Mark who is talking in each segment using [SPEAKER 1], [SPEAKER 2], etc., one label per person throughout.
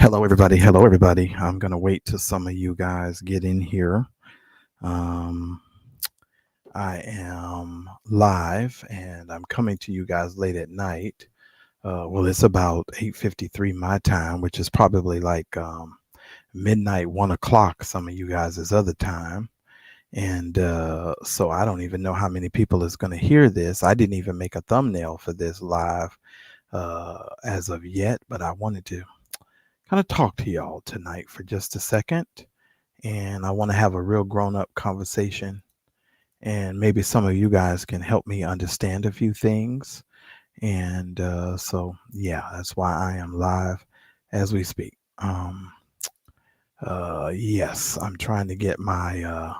[SPEAKER 1] Hello, everybody. Hello, everybody. I'm going to wait till some of you guys get in here. Um, I am live and I'm coming to you guys late at night. Well, it's about 8:53 my time, which is probably like midnight, 1 o'clock, some of you guys' other time. And so I don't even know how many people is going to hear this. I didn't even make a thumbnail for this live as of yet, but I wanted to kind of talk to y'all tonight for just a second. And I want to have a real grown up conversation. And maybe some of you guys can help me understand a few things. And so, yeah, that's why I am live as we speak. Yes, I'm trying to get my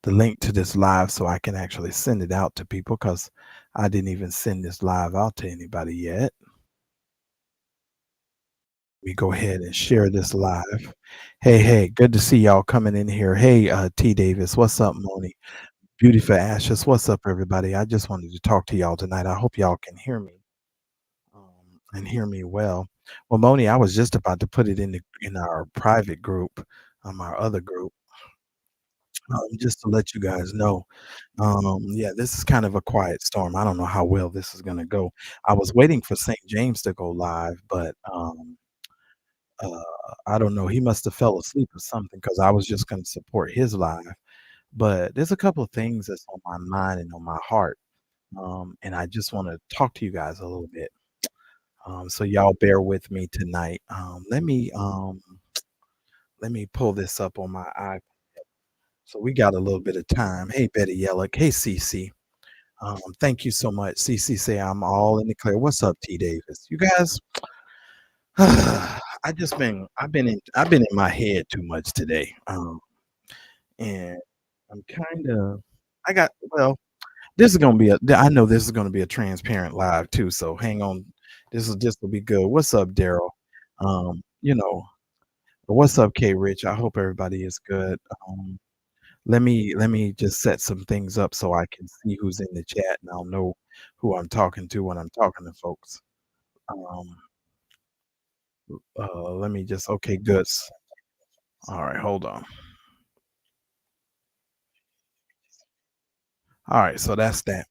[SPEAKER 1] the link to this live so I can actually send it out to people because I didn't even send this live out to anybody yet. We go ahead and share this live. Hey, good to see y'all coming in here. Hey, T Davis, what's up, Moni? Beautiful Ashes, what's up, everybody? I just wanted to talk to y'all tonight. I hope y'all can hear me and hear me well. Well, Moni, I was just about to put it in our private group, our other group, just to let you guys know. Yeah, this is kind of a quiet storm. I don't know how well this is gonna go. I was waiting for St. James to go live, but uh, I don't know. He must have fell asleep or something because I was just gonna support his live. But there's a couple of things that's on my mind and on my heart. And I just want to talk to you guys a little bit. So y'all bear with me tonight. Let me pull this up on my iPad. So we got a little bit of time. Hey Betty Yellick. Hey CC. Thank you so much. CC say I'm all in the clear. What's up, T Davis? You guys, I've been in my head too much today. And I'm kind of I got well. This is gonna be I know this is gonna be a transparent live too, so hang on. This will be good. What's up, Daryl? Um, you know, what's up, K Rich? I hope everybody is good. Um, let me just set some things up so I can see who's in the chat and I'll know who I'm talking to when I'm talking to folks. Um, let me just okay, good. All right, hold on. All right, so that's that.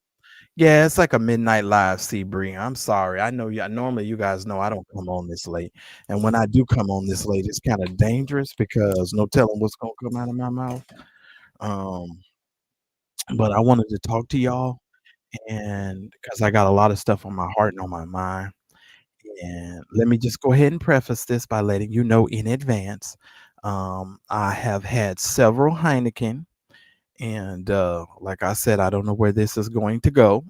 [SPEAKER 1] Yeah, it's like a midnight live, C Bree. I'm sorry. I know you normally you guys know I don't come on this late. And when I do come on this late, it's kind of dangerous because no telling what's gonna come out of my mouth. Um, but I wanted to talk to y'all and because I got a lot of stuff on my heart and on my mind. And let me just go ahead and preface this by letting you know in advance. I have had several Heineken. And like I said, I don't know where this is going to go.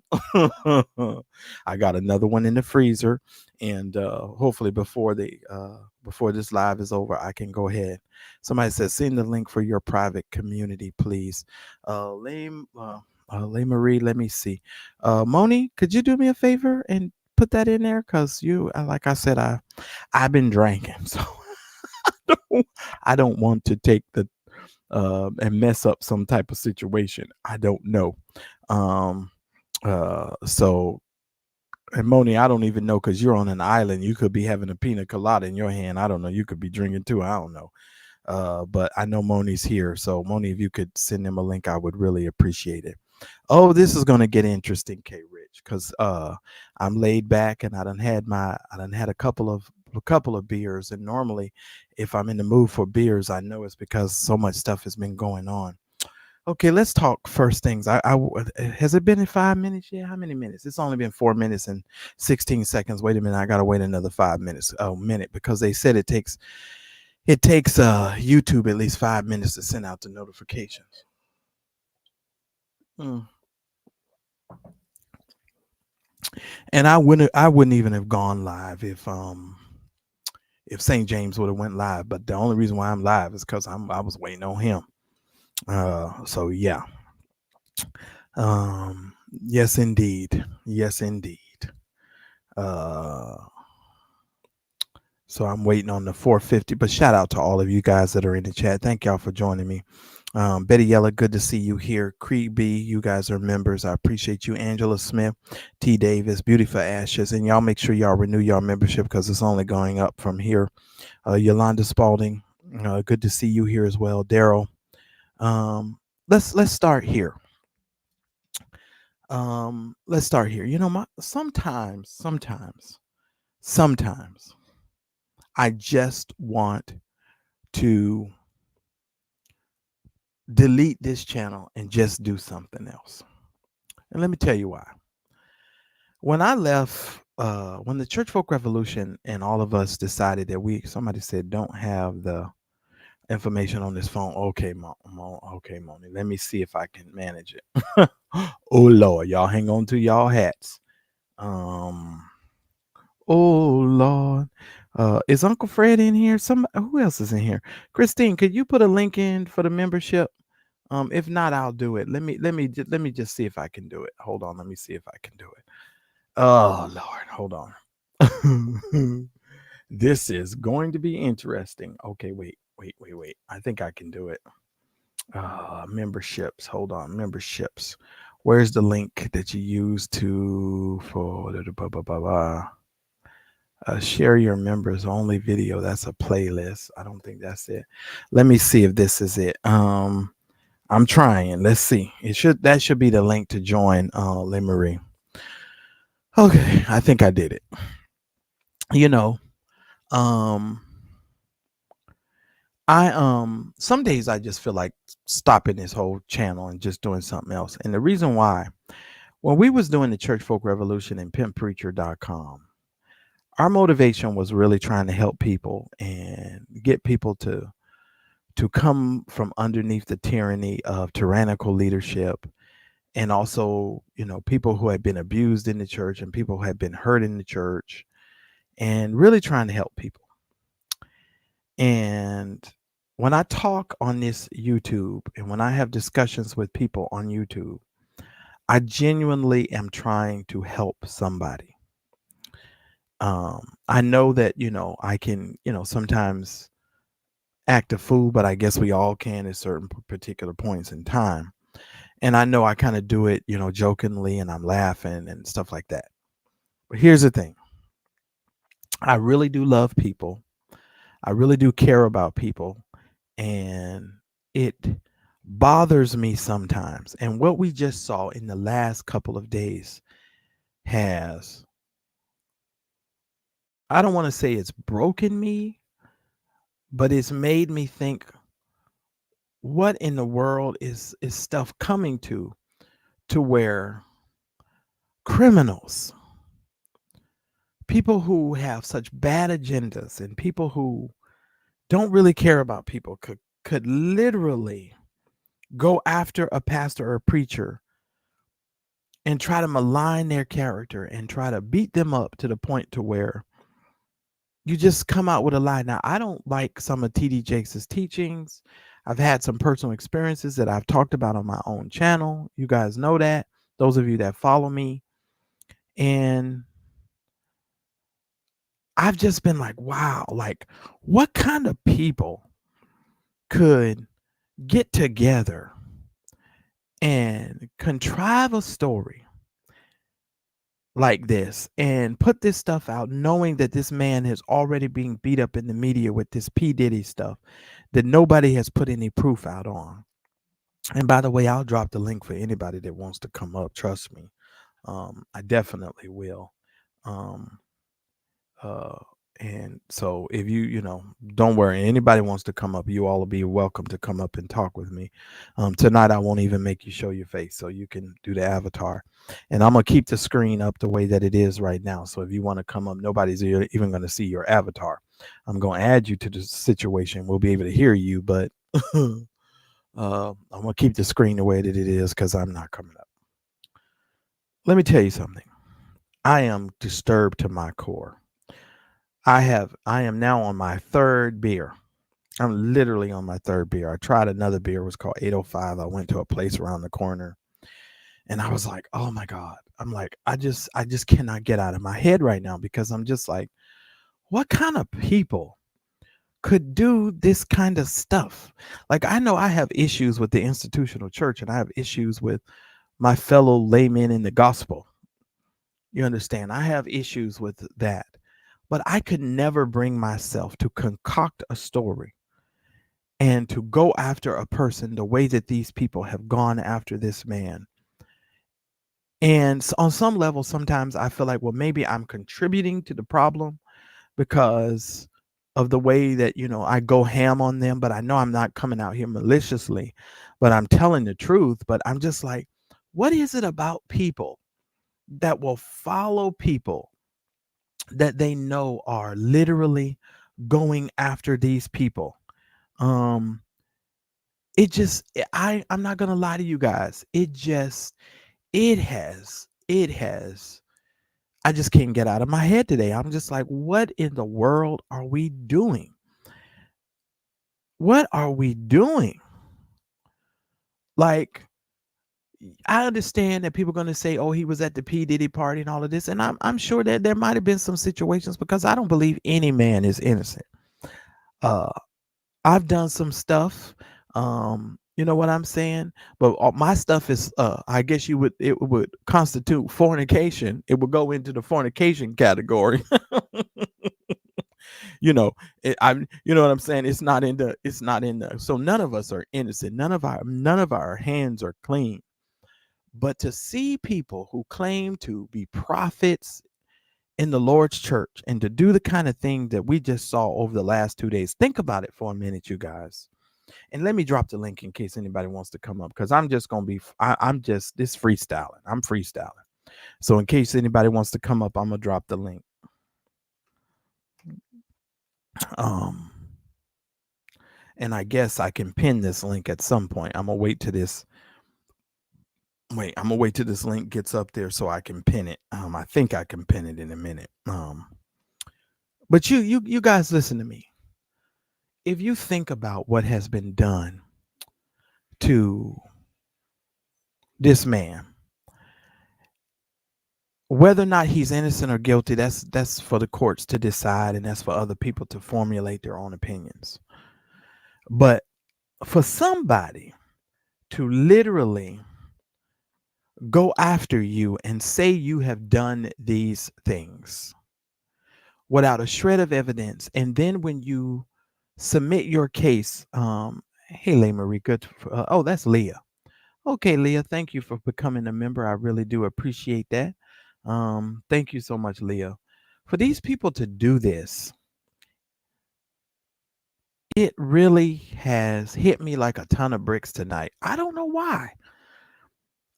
[SPEAKER 1] I got another one in the freezer, and hopefully before this live is over, I can go ahead. Somebody says send the link for your private community, please. Lame, Lay Marie, let me see. Moni, could you do me a favor and put that in there? Cause like I said, I've been drinking, so I don't want to take the and mess up some type of situation. I don't know. Um, so, and Moni, I don't even know because you're on an island. You could be having a pina colada in your hand. I don't know. You could be drinking too. I don't know. But I know Moni's here. So, Moni, if you could send him a link, I would really appreciate it. Oh, this is gonna get interesting, K Rich, because I'm laid back and I done had a couple of beers. And normally if I'm in the mood for beers, I know it's because so much stuff has been going on. Okay, let's talk first things. Has it been in 5 minutes yet? How many minutes? It's only been 4 minutes and 16 seconds. Wait a minute, I gotta wait another 5 minutes, a minute, because they said it takes YouTube at least 5 minutes to send out the notifications. Hmm. And I wouldn't even have gone live if St. James would have went live. But the only reason why I'm live is because I was waiting on him. So yeah. Yes indeed. Yes indeed. Uh so I'm waiting on the 450. But shout out to all of you guys that are in the chat. Thank y'all for joining me. Betty Yella, good to see you here. Creed B, you guys are members. I appreciate you. Angela Smith, T. Davis, Beautiful Ashes. And y'all make sure y'all renew your membership because it's only going up from here. Yolanda Spalding, good to see you here as well. Daryl, let's start here. Let's start here. You know, sometimes I just want to delete this channel and just do something else. And let me tell you why. When I left, when the Church Folk Revolution and all of us decided that somebody said, don't have the information on this phone. Okay, okay, Moni. Let me see if I can manage it. Oh Lord, y'all hang on to y'all hats. Oh Lord. Is Uncle Fred in here? Who else is in here? Christine, could you put a link in for the membership? If not, I'll do it. Let me just see if I can do it. Hold on, let me see if I can do it. Oh Lord, hold on. This is going to be interesting. Okay, wait. I think I can do it. Memberships. Hold on, memberships. Where's the link that you use for share your members only video? That's a playlist. I don't think that's it. Let me see if this is it. I'm trying. Let's see. That should be the link to join Limery. Okay, I think I did it. You know, I some days I just feel like stopping this whole channel and just doing something else. And the reason why, when we was doing the Church Folk Revolution and pimppreacher.com, our motivation was really trying to help people and get people to come from underneath the tyranny of tyrannical leadership, and also, people who had been abused in the church and people who had been hurt in the church, and really trying to help people. And when I talk on this YouTube and when I have discussions with people on YouTube, I genuinely am trying to help somebody. I know that, I can, sometimes act a fool, but I guess we all can at certain particular points in time. And I know I kind of do it, jokingly, and I'm laughing and stuff like that. But here's the thing. I really do love people. I really do care about people. And it bothers me sometimes. And what we just saw in the last couple of days has, I don't want to say it's broken me, but it's made me think, what in the world is stuff coming to where criminals, people who have such bad agendas, and people who don't really care about people could literally go after a pastor or a preacher and try to malign their character and try to beat them up to the point to where you just come out with a lie. Now, I don't like some of T.D. Jakes' teachings. I've had some personal experiences that I've talked about on my own channel. You guys know that, those of you that follow me. And I've just been like, wow, like, what kind of people could get together and contrive a story like this and put this stuff out, knowing that this man is already being beat up in the media with this P. Diddy stuff that nobody has put any proof out on. And by the way, I'll drop the link for anybody that wants to come up. Trust me. I definitely will. Um, uh, and so if don't worry, anybody wants to come up, you all will be welcome to come up and talk with me. Tonight, I won't even make you show your face, so you can do the avatar. And I'm going to keep the screen up the way that it is right now. So if you want to come up, nobody's even going to see your avatar. I'm going to add you to the situation. We'll be able to hear you, but I'm going to keep the screen the way that it is because I'm not coming up. Let me tell you something. I am disturbed to my core. I am now on my third beer. I'm literally on my third beer. I tried another beer. It was called 805. I went to a place around the corner and I was like, oh my God. I'm like, I just cannot get out of my head right now, because I'm just like, what kind of people could do this kind of stuff. Like, I know I have issues with the institutional church, and I have issues with my fellow laymen in the gospel. You understand? I have issues with that. But I could never bring myself to concoct a story and to go after a person the way that these people have gone after this man. And on some level, sometimes I feel like, well, maybe I'm contributing to the problem because of the way that, I go ham on them. But I know I'm not coming out here maliciously, but I'm telling the truth. But I'm just like, what is it about people that will follow people that they know are literally going after these people? Um, I'm not gonna lie to you guys. It has I just can't get out of my head today. I'm just like, what in the world are we doing? What are we doing? Like, I understand that people are going to say, oh, he was at the P. Diddy party and all of this. And I'm sure that there might have been some situations, because I don't believe any man is innocent. Uh, I've done some stuff. You know what I'm saying? But my stuff is, I guess it would constitute fornication. It would go into the fornication category. You know what I'm saying? It's not in the. So none of us are innocent. None of our hands are clean. But to see people who claim to be prophets in the Lord's church and to do the kind of thing that we just saw over the last 2 days, think about it for a minute, you guys. And let me drop the link in case anybody wants to come up, because I'm just gonna be I'm just this freestyling. I'm freestyling. So in case anybody wants to come up, I'm gonna drop the link. Um and I guess I can pin this link at some point. I'm gonna wait till this link gets up there so I can pin it. I think I can pin it in a minute. But you guys, listen to me. If you think about what has been done to this man, whether or not he's innocent or guilty, that's for the courts to decide, and that's for other people to formulate their own opinions. But for somebody to literally go after you and say you have done these things without a shred of evidence, and then when you submit your case, hey, Leigh Marie, good. Oh, that's Leah. Okay, Leah, thank you for becoming a member. I really do appreciate that. Thank you so much, Leah. For these people to do this, it really has hit me like a ton of bricks tonight. I don't know why.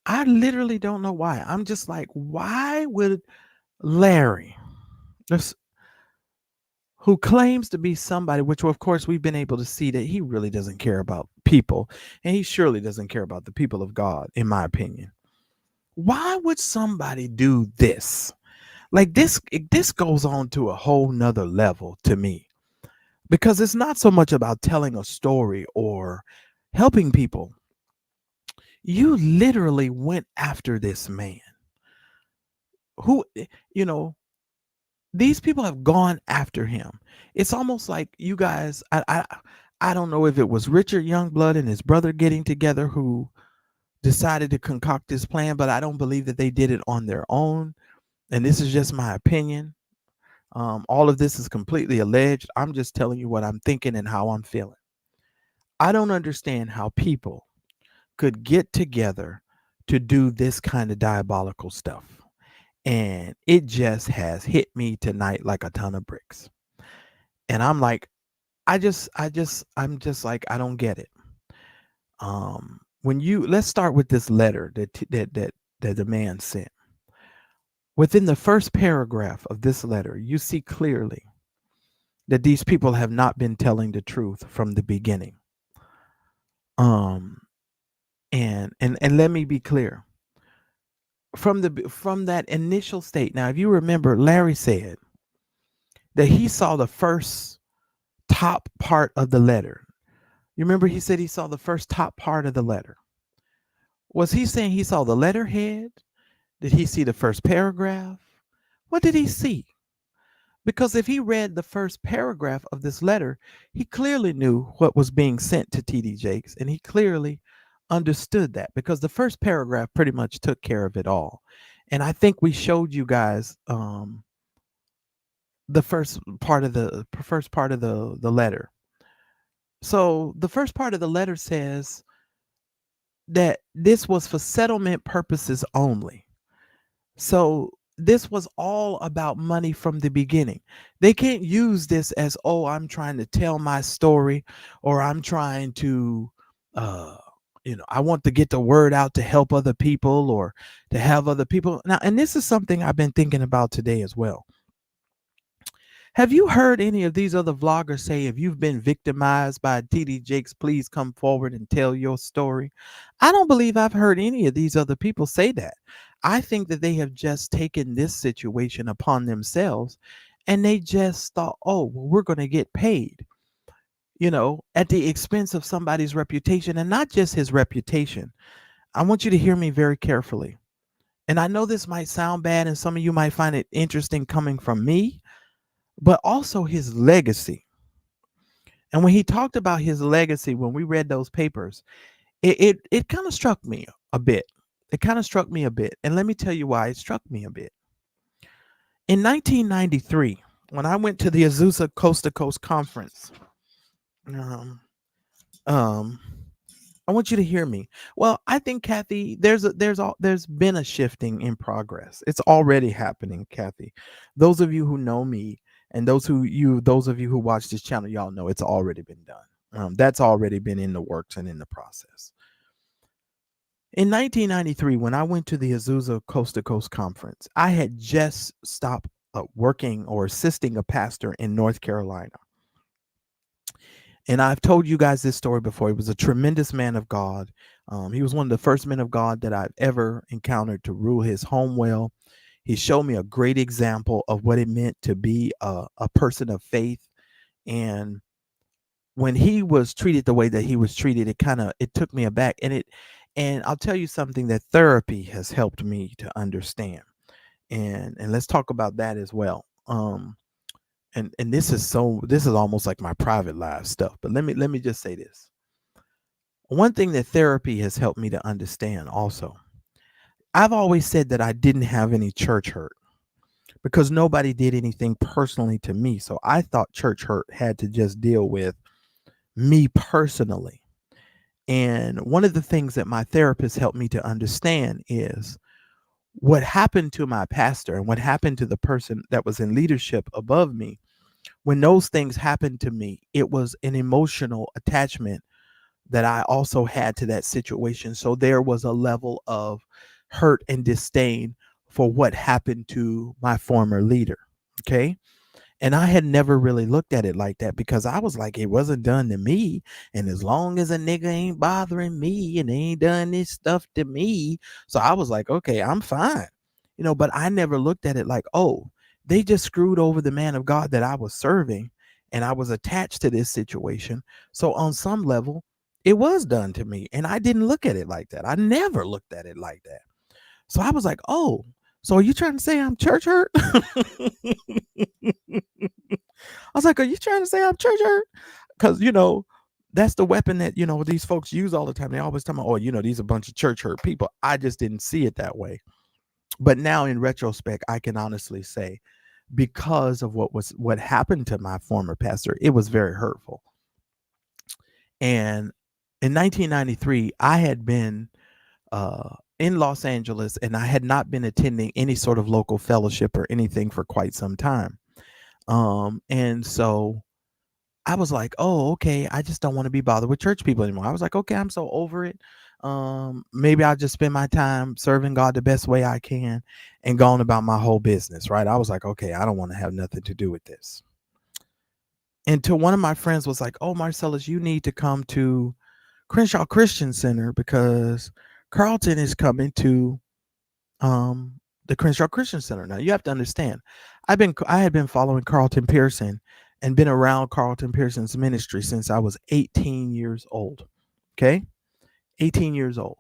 [SPEAKER 1] I literally don't know why. I'm just like, why would Larry, this- who claims to be somebody, which of course we've been able to see that he really doesn't care about people, and he surely doesn't care about the people of God, in my opinion. Why would somebody do this? Like this goes on to a whole nother level to me, because it's not so much about telling a story or helping people. You literally went after this man who, you know, these people have gone after him. It's almost like you guys, I don't know if it was Richard Youngblood and his brother getting together who decided to concoct this plan, but I don't believe that they did it on their own. And this is just my opinion. All of this is completely alleged. I'm just telling you what I'm thinking and how I'm feeling. I don't understand how people could get together to do this kind of diabolical stuff. And it just has hit me tonight like a ton of bricks. And I'm like, I'm just like, I don't get it. Let's start with this letter that the man sent. Within the first paragraph of this letter, you see clearly that these people have not been telling the truth from the beginning. Um, and let me be clear. From that initial state. Now, if you remember, Larry said that he saw the first top part of the letter. You remember he said he saw the first top part of the letter. Was he saying he saw the letterhead? Did he see the first paragraph? What did he see? Because if he read the first paragraph of this letter, he clearly knew what was being sent to TD Jakes, and he clearly understood that because the first paragraph pretty much took care of it all. And I think we showed you guys the first part of the letter. So the first part of the letter says that this was for settlement purposes only. So this was all about money from the beginning. They can't use this as, oh, I'm trying to tell my story, or I'm trying to, uh, I want to get the word out to help other people or to have other people. Now, and this is something I've been thinking about today as well. Have you heard any of these other vloggers say, if you've been victimized by TD Jakes, please come forward and tell your story? I don't believe I've heard any of these other people say that. I think that they have just taken this situation upon themselves and they just thought, oh, well, we're going to get paid, at the expense of somebody's reputation, and not just his reputation. I want you to hear me very carefully. And I know this might sound bad and some of you might find it interesting coming from me, but also his legacy. And when he talked about his legacy, when we read those papers, it kind of struck me a bit. It kind of struck me a bit. And let me tell you why it struck me a bit. In 1993, when I went to the Azusa Coast to Coast Conference, um, um, I want you to hear me. Well, I think, Kathy, there's been a shifting in progress. It's already happening, Kathy. Those of you who know me and those of you who watch this channel, y'all know it's already been done. That's already been in the works and in the process. In 1993, when I went to the Azusa Coast to Coast Conference, I had just stopped working or assisting a pastor in North Carolina. And I've told you guys this story before. He was a tremendous man of God. He was one of the first men of God that I've ever encountered to rule his home well. He showed me a great example of what it meant to be a person of faith. And when he was treated the way that he was treated, it took me aback. And I'll tell you something that therapy has helped me to understand. And let's talk about that as well. And this is almost like my private life stuff, but let me just say this. One thing that therapy has helped me to understand also, I've always said that I didn't have any church hurt because nobody did anything personally to me. So I thought church hurt had to just deal with me personally. And one of the things that my therapist helped me to understand is what happened to my pastor and what happened to the person that was in leadership above me. When those things happened to me, it was an emotional attachment that I also had to that situation. So there was a level of hurt and disdain for what happened to my former leader. Okay. And I had never really looked at it like that because I was like, it wasn't done to me. And as long as a nigga ain't bothering me and they ain't done this stuff to me. So I was like, okay, I'm fine. But I never looked at it like, oh, they just screwed over the man of God that I was serving. And I was attached to this situation. So on some level, it was done to me. And I didn't look at it like that. I never looked at it like that. So I was like, oh, so are you trying to say I'm church hurt? I was like, are you trying to say I'm church hurt? Because, that's the weapon that, these folks use all the time. They always tell me, oh, these are a bunch of church hurt people. I just didn't see it that way. But now in retrospect, I can honestly say, because of what happened to my former pastor, it was very hurtful. And in 1993, I had been in Los Angeles and I had not been attending any sort of local fellowship or anything for quite some time. And so I was like, oh, okay, I just don't want to be bothered with church people anymore. I was like, okay, I'm so over it. Maybe I'll just spend my time serving God the best way I can and going about my whole business, right? I was like, okay, I don't want to have nothing to do with this. Until one of my friends was like, oh, Marcellus, you need to come to Crenshaw Christian Center because Carlton is coming to the Crenshaw Christian Center. Now you have to understand, I had been following Carlton Pearson and been around Carlton Pearson's ministry since I was 18 years old. Okay, 18 years old.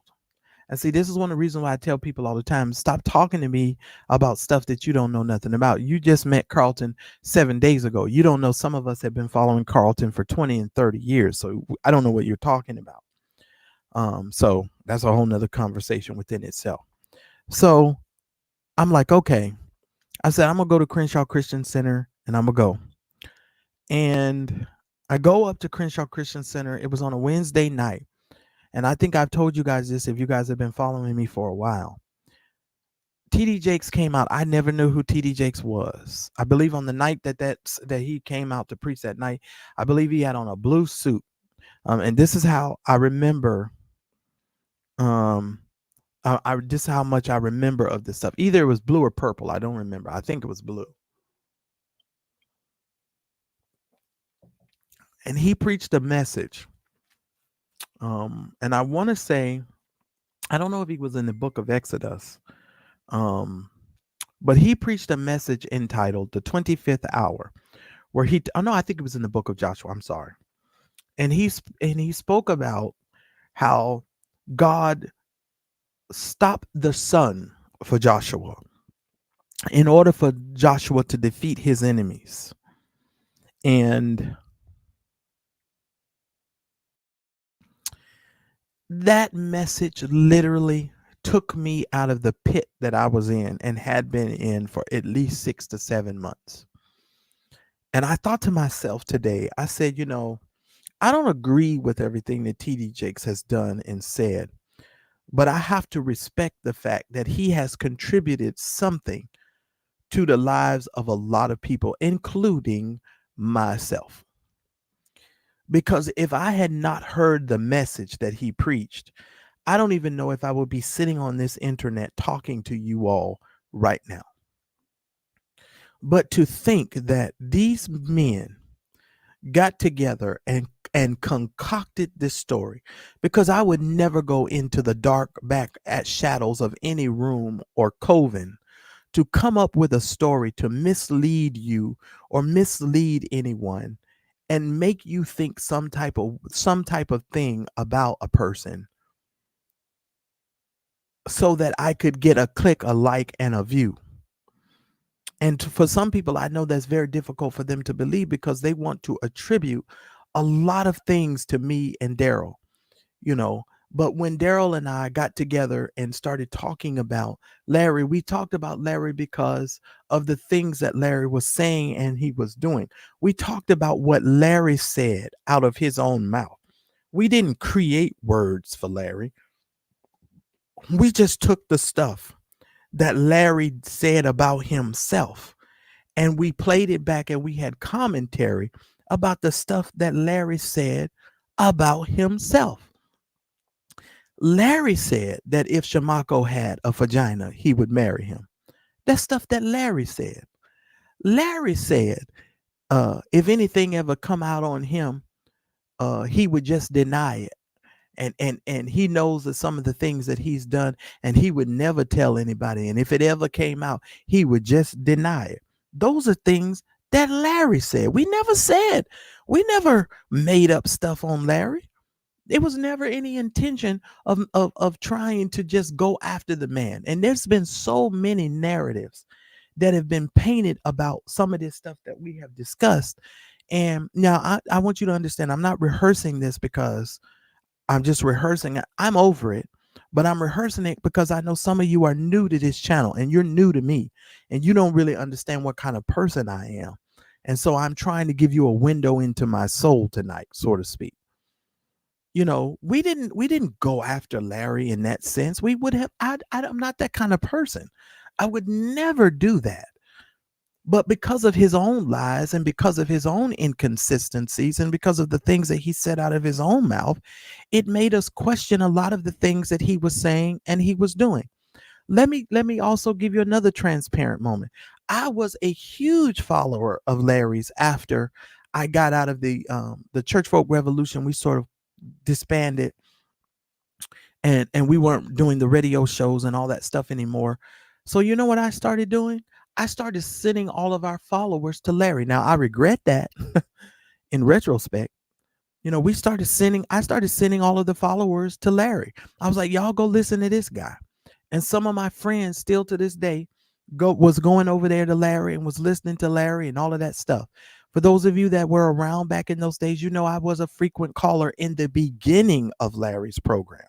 [SPEAKER 1] And see, this is one of the reasons why I tell people all the time, stop talking to me about stuff that you don't know nothing about. You just met Carlton 7 days ago. You don't know, some of us have been following Carlton for 20 and 30 years. So I don't know what you're talking about. So that's a whole nother conversation within itself. So I'm like, okay. I said, I'm gonna go to Crenshaw Christian Center and I'm gonna go. And I go up to Crenshaw Christian Center. It was on a Wednesday night. And I think I've told you guys this if you guys have been following me for a while. TD Jakes came out. I never knew who TD Jakes was. I believe on the night that he came out to preach that night, I believe he had on a blue suit. And this is how I remember. This is how much I remember of this stuff. Either it was blue or purple. I don't remember. I think it was blue. And he preached a message. And I want to say, I don't know if he was in the book of Exodus. But he preached a message entitled The 25th Hour, where I think it was in the book of Joshua. I'm sorry. And he spoke about how God stopped the sun for Joshua in order for Joshua to defeat his enemies. And that message literally took me out of the pit that I was in and had been in for at least 6 to 7 months. And I thought to myself today, I said, I don't agree with everything that TD Jakes has done and said, but I have to respect the fact that he has contributed something to the lives of a lot of people, including myself. Because if I had not heard the message that he preached, I don't even know if I would be sitting on this internet talking to you all right now. But to think that these men got together and concocted this story, because I would never go into the dark back at shadows of any room or coven to come up with a story to mislead you or mislead anyone and make you think some type of thing about a person so that I could get a click, a like, and a view. And for some people, I know that's very difficult for them to believe because they want to attribute a lot of things to me and Daryl, But when Daryl and I got together and started talking about Larry, we talked about Larry because of the things that Larry was saying and he was doing. We talked about what Larry said out of his own mouth. We didn't create words for Larry. We just took the stuff that Larry said about himself and we played it back and we had commentary about the stuff that Larry said about himself. Larry said that if Shamako had a vagina, he would marry him. That's stuff that Larry said. Larry said, if anything ever come out on him, he would just deny it. And he knows that some of the things that he's done, and he would never tell anybody. And if it ever came out, he would just deny it. Those are things that Larry said. We never made up stuff on Larry. It was never any intention of trying to just go after the man. And there's been so many narratives that have been painted about some of this stuff that we have discussed. And now I want you to understand, I'm not rehearsing this because I'm just rehearsing it. I'm over it, but I'm rehearsing it because I know some of you are new to this channel and you're new to me and you don't really understand what kind of person I am. And so I'm trying to give you a window into my soul tonight, so to speak. We didn't go after Larry in that sense. We would have, I'm not that kind of person. I would never do that. But because of his own lies and because of his own inconsistencies and because of the things that he said out of his own mouth, it made us question a lot of the things that he was saying and he was doing. Let me also give you another transparent moment. I was a huge follower of Larry's after I got out of the Church Folk Revolution. We sort of disbanded and we weren't doing the radio shows and all that stuff anymore. So you know what I started doing? I started sending all of our followers to Larry. Now I regret that in retrospect, I started sending all of the followers to Larry. I was like, y'all go listen to this guy. And some of my friends still to this day was going over there to Larry and was listening to Larry and all of that stuff. For those of you that were around back in those days, I was a frequent caller in the beginning of Larry's program.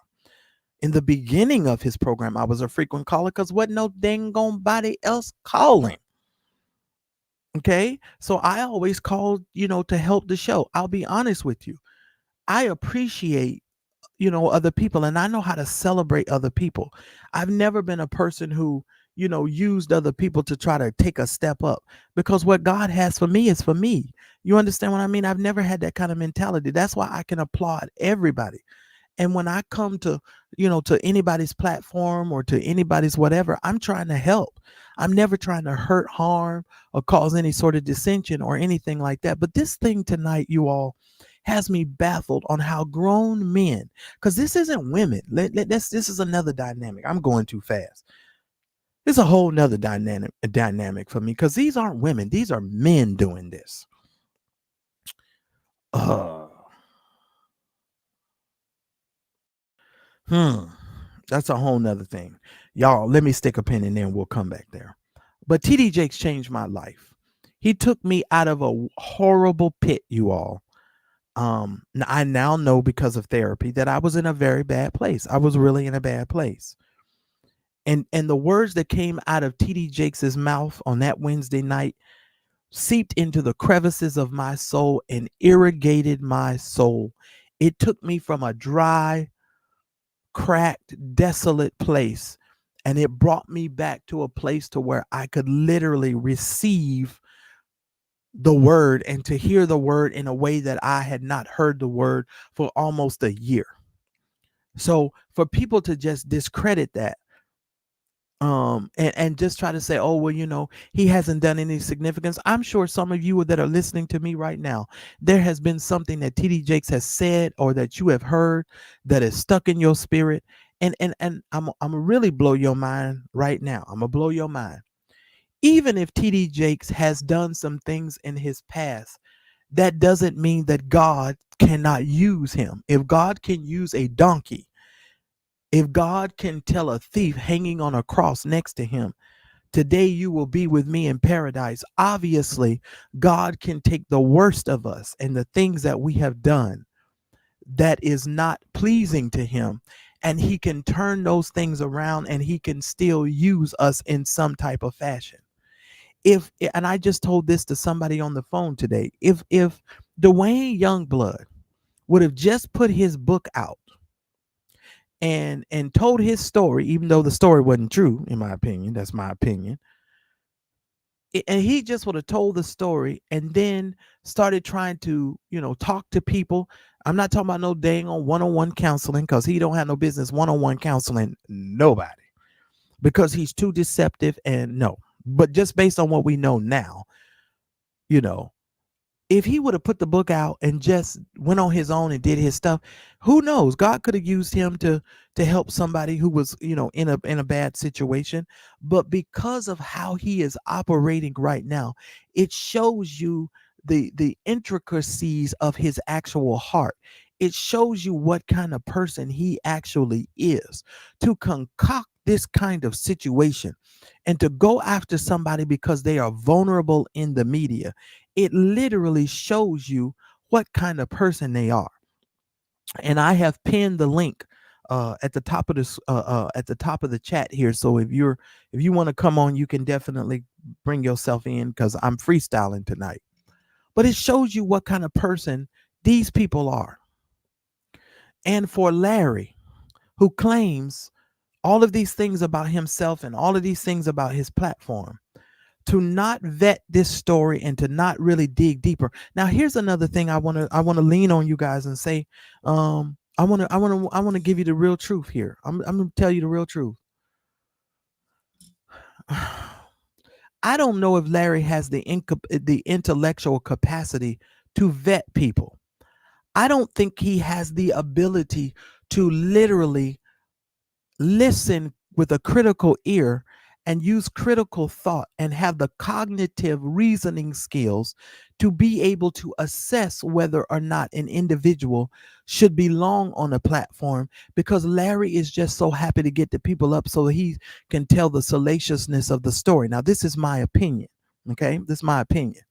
[SPEAKER 1] In the beginning of his program, I was a frequent caller because wasn't no dang on body else calling. Okay. So I always called, to help the show. I'll be honest with you. I appreciate, other people, and I know how to celebrate other people. I've never been a person who, used other people to try to take a step up, because what God has for me is for me. You understand what I mean? I've never had that kind of mentality. That's why I can applaud everybody. And when I come to, to anybody's platform or to anybody's whatever, I'm trying to help. I'm never trying to hurt, harm, or cause any sort of dissension or anything like that. But this thing tonight, you all, has me baffled on how grown men, because this isn't women. This is another dynamic. I'm going too fast. It's a whole nother dynamic for me, because these aren't women. These are men doing this. Uh, hmm. That's a whole nother thing. Y'all, let me stick a pin in there and we'll come back there. But TD Jakes changed my life. He took me out of a horrible pit, you all. I now know, because of therapy, that I was in a very bad place. I was really in a bad place. And the words that came out of TD Jakes's mouth on that Wednesday night seeped into the crevices of my soul and irrigated my soul. It took me from a dry, cracked, desolate place, and it brought me back to a place to where I could literally receive the word and to hear the word in a way that I had not heard the word for almost a year. So for people to just discredit that, and just try to say, oh, well, he hasn't done any significance. I'm sure some of you that are listening to me right now, there has been something that TD Jakes has said or that you have heard that is stuck in your spirit. And I'm gonna really blow your mind right now. I'm gonna blow your mind. Even if TD Jakes has done some things in his past, that doesn't mean that God cannot use him. If God can use a donkey, if God can tell a thief hanging on a cross next to him, today you will be with me in paradise. Obviously, God can take the worst of us and the things that we have done that is not pleasing to him, and he can turn those things around and he can still use us in some type of fashion. And I just told this to somebody on the phone today. If Duane Youngblood would have just put his book out and told his story, even though the story wasn't true, in my opinion, that's my opinion, and he just would have told the story and then started trying to, talk to people. I'm not talking about no dang on one-on-one counseling, because he don't have no business one-on-one counseling nobody, because he's too deceptive. And no, but just based on what we know now, you know if he would have put the book out and just went on his own and did his stuff, who knows? God could have used him to help somebody who was, in a bad situation. But because of how he is operating right now, it shows you the intricacies of his actual heart. It shows you what kind of person he actually is, to concoct this kind of situation and to go after somebody because they are vulnerable in the media. It literally shows you what kind of person they are. And I have pinned the link at the top of this at the top of the chat here. So if you want to come on, you can definitely bring yourself in, because I'm freestyling tonight. But it shows you what kind of person these people are. And for Larry, who claims all of these things about himself and all of these things about his platform, to not vet this story and to not really dig deeper. Now, here's another thing I want to lean on you guys and say, I want to give you the real truth here. I'm going to tell you the real truth. I don't know if Larry has the intellectual capacity to vet people. I don't think he has the ability to literally listen with a critical ear and use critical thought and have the cognitive reasoning skills to be able to assess whether or not an individual should belong on a platform, because Larry is just so happy to get the people up so he can tell the salaciousness of the story. Now, this is my opinion. Okay. This is my opinion.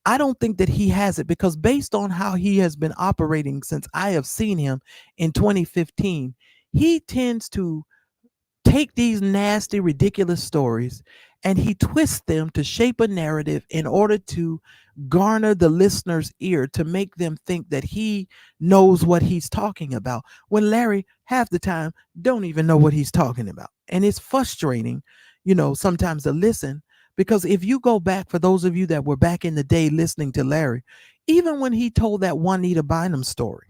[SPEAKER 1] I don't think that he has it, because based on how he has been operating since I have seen him in 2015, he tends to take these nasty, ridiculous stories and he twists them to shape a narrative in order to garner the listener's ear, to make them think that he knows what he's talking about, when Larry half the time don't even know what he's talking about. And it's frustrating, sometimes to listen, because if you go back, for those of you that were back in the day listening to Larry, even when he told that Juanita Bynum story,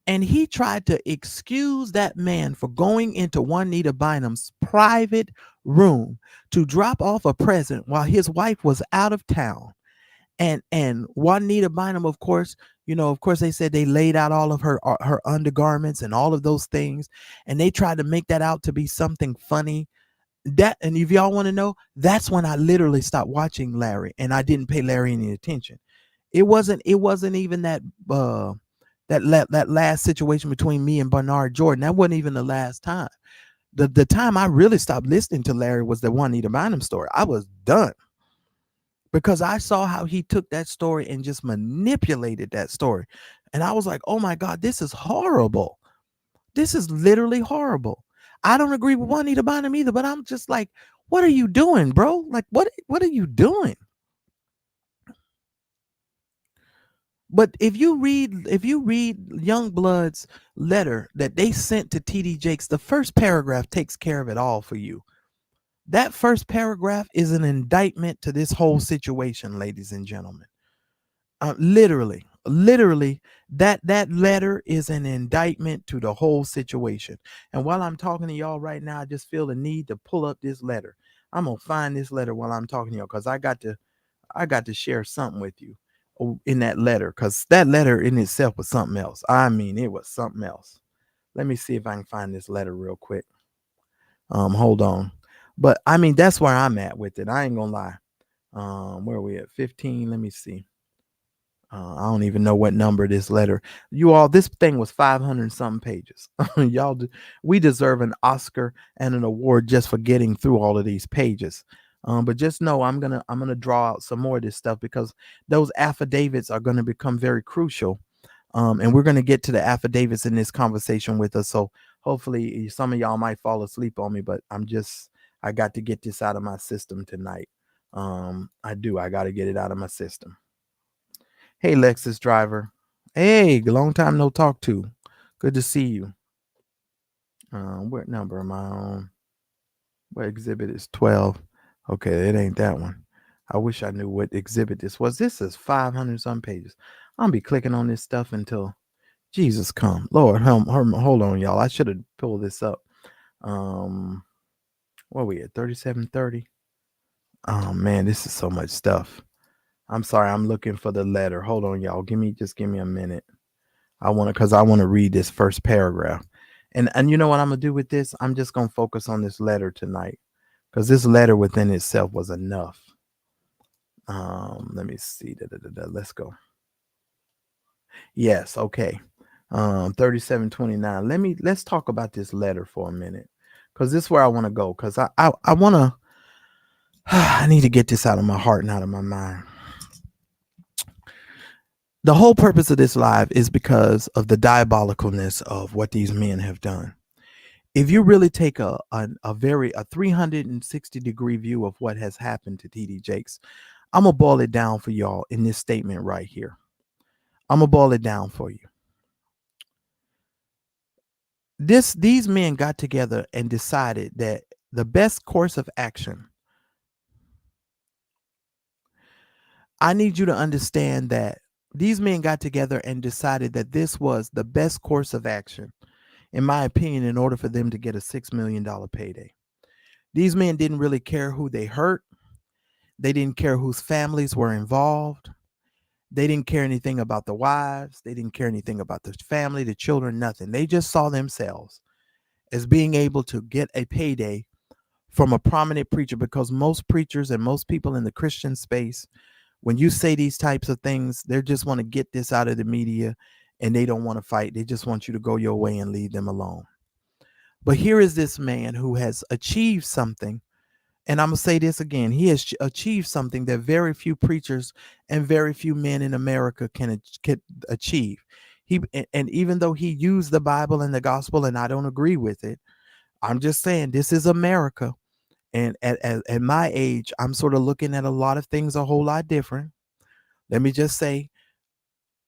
[SPEAKER 1] and he tried to excuse that man for going into Juanita Bynum's private room to drop off a present while his wife was out of town. And Juanita Bynum, of course, they said they laid out all of her undergarments and all of those things, and they tried to make that out to be something funny. And if y'all want to know, that's when I literally stopped watching Larry, and I didn't pay Larry any attention. It wasn't even that last situation between me and Bernard Jordan. That wasn't even the last time. The time I really stopped listening to Larry was the Juanita Bynum story. I was done, because I saw how he took that story and just manipulated that story. And I was like, oh my God, this is horrible. This is literally horrible. I don't agree with Juanita Bynum either, but I'm just like, what are you doing, bro? Like, what are you doing? But if you read Youngblood's letter that they sent to T.D. Jakes, the first paragraph takes care of it all for you. That first paragraph is an indictment to this whole situation, ladies and gentlemen. Literally, that letter is an indictment to the whole situation. And while I'm talking to y'all right now, I just feel the need to pull up this letter. I'm gonna find this letter while I'm talking to y'all, because I got to share something with you in that letter, because that letter in itself was something else. I mean, it was something else. Let me see if I can find this letter real quick. Hold on. But I mean, that's where I'm at with it. I ain't gonna lie. Where are we at? 15. Let me see. I don't even know what number this letter. You all, this thing was 500 something pages. We deserve an Oscar and an award just for getting through all of these pages. But just know I'm gonna draw out some more of this stuff, because those affidavits are gonna become very crucial. And we're gonna get to the affidavits in this conversation with us. So hopefully some of y'all might fall asleep on me, but I got to get this out of my system tonight. I got to get it out of my system. Hey, Lexus driver. Hey, long time no talk to. Good to see you. What number am I on? What exhibit is 12? Okay, it ain't that one. I wish I knew what exhibit this was. This is 500 some pages. I'll be clicking on this stuff until Jesus come. Lord, hold on, y'all. I should have pulled this up. What are we at? 3730. Oh man, this is so much stuff. I'm sorry, I'm looking for the letter. Hold on, y'all. Give me a minute. I want to read this first paragraph. And you know what I'm gonna do with this? I'm just gonna focus on this letter tonight, because this letter within itself was enough. Let me see. Let's go. Yes, okay. 3729. Let's talk about this letter for a minute, because this is where I want to go, because I want to I need to get this out of my heart and out of my mind. The whole purpose of this live is because of the diabolicalness of what these men have done. If you really take a 360-degree view of what has happened to T.D. Jakes, I'm gonna boil it down for y'all in this statement right here. I'm gonna boil it down for you. These men got together and decided that the best course of action. I need you to understand that these men got together and decided that this was the best course of action, in my opinion, in order for them to get a $6 million payday. These men didn't really care who they hurt. They didn't care whose families were involved. They didn't care anything about the wives. They didn't care anything about the family, the children, nothing. They just saw themselves as being able to get a payday from a prominent preacher, because most preachers and most people in the Christian space, when you say these types of things, they just want to get this out of the media and they don't want to fight. They just want you to go your way and leave them alone. But here is this man who has achieved something. And I'm going to say this again. He has achieved something that very few preachers and very few men in America can achieve. And even though he used the Bible and the gospel, and I don't agree with it, I'm just saying this is America. And at my age, I'm sort of looking at a lot of things a whole lot different. Let me just say,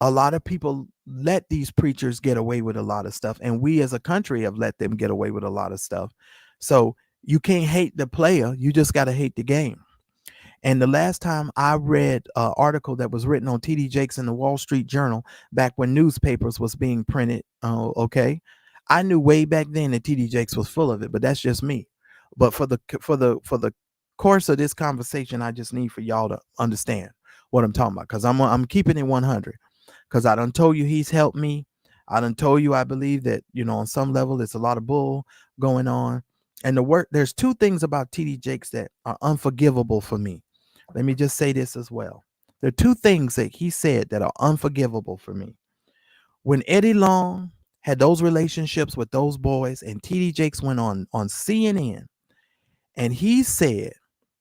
[SPEAKER 1] a lot of people let these preachers get away with a lot of stuff, and we as a country have let them get away with a lot of stuff. So you can't hate the player, you just got to hate the game. And the last time I read an article that was written on T.D. Jakes in the Wall Street Journal, back when newspapers was being printed, okay, I knew way back then that T.D. Jakes was full of it, but that's just me. But for the course of this conversation, I just need for y'all to understand what I'm talking about, because I'm keeping it 100. Because I done told you he's helped me. I done told you I believe that, on some level there's a lot of bull going on. And there's two things about T.D. Jakes that are unforgivable for me. Let me just say this as well. There are two things that he said that are unforgivable for me. When Eddie Long had those relationships with those boys, and T.D. Jakes went on CNN, and he said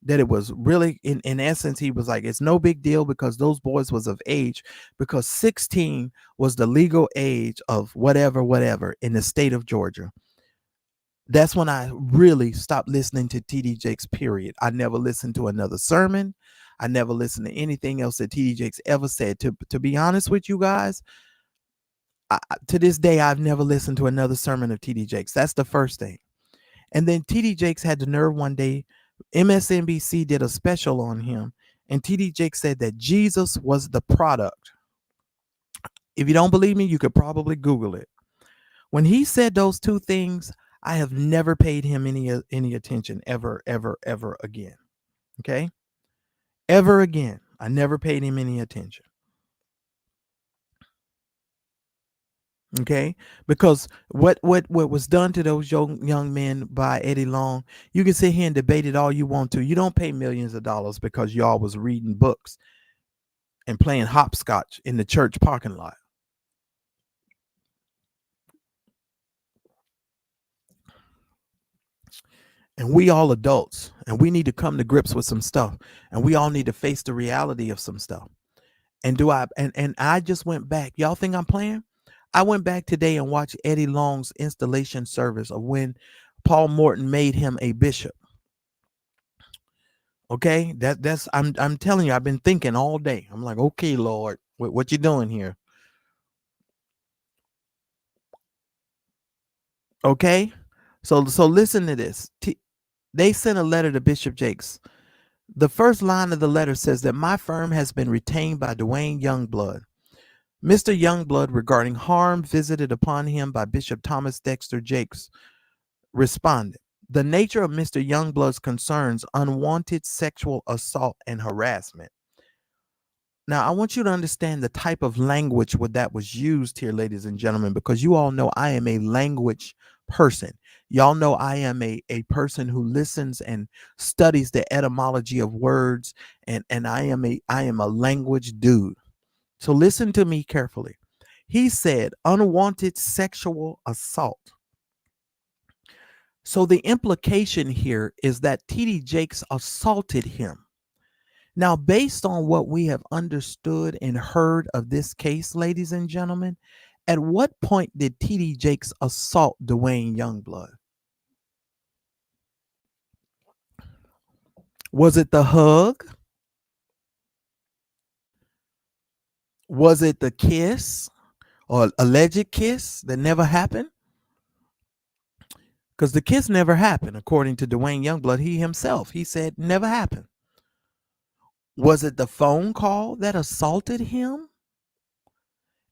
[SPEAKER 1] that it was really, in essence, he was like, it's no big deal because those boys was of age, because 16 was the legal age of whatever in the state of Georgia. That's when I really stopped listening to T.D. Jakes, period. I never listened to another sermon. I never listened to anything else that T.D. Jakes ever said. To be honest with you guys, to this day, I've never listened to another sermon of T.D. Jakes. That's the first thing. And then T.D. Jakes had the nerve one day, MSNBC did a special on him, and T.D. Jakes said that Jesus was the product. If you don't believe me, you could probably Google it. When he said those two things, I have never paid him any attention ever again. Okay? Ever again. I never paid him any attention. Okay, because what was done to those young men by Eddie Long, you can sit here and debate it all you want to. You don't pay millions of dollars because y'all was reading books and playing hopscotch in the church parking lot. And we all adults, and we need to come to grips with some stuff, and we all need to face the reality of some stuff. And I just went back. Y'all think I'm playing? I went back today and watched Eddie Long's installation service of when Paul Morton made him a bishop. Okay, that's I'm telling you, I've been thinking all day. I'm like, okay, Lord, what you doing here? Okay, so listen to this. They sent a letter to Bishop Jakes. The first line of the letter says that my firm has been retained by Duane Youngblood. Mr. Youngblood, regarding harm visited upon him by Bishop Thomas Dexter Jakes, responded. The nature of Mr. Youngblood's concerns unwanted sexual assault and harassment. Now, I want you to understand the type of language that was used here, ladies and gentlemen, because you all know I am a language person. Y'all know I am a person who listens and studies the etymology of words, and I am a language dude. So listen to me carefully. He said unwanted sexual assault. So the implication here is that T.D. Jakes assaulted him. Now, based on what we have understood and heard of this case, ladies and gentlemen, at what point did T.D. Jakes assault Duane Youngblood? Was it the hug? Was it the kiss or alleged kiss that never happened? Because the kiss never happened, according to Duane Youngblood. He himself, he said never happened. Was it the phone call that assaulted him?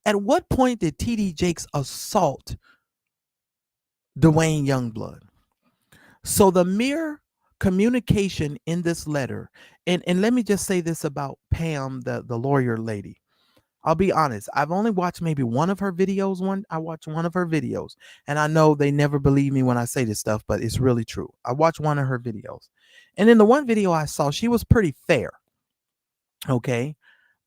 [SPEAKER 1] At what point did T.D. Jakes assault Duane Youngblood? So the mere communication in this letter, and let me just say this about Pam, the lawyer lady. I'll be honest. I've only watched maybe one of her videos. I watched one of her videos, and I know they never believe me when I say this stuff, but it's really true. I watched one of her videos, and in the one video I saw, she was pretty fair. Okay,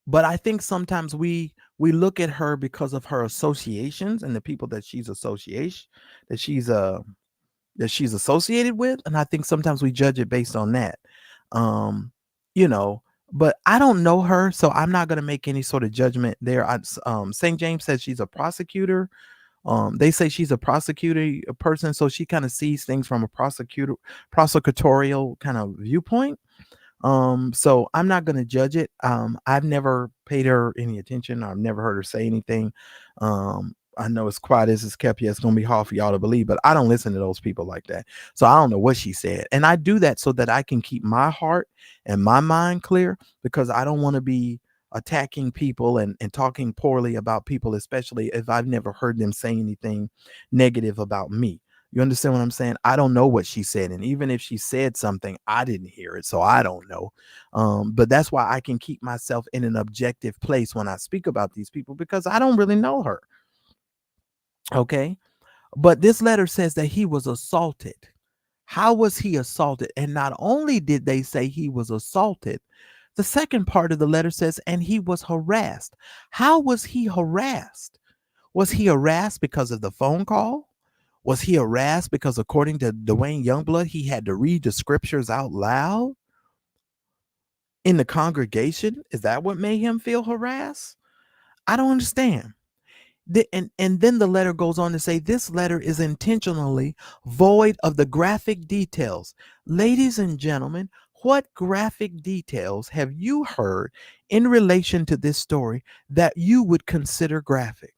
[SPEAKER 1] but I think sometimes we look at her because of her associations and the people that that she's uh that she's associated with, and I think sometimes we judge it based on that. Um, you know, but I don't know her, so I'm not going to make any sort of judgment there. St. James says she's a prosecutor. They say she's a prosecutor a person, so she kind of sees things from a prosecutorial kind of viewpoint. So I'm not going to judge it. I've never paid her any attention. I've never heard her say anything. I know as quiet as it's kept, yeah, it's going to be hard for y'all to believe, but I don't listen to those people like that. So I don't know what she said. And I do that so that I can keep my heart and my mind clear, because I don't want to be attacking people and talking poorly about people, especially if I've never heard them say anything negative about me. You understand what I'm saying? I don't know what she said. And even if she said something, I didn't hear it. So I don't know. But that's why I can keep myself in an objective place when I speak about these people, because I don't really know her. Okay. But this letter says that he was assaulted. How was he assaulted? And not only did they say he was assaulted, the second part of the letter says, and he was harassed. How was he harassed? Was he harassed because of the phone call? Was he harassed because, according to Duane Youngblood, he had to read the scriptures out loud in the congregation? Is that what made him feel harassed? I don't understand. And then the letter goes on to say this letter is intentionally void of the graphic details. Ladies and gentlemen, what graphic details have you heard in relation to this story that you would consider graphic?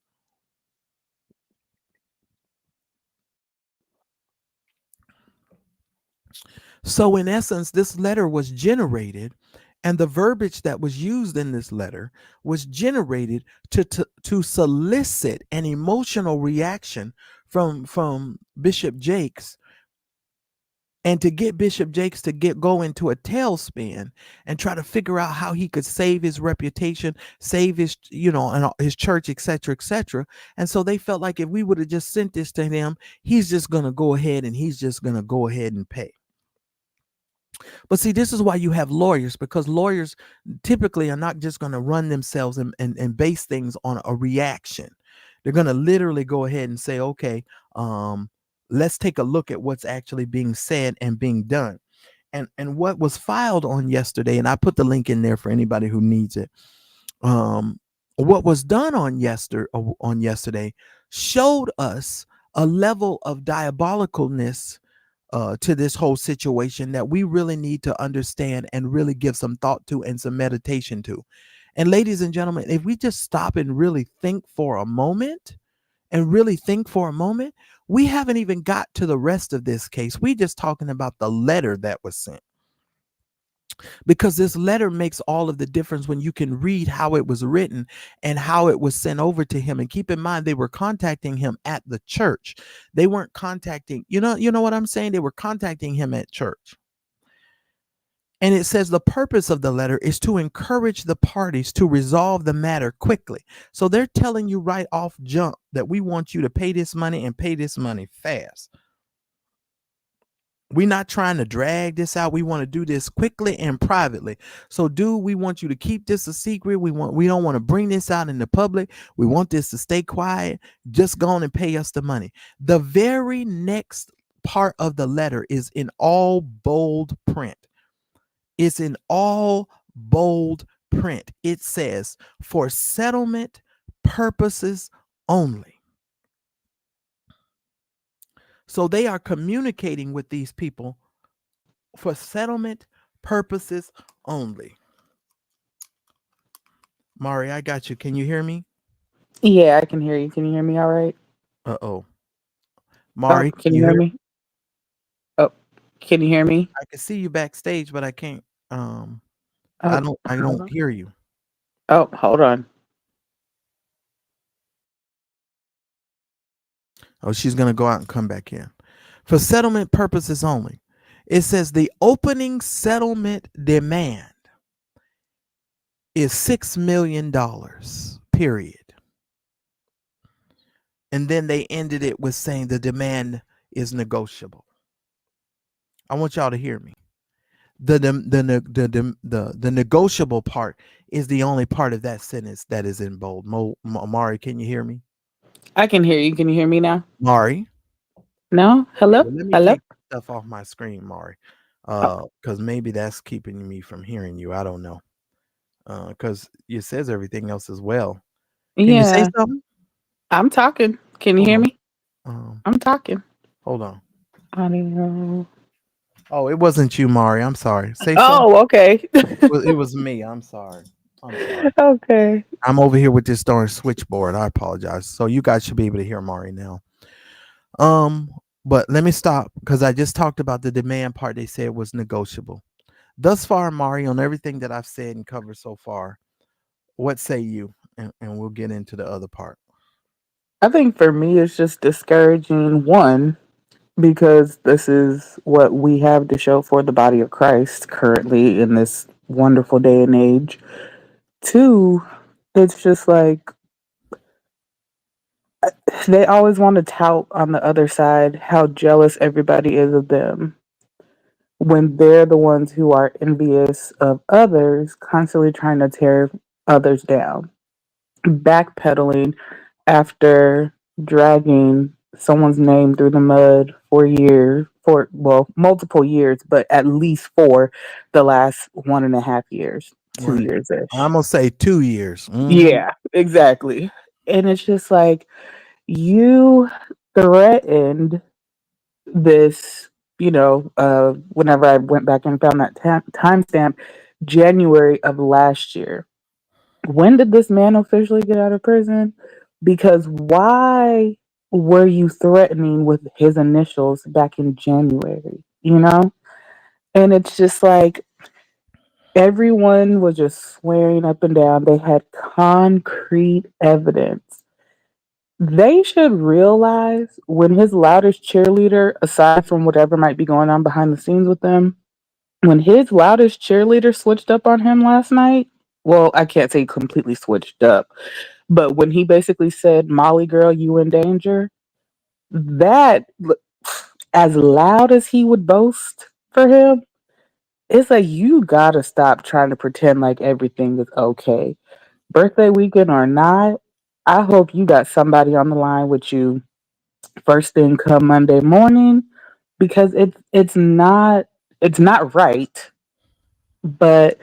[SPEAKER 1] So, in essence, this letter was generated, and the verbiage that was used in this letter was generated to solicit an emotional reaction from Bishop Jakes, and to get Bishop Jakes to go into a tailspin and try to figure out how he could save his reputation, save his, and his church, etc., etc. And so they felt like if we would have just sent this to him, he's just going to go ahead and pay. But see, this is why you have lawyers, because lawyers typically are not just going to run themselves and base things on a reaction. They're going to literally go ahead and say, okay, let's take a look at what's actually being said and being done. And what was filed on yesterday, and I put the link in there for anybody who needs it. What was done on yesterday showed us a level of diabolicalness to this whole situation that we really need to understand and really give some thought to and some meditation to. And ladies and gentlemen, if we just stop and really think for a moment, we haven't even got to the rest of this case. We just talking about the letter that was sent, because this letter makes all of the difference when you can read how it was written and how it was sent over to him. And keep in mind, they were contacting him at the church. They weren't contacting, you know what I'm saying? They were contacting him at church. And it says the purpose of the letter is to encourage the parties to resolve the matter quickly. So they're telling you right off jump that we want you to pay this money and pay this money fast. We're not trying to drag this out. We want to do this quickly and privately. So, dude, we want you to keep this a secret. We don't want to bring this out in the public. We want this to stay quiet. Just go on and pay us the money. The very next part of the letter is in all bold print. It's in all bold print. It says, for settlement purposes only. So they are communicating with these people for settlement purposes only. Mari, I got you. Can you hear me?
[SPEAKER 2] Yeah, I can hear you. Can you hear me all right?
[SPEAKER 1] Uh-oh. Mari,
[SPEAKER 2] Can you hear me? Oh, can you hear me?
[SPEAKER 1] I can see you backstage, but I can't I
[SPEAKER 2] Oh,
[SPEAKER 1] don't hear you.
[SPEAKER 2] hold on.
[SPEAKER 1] Oh, she's gonna go out and come back in. For settlement purposes only. It says the opening settlement demand is $6 million period. And then they ended it with saying the demand is negotiable. I want y'all to hear me. The negotiable part is the only part of that sentence that is in bold. Mari, can you hear me?
[SPEAKER 2] I can hear you. Can you hear me now?
[SPEAKER 1] Mari.
[SPEAKER 2] No?
[SPEAKER 1] Okay,
[SPEAKER 2] Hello?
[SPEAKER 1] well, let me
[SPEAKER 2] Hello?
[SPEAKER 1] take stuff off my screen, Mari.
[SPEAKER 2] Oh,
[SPEAKER 1] Because maybe that's keeping me from hearing you. I don't know. Because it says everything else as well. Can you say
[SPEAKER 2] yeah.
[SPEAKER 1] something?
[SPEAKER 2] I'm talking. Can you
[SPEAKER 1] Hold
[SPEAKER 2] hear
[SPEAKER 1] on.
[SPEAKER 2] me?
[SPEAKER 1] Um,
[SPEAKER 2] I'm talking.
[SPEAKER 1] hold on.
[SPEAKER 2] Audio.
[SPEAKER 1] Oh, it wasn't you, Mari. I'm sorry. Say something.
[SPEAKER 2] Oh, okay.
[SPEAKER 1] It was me. I'm sorry. I'm sorry.
[SPEAKER 2] Okay.
[SPEAKER 1] I'm over here with this darn switchboard. I apologize. So you guys should be able to hear Mari now. Um, but let me stop because I just talked about the demand part. They said was negotiable. Thus far, Mari, on everything that I've said and covered so far, what say you? And we'll get into the other part.
[SPEAKER 2] I think for me, it's just discouraging, one, because this is what we have to show for the body of Christ currently in this wonderful day and age. Two, it's just like they always want to tout on the other side how jealous everybody is of them when they're the ones who are envious of others, constantly trying to tear others down, backpedaling after dragging someone's name through the mud for years, for well, multiple years, but at least for the last 1.5 years, two
[SPEAKER 1] Right.
[SPEAKER 2] years ish.
[SPEAKER 1] I'm gonna say 2 years.
[SPEAKER 2] Yeah, exactly. And it's just like you threatened this, whenever I went back and found that timestamp, January of last year. When did this man officially get out of prison? Because why were you threatening with his initials back in January? And it's just like everyone was just swearing up and down. They had concrete evidence. They should realize when his loudest cheerleader, aside from whatever might be going on behind the scenes with them, when his loudest cheerleader switched up on him last night, well, I can't say completely switched up, but when he basically said, Molly girl, you in danger, that, as loud as he would boast for him, it's like you gotta stop trying to pretend like everything is okay. Birthday weekend or not, I hope you got somebody on the line with you first thing come Monday morning because it's not right, but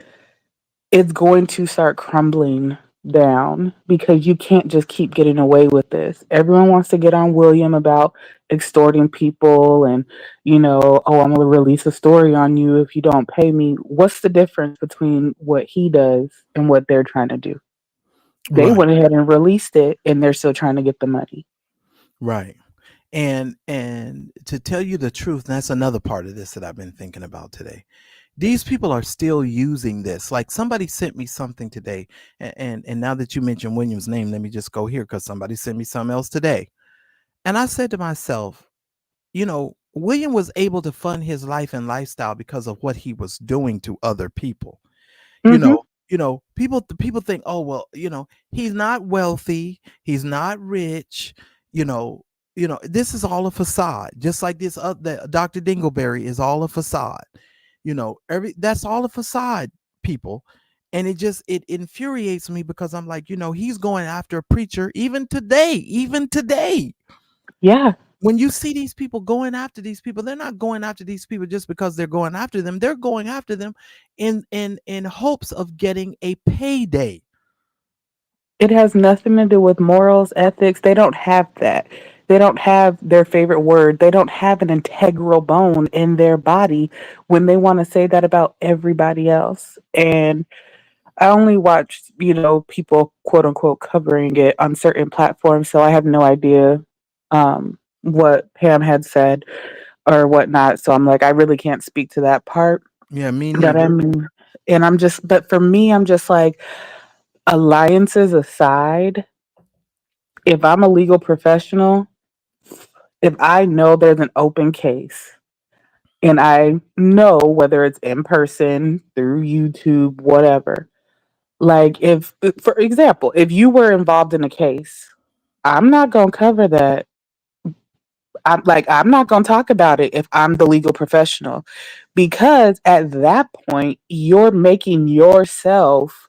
[SPEAKER 2] it's going to start crumbling down because you can't just keep getting away with this. Everyone wants to get on William about extorting people and, oh, I'm going to release a story on you if you don't pay me. What's the difference between what he does and what they're trying to do? They
[SPEAKER 1] Right.
[SPEAKER 2] went ahead and released it and they're still trying to get the money.
[SPEAKER 1] Right. And to tell you the truth, that's another part of this that I've been thinking about today. These people are still using this. Like somebody sent me something today, and now that you mentioned William's name, let me just go here because somebody sent me something else today. And I said to myself, William was able to fund his life and lifestyle because of what he was doing to other people. you
[SPEAKER 2] Mm-hmm.
[SPEAKER 1] know people think, oh well, he's not wealthy, he's not rich, you know this is all a facade, just like this the Dr. Dingleberry is all a facade. Every that's all a facade, people. And it infuriates me because I'm like, he's going after a preacher even today.
[SPEAKER 2] Yeah.
[SPEAKER 1] When you see these people going after these people, they're not going after these people just because they're going after them. They're going after them in hopes of getting a payday.
[SPEAKER 2] It has nothing to do with morals, ethics. They don't have that. They don't have their favorite word. They don't have an integral bone in their body when they want to say that about everybody else. And I only watched, people quote unquote covering it on certain platforms. So I have no idea what Pam had said or whatnot. So I'm like, I really can't speak to that part.
[SPEAKER 1] Yeah, me
[SPEAKER 2] But I
[SPEAKER 1] neither.
[SPEAKER 2] mean, but for me, I'm just like, alliances aside, if I'm a legal professional, if I know there's an open case and I know whether it's in person, through YouTube, whatever, Like, if, for example, if you were involved in a case, I'm not going to cover that. I'm not going to talk about it if I'm the legal professional, because at that point, you're making yourself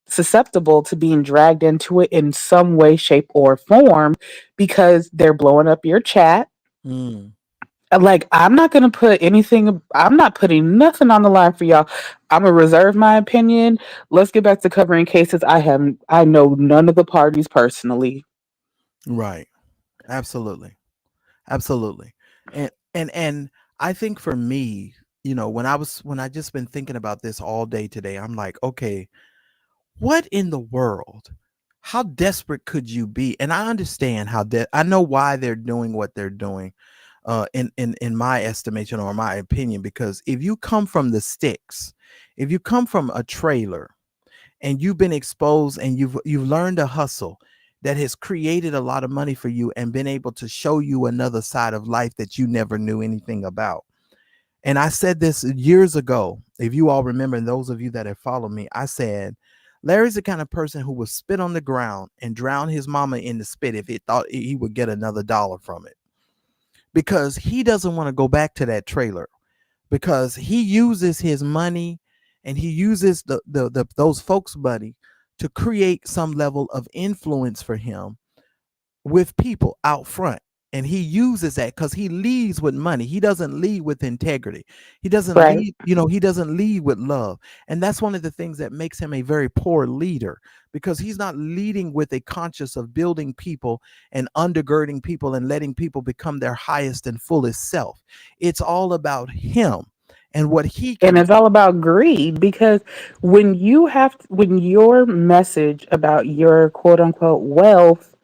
[SPEAKER 2] susceptible to being dragged into it in some way, shape, or form, because they're blowing up your chat.
[SPEAKER 1] Mm,
[SPEAKER 2] Like, I'm not gonna put anything. I'm not putting nothing on the line for y'all. I'm gonna reserve my opinion. Let's get back to covering cases. I know none of the parties personally.
[SPEAKER 1] right. Absolutely. Absolutely. And I think for me, when I just been thinking about this all day today, I'm like, okay, what in the world? How desperate could you be? And I understand I know why they're doing what they're doing, in my estimation or my opinion, because if you come from the sticks, if you come from a trailer and you've been exposed and you've learned a hustle that has created a lot of money for you and been able to show you another side of life that you never knew anything about. And I said this years ago. If you all remember, and those of you that have followed me, I said Larry's the kind of person who would spit on the ground and drown his mama in the spit if he thought he would get another dollar from it, because he doesn't want to go back to that trailer, because he uses his money and he uses the those folks money to create some level of influence for him with people out front. And he uses that because he leads with money. He doesn't lead with integrity. He doesn't
[SPEAKER 2] Right.
[SPEAKER 1] lead, he doesn't lead with love. And that's one of the things that makes him a very poor leader, because he's not leading with a conscience of building people and undergirding people and letting people become their highest and fullest self. It's all about him and what he
[SPEAKER 2] And
[SPEAKER 1] can
[SPEAKER 2] it's
[SPEAKER 1] do.
[SPEAKER 2] all about greed, because when your message about your quote unquote wealth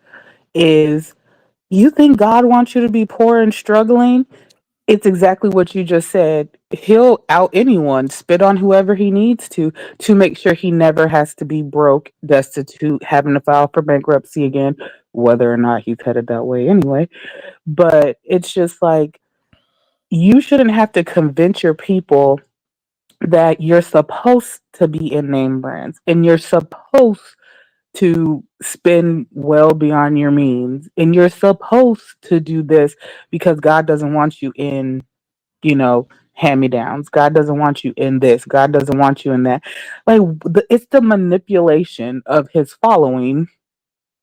[SPEAKER 2] is, you think God wants you to be poor and struggling, it's exactly what you just said. He'll out anyone, spit on whoever he needs to make sure he never has to be broke, destitute, having to file for bankruptcy again, whether or not he's headed that way anyway. But it's just like, you shouldn't have to convince your people that you're supposed to be in name brands and you're supposed to spend well beyond your means and you're supposed to do this, because God doesn't want you in, hand me downs. God doesn't want you in this. God doesn't want you in that. Like, it's the manipulation of his following,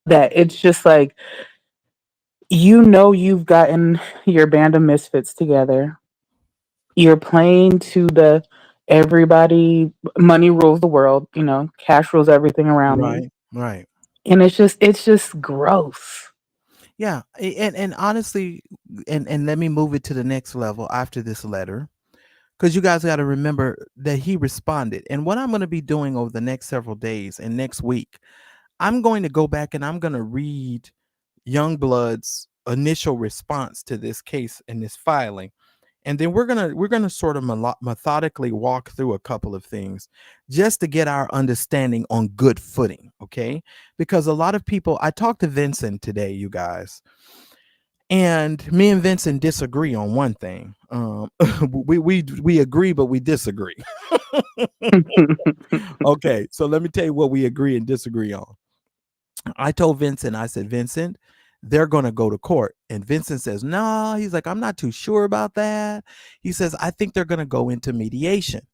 [SPEAKER 2] that it's just like, you've gotten your band of misfits together. You're playing to the everybody, money rules the world, cash rules everything around me.
[SPEAKER 1] Right, right.
[SPEAKER 2] And it's just gross.
[SPEAKER 1] Yeah, and honestly, and let me move it to the next level after this letter, because you guys got to remember that he responded. And what I'm going to be doing over the next several days and next week, I'm going to go back and I'm going to read Youngblood's initial response to this case and this filing. And then we're gonna sort of methodically walk through a couple of things just to get our understanding on good footing, okay? Because a lot of people, I talked to Vincent today, you guys, and me and Vincent disagree on one thing. We agree, but we disagree. Okay, so let me tell you what we agree and disagree on. I told Vincent, I said, Vincent, they're going to go to court. And Vincent says, no, he's like, I'm not too sure about that. He says, I think they're going to go into mediation.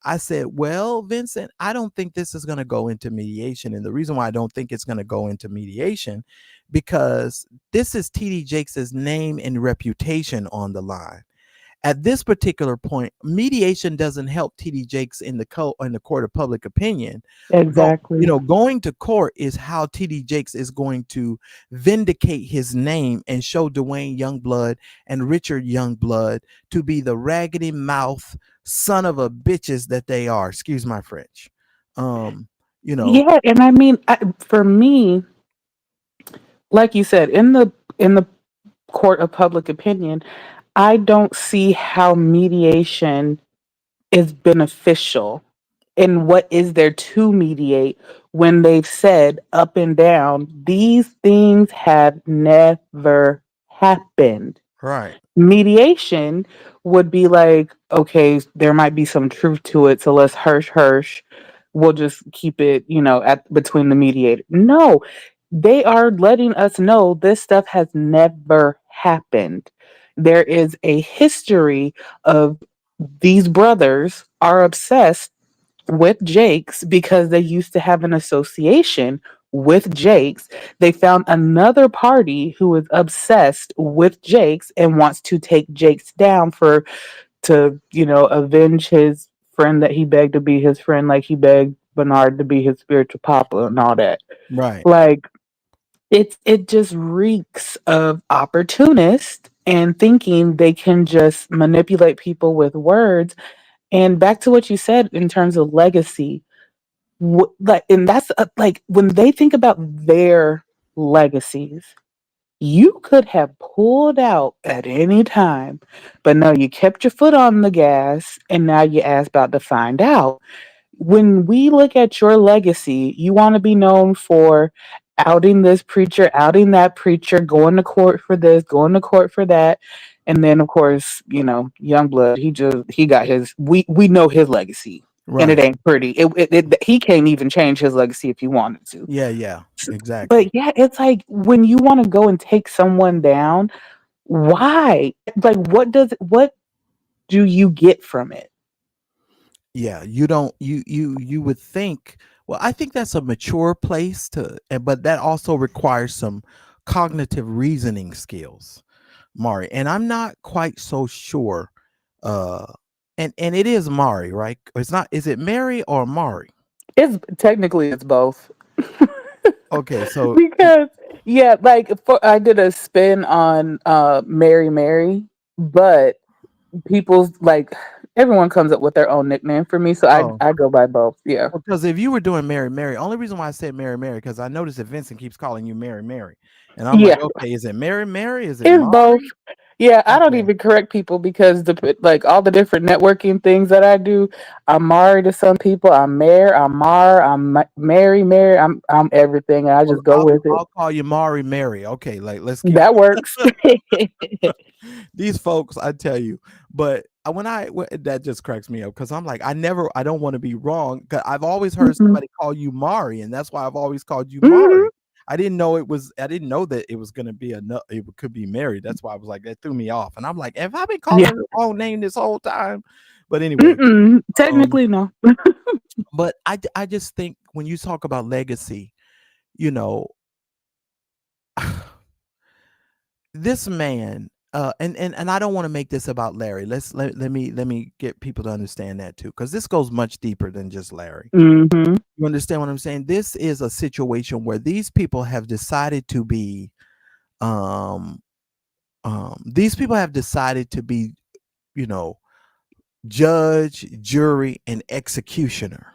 [SPEAKER 1] I said, well, Vincent, I don't think this is going to go into mediation. And the reason why I don't think it's going to go into mediation, because this is TD Jakes' name and reputation on the line. At this particular point, mediation doesn't help TD Jakes in the court of public opinion.
[SPEAKER 2] Exactly.
[SPEAKER 1] Going to court is how TD Jakes is going to vindicate his name and show Duane Youngblood and Richard Youngblood to be the raggedy mouth son of a bitches that they are. Excuse my French. Um, you know,
[SPEAKER 2] Yeah, and I mean, for me, like you said, in the court of public opinion, I don't see how mediation is beneficial. And what is there to mediate when they've said up and down, these things have never happened?
[SPEAKER 1] right.
[SPEAKER 2] Mediation would be like, okay, there might be some truth to it, so let's hush hush. we'll just keep it, at between the mediator. No, they are letting us know this stuff has never happened. There is a history of these brothers are obsessed with Jake's because they used to have an association with Jake's. They found another party who is obsessed with Jake's and wants to take Jake's down for to, avenge his friend that he begged to be his friend, like he begged Bernard to be his spiritual papa and all that.
[SPEAKER 1] Right.
[SPEAKER 2] Like it just reeks of opportunist and thinking they can just manipulate people with words. And back to what you said in terms of legacy, like, and that's like when they think about their legacies, you could have pulled out at any time, but no, you kept your foot on the gas, and now your ass about to find out. When we look at your legacy, you want to be known for outing this preacher, outing that preacher, going to court for this, going to court for that. And then of course, Youngblood, he got his we know his legacy. And it
[SPEAKER 1] Right.
[SPEAKER 2] ain't pretty. He can't even change his legacy if he wanted to.
[SPEAKER 1] Yeah, yeah,
[SPEAKER 2] But
[SPEAKER 1] exactly.
[SPEAKER 2] yeah, it's like when you want to go and take someone down, why? Like what do you get from it?
[SPEAKER 1] Yeah, you don't you would think, well, I think that's a mature place but that also requires some cognitive reasoning skills, Mari. And I'm not quite so sure. Uh and it is Mari, right? It's not, is it Mary or Mari?
[SPEAKER 2] It's both.
[SPEAKER 1] Okay, so
[SPEAKER 2] Because yeah, like I did a spin on Mary Mary, but people's like everyone comes up with their own nickname for me, so I
[SPEAKER 1] oh,
[SPEAKER 2] I go by both. Yeah.
[SPEAKER 1] because if you were doing Mary Mary, only reason why I said Mary Mary because I noticed that Vincent keeps calling you Mary Mary. And I'm like,
[SPEAKER 2] Yeah,
[SPEAKER 1] okay, is it Mary Mary? Is it
[SPEAKER 2] it's both.
[SPEAKER 1] Mari?
[SPEAKER 2] Yeah, I don't
[SPEAKER 1] Okay.
[SPEAKER 2] even correct people because like all the different networking things that I do, I'm Mari to some people, I'm Mayor, I'm Mar, Mary, Mary, I'm everything, and I
[SPEAKER 1] Well,
[SPEAKER 2] just go with it.
[SPEAKER 1] I'll call you Mari Mary. Okay, like let's keep
[SPEAKER 2] That works.
[SPEAKER 1] these folks, I tell you. But that just cracks me up because I'm like, I don't want to be wrong. 'Cause I've always heard
[SPEAKER 2] Mm-mm.
[SPEAKER 1] somebody call you Mari, and that's why I've always called you
[SPEAKER 2] Mhm.
[SPEAKER 1] Mari. I didn't know that it was gonna be it could be Mary. That's why I was like, that threw me off. And I'm like, have I been
[SPEAKER 2] Yeah.
[SPEAKER 1] calling the wrong name this whole time? But anyway,
[SPEAKER 2] Mm-mm.
[SPEAKER 1] um,
[SPEAKER 2] Technically, no.
[SPEAKER 1] but I just think when you talk about legacy, you know, this man, and I don't want to make this about Larry. Let me get people to understand that too, because this goes much deeper than just Larry.
[SPEAKER 2] Mhm.
[SPEAKER 1] You understand what I'm saying? This is a situation where these people have decided to be, um, these people have decided to be, you know, judge, jury, and executioner.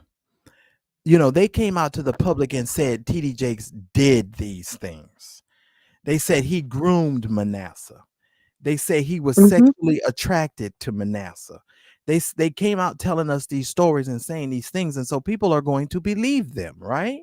[SPEAKER 1] You know, they came out to the public and said TD Jakes did these things. They said he groomed Manasseh. They say he was
[SPEAKER 2] Mhm.
[SPEAKER 1] sexually attracted to Manasseh. They came out telling us these stories and saying these things, and so people are going to believe them, right?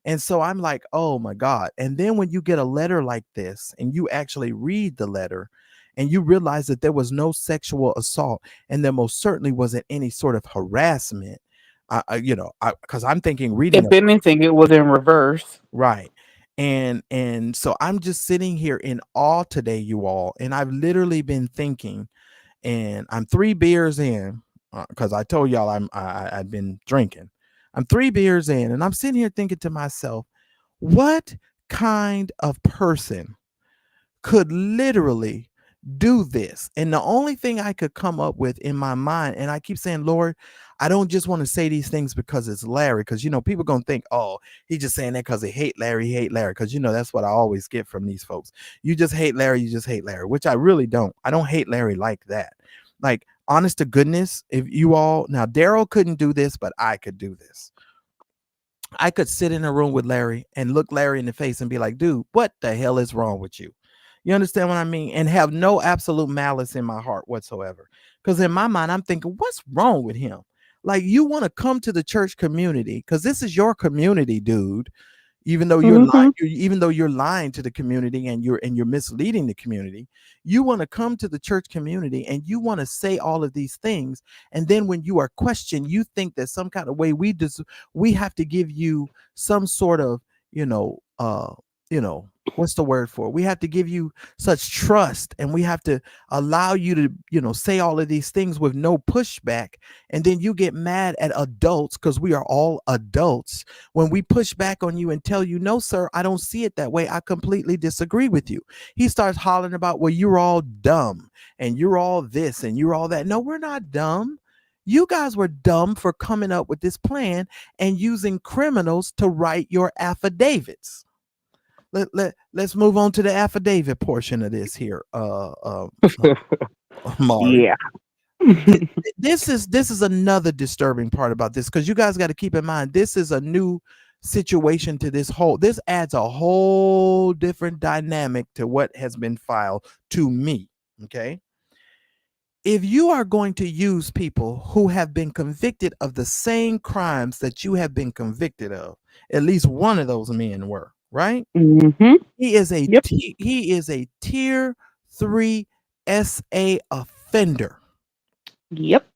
[SPEAKER 1] And so I'm like, oh my God. And then when you get a letter like this and you actually read the letter and you realize that there was no sexual assault and there most certainly wasn't any sort of harassment, because I'm thinking reading
[SPEAKER 2] If
[SPEAKER 1] a
[SPEAKER 2] anything, it was in reverse.
[SPEAKER 1] right. And so I'm just sitting here in awe today, you all, and I've literally been thinking, and I'm 3 beers in, because I told y'all I'd been drinking. I'm 3 beers in, and I'm sitting here thinking to myself, what kind of person could literally do this? And the only thing I could come up with in my mind, and I keep saying, Lord, I don't just want to say these things because it's Larry, because people gonna think, oh, he's just saying that because they hate Larry, because that's what I always get from these folks. You just hate Larry, you just hate Larry, which I really don't. I don't hate Larry like that. Like, honest to goodness, if you all now, Daryl couldn't do this, but I could do this. I could sit in a room with Larry and look Larry in the face and be like, dude, what the hell is wrong with you? You understand what I mean? And have no absolute malice in my heart whatsoever. Because in my mind, I'm thinking, what's wrong with him? Like, you want to come to the church community because this is your community, dude. even though you're lying,
[SPEAKER 2] Mhm.
[SPEAKER 1] even though you're lying to the community and you're misleading the community. You want to come to the church community and you want to say all of these things, and then when you are questioned, you think that some kind of way we have to give you some sort of, you know, what's the word for it? We have to give you such trust, and we have to allow you to, say all of these things with no pushback. And then you get mad at adults, because we are all adults, when we push back on you and tell you, no, sir, I don't see it that way. I completely disagree with you. He starts hollering about, well, you're all dumb and you're all this and you're all that. No, we're not dumb. You guys were dumb for coming up with this plan and using criminals to write your affidavits. Let's move on to the affidavit portion of this here, Mari.
[SPEAKER 2] Yeah.
[SPEAKER 1] This is another disturbing part about this, because you guys got to keep in mind, this is a new situation to this adds a whole different dynamic to what has been filed to me. Okay, if you are going to use people who have been convicted of the same crimes that you have been convicted of, at least one of those men were, right?
[SPEAKER 2] Mhm. Yep.
[SPEAKER 1] He is a tier 3 SA offender.
[SPEAKER 2] Yep.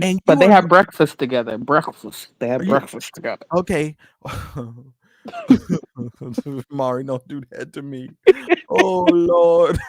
[SPEAKER 1] And
[SPEAKER 2] But
[SPEAKER 1] you
[SPEAKER 2] they
[SPEAKER 1] are
[SPEAKER 2] have breakfast together. Breakfast. They have
[SPEAKER 1] yeah,
[SPEAKER 2] breakfast together.
[SPEAKER 1] okay. Mari, don't do that to me. Oh Lord.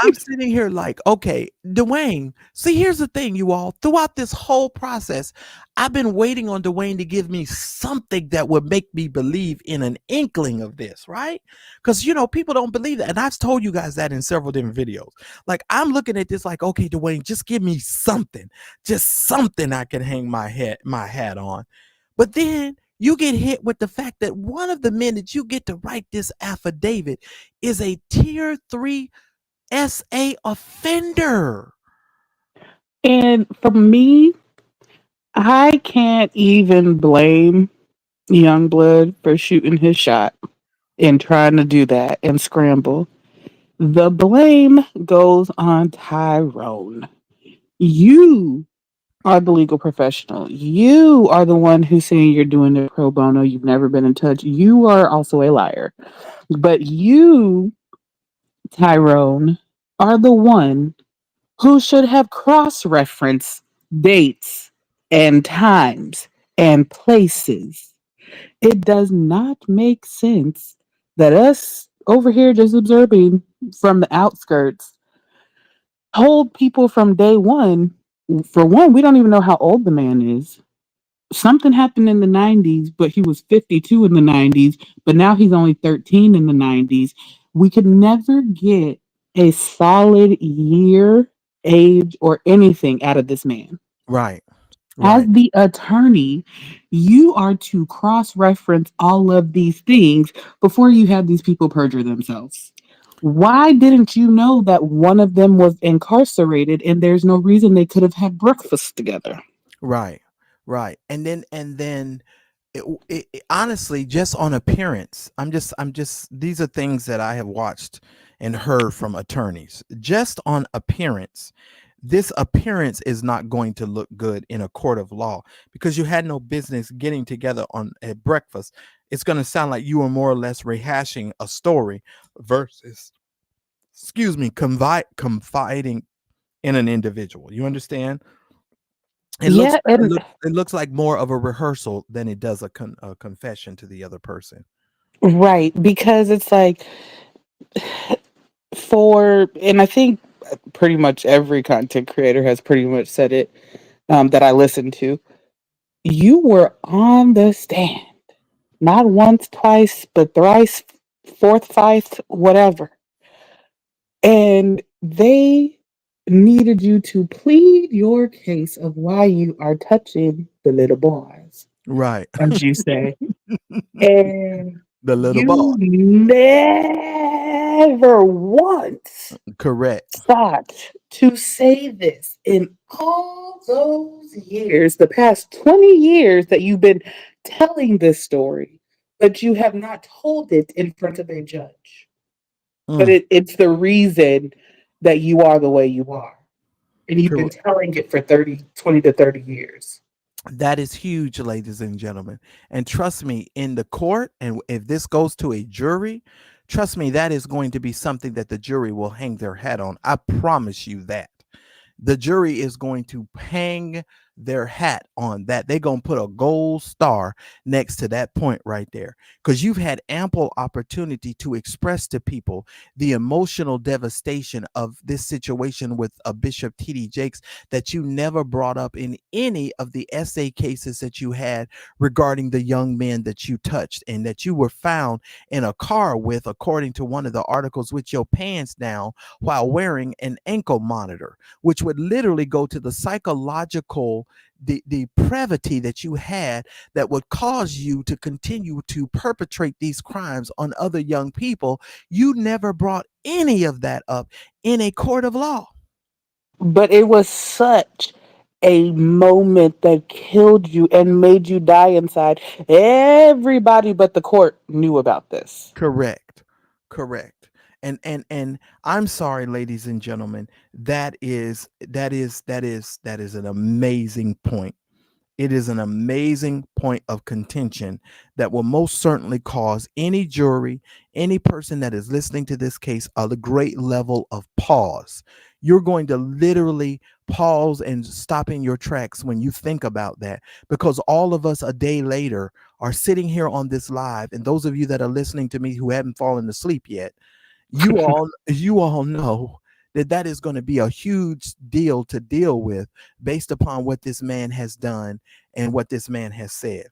[SPEAKER 1] I'm sitting here like, okay, Dwayne. See, here's the thing, you all. Throughout this whole process, I've been waiting on Dwayne to give me something that would make me believe in an inkling of this, right? Because, people don't believe that. And I've told you guys that in several different videos. Like, I'm looking at this like, okay, Dwayne, just give me something, just something I can hang my hat on. But then you get hit with the fact that one of the men that you get to write this affidavit is a tier 3 SA offender.
[SPEAKER 2] And for me, I can't even blame Youngblood for shooting his shot and trying to do that and scramble. The blame goes on Tyrone. You are the legal professional. You are the one who's saying you're doing it pro bono. You've never been in touch. You are also a liar. But you, Tyrone, are the one who should have cross referenced dates and times and places. It does not make sense that us over here just observing from the outskirts told people from day one. For one, we don't even know how old the man is. Something happened in the 90s, but he was 52 in the 90s, but now he's only 13 in the 90s. We could never get a solid year, age, or anything out of this man.
[SPEAKER 1] Right.
[SPEAKER 2] As
[SPEAKER 1] Right.
[SPEAKER 2] the attorney, you are to cross reference all of these things before you have these people perjure themselves. Why didn't you know that one of them was incarcerated and there's no reason they could have had breakfast together?
[SPEAKER 1] Right. Right. And then honestly, just on appearance, I'm just these are things that I have watched and heard from attorneys. Just on appearance, this appearance is not going to look good in a court of law, because you had no business getting together on at breakfast. It's going to sound like you were more or less rehashing a story versus, excuse me, confiding in an individual. You understand? It looks
[SPEAKER 2] Yeah, and
[SPEAKER 1] it looks like more of a rehearsal than it does a confession to the other person.
[SPEAKER 2] right, because it's like and I think pretty much every content creator has pretty much said it, that I listen to. You were on the stand, not once, twice, but thrice, fourth, fifth, whatever. And they needed you to plead your case of why you are touching the little boys,
[SPEAKER 1] Right.
[SPEAKER 2] as you say. And
[SPEAKER 1] The little boy.
[SPEAKER 2] you never once
[SPEAKER 1] Correct.
[SPEAKER 2] thought to say this in all those years, the past 20 years that you've been telling this story, but you have not told it in front of a judge. But
[SPEAKER 1] Mm,
[SPEAKER 2] it's the reason that you are the way you are. And you've been
[SPEAKER 1] correct.
[SPEAKER 2] telling it for 20 to 30 years.
[SPEAKER 1] That is huge, ladies and gentlemen. And trust me, in the court, and if this goes to a jury, trust me, that is going to be something that the jury will hang their hat on. I promise you that the jury is going to hang their hat on that. They're going to put a gold star next to that point right there, because you've had ample opportunity to express to people the emotional devastation of this situation with a Bishop T.D. Jakes that you never brought up in any of the essay cases that you had regarding the young men that you touched and that you were found in a car with, according to one of the articles, with your pants down while wearing an ankle monitor, which would literally go to the psychological the depravity that you had that would cause you to continue to perpetrate these crimes on other young people. You never brought any of that up in a court of law.
[SPEAKER 2] But it was such a moment that killed you and made you die inside. Everybody but the court knew about this.
[SPEAKER 1] Correct. Correct. And I'm sorry, ladies and gentlemen, that is an amazing point. It is an amazing point of contention that will most certainly cause any jury, any person that is listening to this case, a great level of pause. You're going to literally pause and stop in your tracks when you think about that, because all of us a day later are sitting here on this live. And those of you that are listening to me who haven't fallen asleep yet, you all know that that is going to be a huge deal to deal with based upon what this man has done and what this man has said.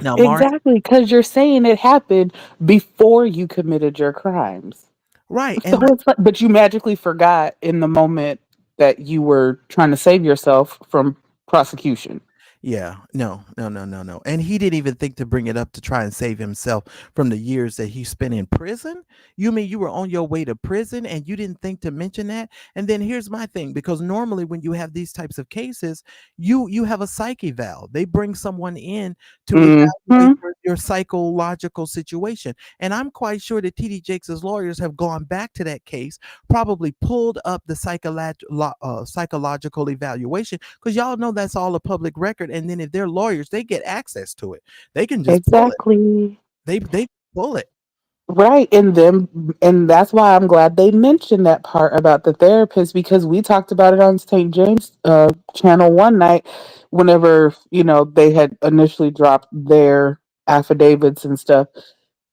[SPEAKER 1] Now, Mari,
[SPEAKER 2] Exactly, because you're saying it happened before you committed your crimes.
[SPEAKER 1] right.
[SPEAKER 2] So it's like, but you magically forgot in the moment that you were trying to save yourself from prosecution.
[SPEAKER 1] Yeah, no, no, no, no, no. And he didn't even think to bring it up to try and save himself from the years that he spent in prison. You mean you were on your way to prison and you didn't think to mention that? And then here's my thing, because normally when you have these types of cases, you have a psych eval. They bring someone in to evaluate
[SPEAKER 2] Hmm.
[SPEAKER 1] your psychological situation. And I'm quite sure that TD Jakes' lawyers have gone back to that case, probably pulled up the psychological evaluation, because y'all know that's all a public record. And then if they're lawyers, they get access to it. They can just pull it.
[SPEAKER 2] Exactly.
[SPEAKER 1] They pull it.
[SPEAKER 2] Right. And that's why I'm glad they mentioned that part about the therapist, because we talked about it on St. James channel one night whenever, they had initially dropped their affidavits and stuff.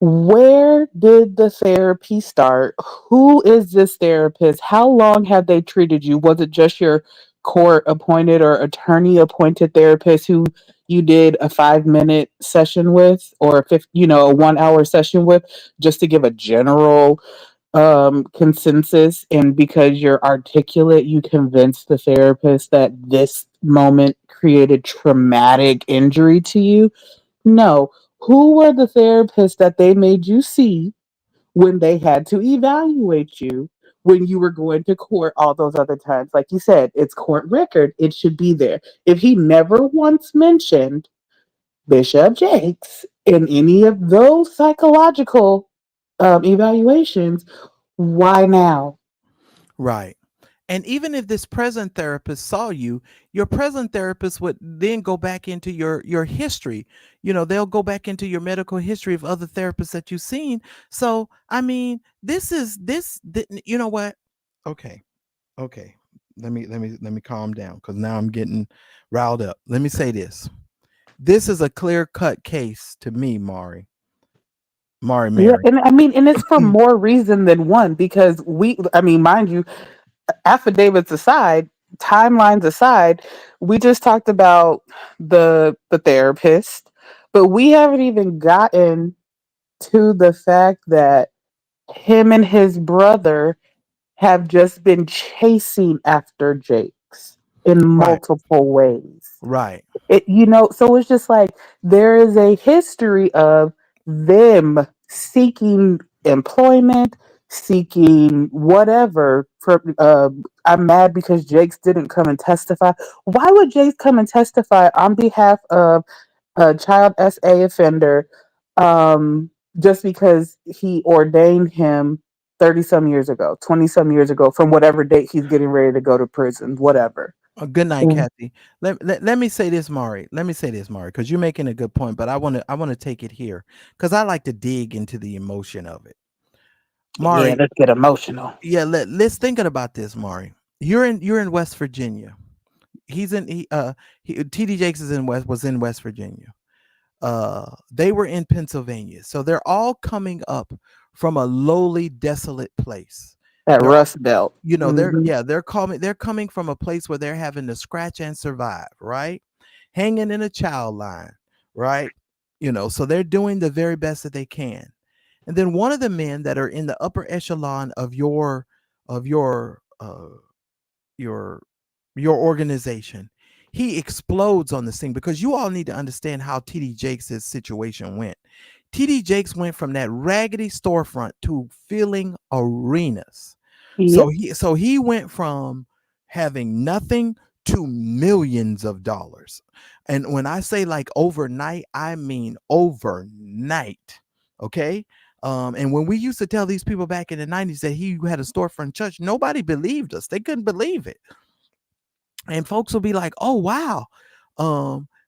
[SPEAKER 2] Where did the therapy start? Who is this therapist? How long have they treated you? Was it just your court appointed or attorney appointed therapist who you did a 5-minute session with, or a 1 hour session with, just to give a general consensus? And because you're articulate, you convinced the therapist that this moment created traumatic injury to you? No. Who were the therapists that they made you see when they had to evaluate you when you were going to court all those other times? Like you said, it's court record. It should be there. If he never once mentioned Bishop Jakes in any of those psychological evaluations, why now?
[SPEAKER 1] Right. And even if this present therapist saw you, your present therapist would then go back into your history. They'll go back into your medical history of other therapists that you've seen. So, I mean, this is this, you know what? Okay. Okay. Let me calm down, because now I'm getting riled up. Let me say this. This is a clear-cut case to me, Mari
[SPEAKER 2] Yeah,
[SPEAKER 1] Mary.
[SPEAKER 2] and I mean, and it's for more reason than one, because I mean, mind you, affidavits aside, timelines aside, we just talked about the therapist, but we haven't even gotten to the fact that him and his brother have just been chasing after Jakes in
[SPEAKER 1] Right.
[SPEAKER 2] multiple ways.
[SPEAKER 1] Right.
[SPEAKER 2] So it's just like there is a history of them seeking employment, seeking whatever. I'm mad because Jakes didn't come and testify. Why would Jakes come and testify on behalf of a child SA offender, just because he ordained him 30 some years ago, 20 some years ago, from whatever date he's getting ready to go to prison, whatever?
[SPEAKER 1] Good night,
[SPEAKER 2] Mm.
[SPEAKER 1] Kathy. Let me say this, Mari. Let me say this, Mari, because you're making a good point, but I want to take it here because I like to dig into the emotion of it.
[SPEAKER 2] Yeah,
[SPEAKER 1] Mari,
[SPEAKER 2] let's get emotional.
[SPEAKER 1] yeah, let's thinking about this, Mari. You're in West Virginia. He's in TD Jakes is in West was in West Virginia. They were in Pennsylvania. So they're all coming up from a lowly, desolate place.
[SPEAKER 2] That
[SPEAKER 1] They're all,
[SPEAKER 2] Rust Belt.
[SPEAKER 1] they're
[SPEAKER 2] Hmm.
[SPEAKER 1] yeah, they're coming from a place where they're having to scratch and survive, right? Hanging in a child line, right? So they're doing the very best that they can. And then one of the men that are in the upper echelon of your your organization, he explodes on the scene because you all need to understand how TD Jakes' situation went. TD Jakes went from that raggedy storefront to filling arenas. So
[SPEAKER 2] Yep.
[SPEAKER 1] he went from having nothing to millions of dollars. And when I say like overnight, I mean overnight. Okay. And when we used to tell these people back in the 90s that he had a storefront church, nobody believed us. They couldn't believe it, and folks will be like, "Oh wow."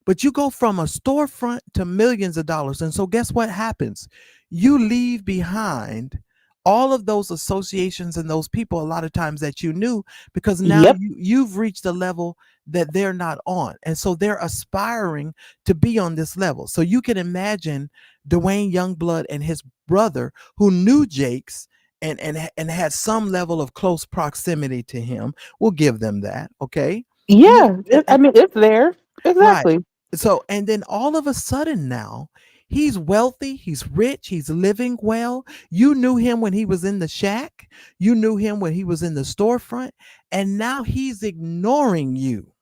[SPEAKER 1] But you go from a storefront to millions of dollars, and so guess what happens? You leave behind all of those associations and those people a lot of times that you knew, because now
[SPEAKER 2] Yep.
[SPEAKER 1] you've reached a level that they're not on, and so they're aspiring to be on this level. So you can imagine Duane Youngblood and his brother, who knew Jakes and had some level of close proximity to him. We'll give them that, okay? You
[SPEAKER 2] Yeah. I
[SPEAKER 1] and
[SPEAKER 2] mean, it's there.
[SPEAKER 1] right.
[SPEAKER 2] Exactly.
[SPEAKER 1] So and then all of a sudden now, he's wealthy, he's rich, he's living well. You knew him when he was in the shack, you knew him when he was in the storefront, and now he's ignoring you.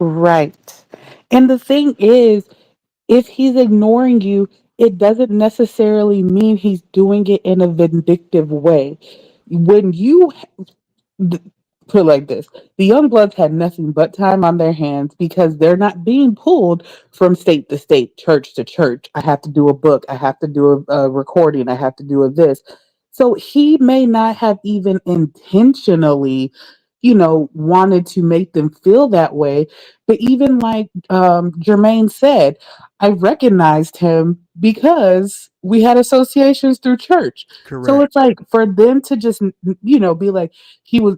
[SPEAKER 2] Right. And the thing is, if he's ignoring you, it doesn't necessarily mean he's doing it in a vindictive way. When you th- put it like this, the young bloods had nothing but time on their hands because they're not being pulled from state to state, church to church. I have to do a book, I have to do a recording, I have to do a this. So he may not have even intentionally, wanted to make them feel that way. But even like Jermaine said, I recognized him because we had associations through church. So
[SPEAKER 1] Correct.
[SPEAKER 2] it's like for them to just, be like, he was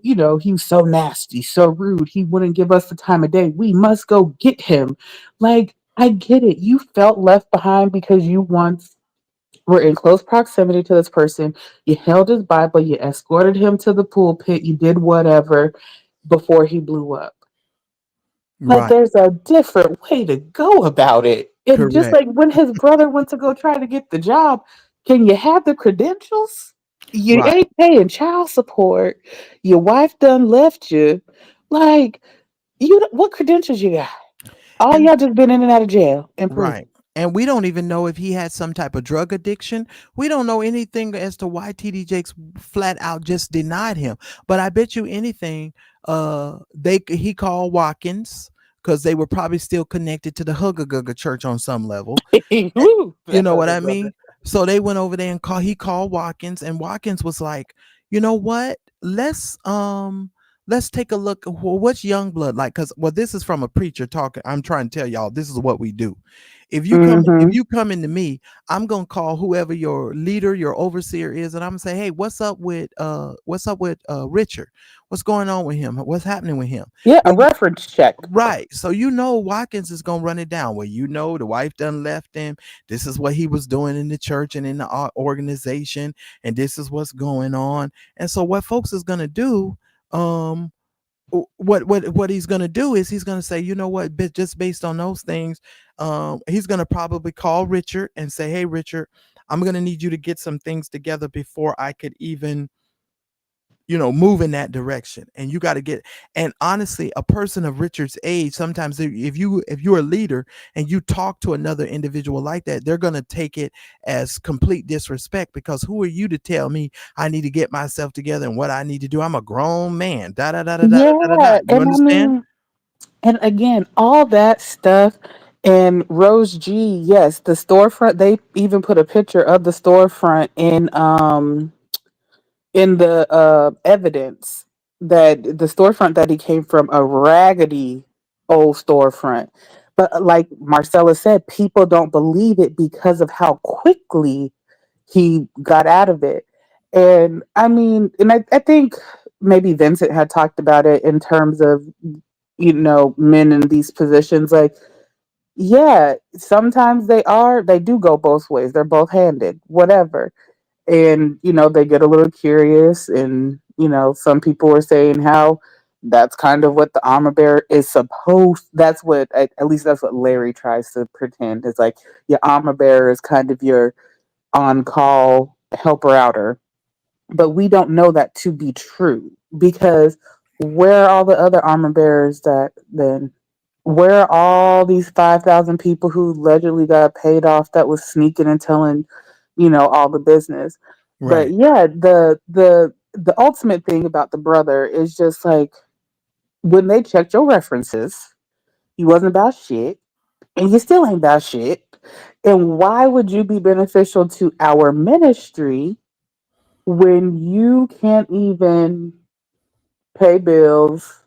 [SPEAKER 2] so nasty, so rude. He wouldn't give us the time of day. We must go get him. Like, I get it. You felt left behind because you once were in close proximity to this person. You held his Bible, you escorted him to the pulpit, you did whatever before he blew up. But
[SPEAKER 1] Right.
[SPEAKER 2] there's a different way to go about it. And just
[SPEAKER 1] Correct.
[SPEAKER 2] like when his brother went to go try to get the job, can you have the credentials? You
[SPEAKER 1] Right.
[SPEAKER 2] ain't paying child support. Your wife done left you. Like, what credentials you got? All
[SPEAKER 1] And
[SPEAKER 2] y'all just been in and out of jail and
[SPEAKER 1] right.
[SPEAKER 2] prison.
[SPEAKER 1] And we don't even know if he had some type of drug addiction. We don't know anything as to why TD Jakes flat out just denied him. But I bet you anything, they he called Watkins because they were probably still connected to the Huggaguga church on some level. Eh,
[SPEAKER 2] Woo,
[SPEAKER 1] You
[SPEAKER 2] that
[SPEAKER 1] know what
[SPEAKER 2] hugger
[SPEAKER 1] I mean? So they went over there and he called Watkins, and Watkins was like, "You know what? Let's take a look. What's Youngblood like?" Because well, this is from a preacher talking. I'm trying to tell y'all this is what we do. If
[SPEAKER 2] Mm-hmm.
[SPEAKER 1] you come into me, I'm gonna call whoever your leader, your overseer is, and I'm gonna say, "Hey, what's up with Richard? What's going on with him? What's happening with him?"
[SPEAKER 2] Yeah, a
[SPEAKER 1] Well,
[SPEAKER 2] reference check.
[SPEAKER 1] right. So Watkins is gonna run it down. Well, the wife done left him. This is what he was doing in the church and in the organization, and this is what's going on. And so what folks is gonna do, um, what he's gonna do is he's gonna say, you know what, just based on those things, he's gonna probably call Richard and say, hey Richard, I'm gonna need you to get some things together before I could even move in that direction. And you got to get, and honestly, a person of Richard's age, sometimes if you're a leader and you talk to another individual like that, they're going to take it as complete disrespect, because who are you to tell me I need to get myself together and what I need to do? I'm a grown man, da da da da da da da da.
[SPEAKER 2] Yeah,
[SPEAKER 1] You
[SPEAKER 2] and I
[SPEAKER 1] understand?
[SPEAKER 2] mean, and again, all that stuff. And Rose G, yes, the storefront. They even put a picture of the storefront in the evidence. that the storefront that he came from, a raggedy old storefront. But like Marcella said, people don't believe it because of how quickly he got out of it. And I mean, and I think maybe Vincent had talked about it in terms of, men in these positions. Like, yeah, sometimes they do go both ways. They're both handed, whatever. And, they get a little curious. And, some people are saying how that's kind of what the armor bearer is supposed. That's what, at least that's what Larry tries to pretend. It's like your armor bearer is kind of your on call helper outer. But we don't know that to be true because where are all the other armor bearers that then? Where are all these 5,000 people who allegedly got paid off that was sneaking and telling, all the business? But
[SPEAKER 1] Right.
[SPEAKER 2] yeah, the ultimate thing about the brother is just like when they checked your references, you wasn't about shit, and you still ain't about shit. And why would you be beneficial to our ministry when you can't even pay bills?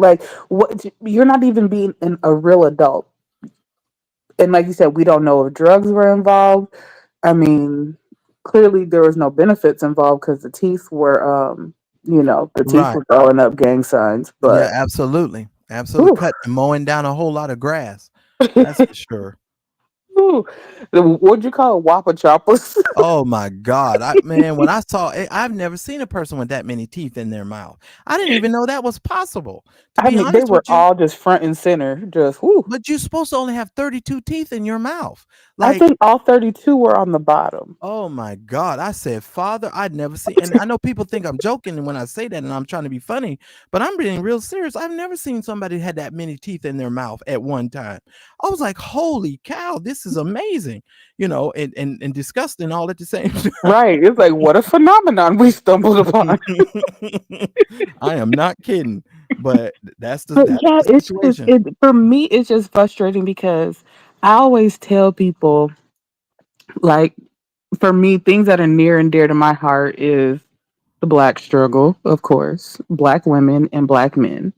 [SPEAKER 2] Like what? You're not even being a real adult. And like you said, we don't know if drugs were involved. I mean, clearly there was no benefits involved because the teeth
[SPEAKER 1] Right.
[SPEAKER 2] were throwing up gang signs.
[SPEAKER 1] Yeah,
[SPEAKER 2] But
[SPEAKER 1] absolutely. Absolutely.
[SPEAKER 2] whew,
[SPEAKER 1] Cutting and mowing down a whole lot of grass. That's for sure.
[SPEAKER 2] whew, what'd you call it? Whopper choppers?
[SPEAKER 1] Oh my God. Man, when I saw it, I've never seen a person with that many teeth in their mouth. I didn't even know that was possible, to
[SPEAKER 2] I
[SPEAKER 1] be
[SPEAKER 2] mean, they
[SPEAKER 1] honest
[SPEAKER 2] were
[SPEAKER 1] with you.
[SPEAKER 2] all just front and center. Just whew.
[SPEAKER 1] But you're supposed to only have 32 teeth in your mouth.
[SPEAKER 2] I
[SPEAKER 1] Like,
[SPEAKER 2] think all 32 were on the bottom.
[SPEAKER 1] oh my God. I said, Father, I'd never seen, and I know people think I'm joking when I say that and I'm trying to be funny, but I'm being real serious. I've never seen somebody had that many teeth in their mouth at one time. I was like, holy cow, this is amazing, and disgusting all at the same
[SPEAKER 2] Right. It's like, what a phenomenon we stumbled upon.
[SPEAKER 1] I am not kidding, but
[SPEAKER 2] But
[SPEAKER 1] that's
[SPEAKER 2] yeah,
[SPEAKER 1] the
[SPEAKER 2] it's just
[SPEAKER 1] situation.
[SPEAKER 2] it for me. It's just frustrating because I always tell people, like, for me, things that are near and dear to my heart is the black struggle, of course, black women and black men.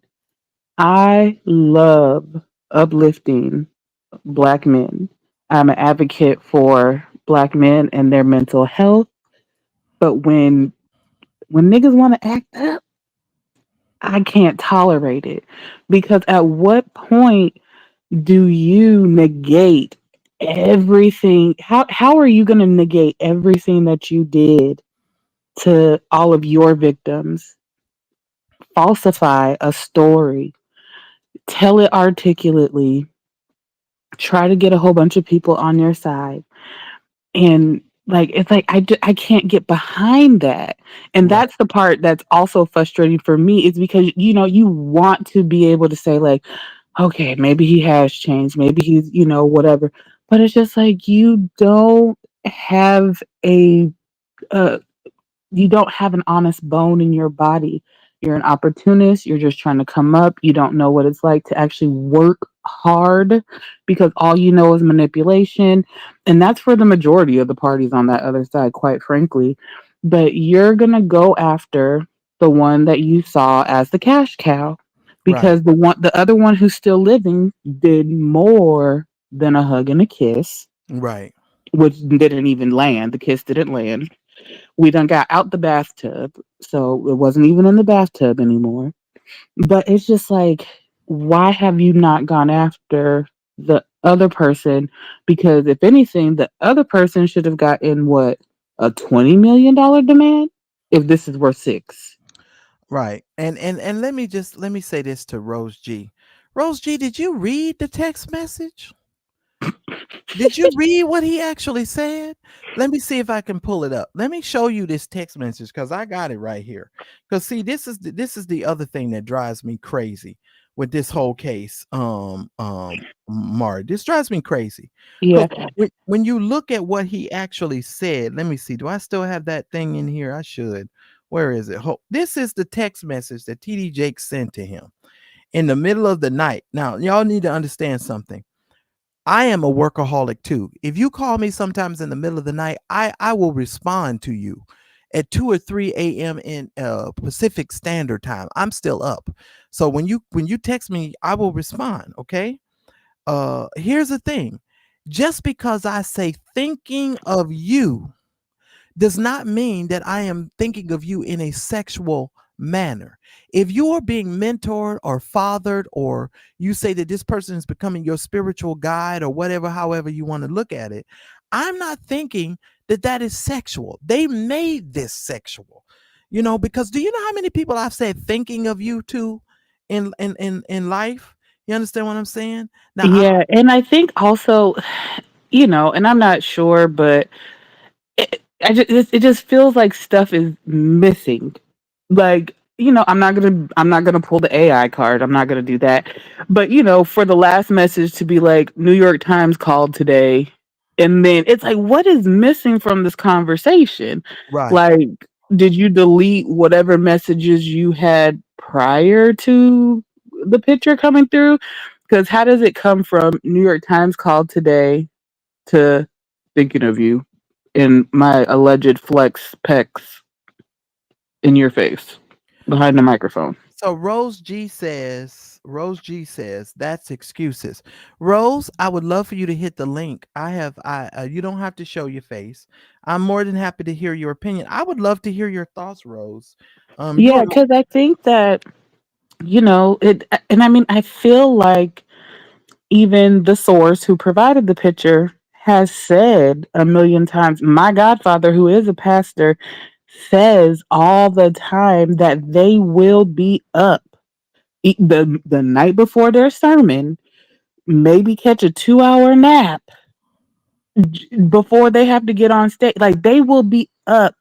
[SPEAKER 2] I love uplifting black men. I'm an advocate for black men and their mental health. But when niggas want to act up, I can't tolerate it because at what point do you negate everything? How are you going to negate everything that you did to all of your victims? Falsify a story, tell it articulately, try to get a whole bunch of people on your side, and like it's like I can't get behind that. And
[SPEAKER 1] Right.
[SPEAKER 2] that's the part that's also frustrating for me is because you want to be able to say like, okay, maybe he has changed, maybe he's whatever, but it's just like have a uh, you don't have an honest bone in your body. You're an opportunist. You're just trying to come up. You don't know what it's like to actually work hard because all you know is manipulation. And that's for the majority of the parties on that other side, quite frankly. But you're going to go after the one that you saw as the cash cow
[SPEAKER 1] Right.
[SPEAKER 2] because the other one who's still living did more than a hug and a kiss,
[SPEAKER 1] Right.
[SPEAKER 2] which didn't even land. The kiss didn't land. We done got out the bathtub, so it wasn't even in the bathtub anymore. But it's just like, why have you not gone after the other person? Because if anything, the other person should have gotten what, a $20 million demand if this is worth six.
[SPEAKER 1] Right. And let me say this to Rose G. Rose G, did you read the text message? Did you read what he actually said? Let me see if I can pull it up. Let me show you this text message because I got it right here. Because see, this is the other thing that drives me crazy with this whole case. Mari, this drives me crazy. Because
[SPEAKER 2] Yeah,
[SPEAKER 1] when you look at what he actually said, let me see. Do I still have that thing in here? I should. Where is it? This is the text message that TD Jake sent to him in the middle of the night. Now, y'all need to understand something. I am a workaholic too. If you call me sometimes in the middle of the night, I will respond to you. at 2 or 3 a.m. in Pacific Standard Time. I'm still up. So when you text me, I will respond, okay? Here's the thing. Just because I say thinking of you does not mean that I am thinking of you in a sexual manner. If you are being mentored or fathered, or you say that this person is becoming your spiritual guide or whatever, however you want to look at it, I'm not thinking that that is sexual. They made this sexual, because do you know how many people I've said thinking of you to in life? You understand what I'm saying? Now,
[SPEAKER 2] Yeah, and I think also, and I'm not sure, but it just feels like stuff is missing. Like, I'm not gonna pull the AI card. I'm not gonna do that. But for the last message to be like New York Times called today, and then it's like, what is missing from this conversation?
[SPEAKER 1] right.
[SPEAKER 2] Like, did you delete whatever messages you had prior to the picture coming through? Because how does it come from New York Times called today to thinking of you in my alleged flex pecs in your face behind the microphone?
[SPEAKER 1] So Rose G says that's excuses. Rose, I would love for you to hit the link. You don't have to show your face. I'm more than happy to hear your opinion. I would love to hear your thoughts, Rose. You
[SPEAKER 2] Yeah,
[SPEAKER 1] are
[SPEAKER 2] because I think that, it, and I mean, I feel like even the source who provided the picture has said a million times, my godfather, who is a pastor, says all the time that they will be up the night before their sermon, maybe catch a 2 hour nap before they have to get on stage. Like, they will be up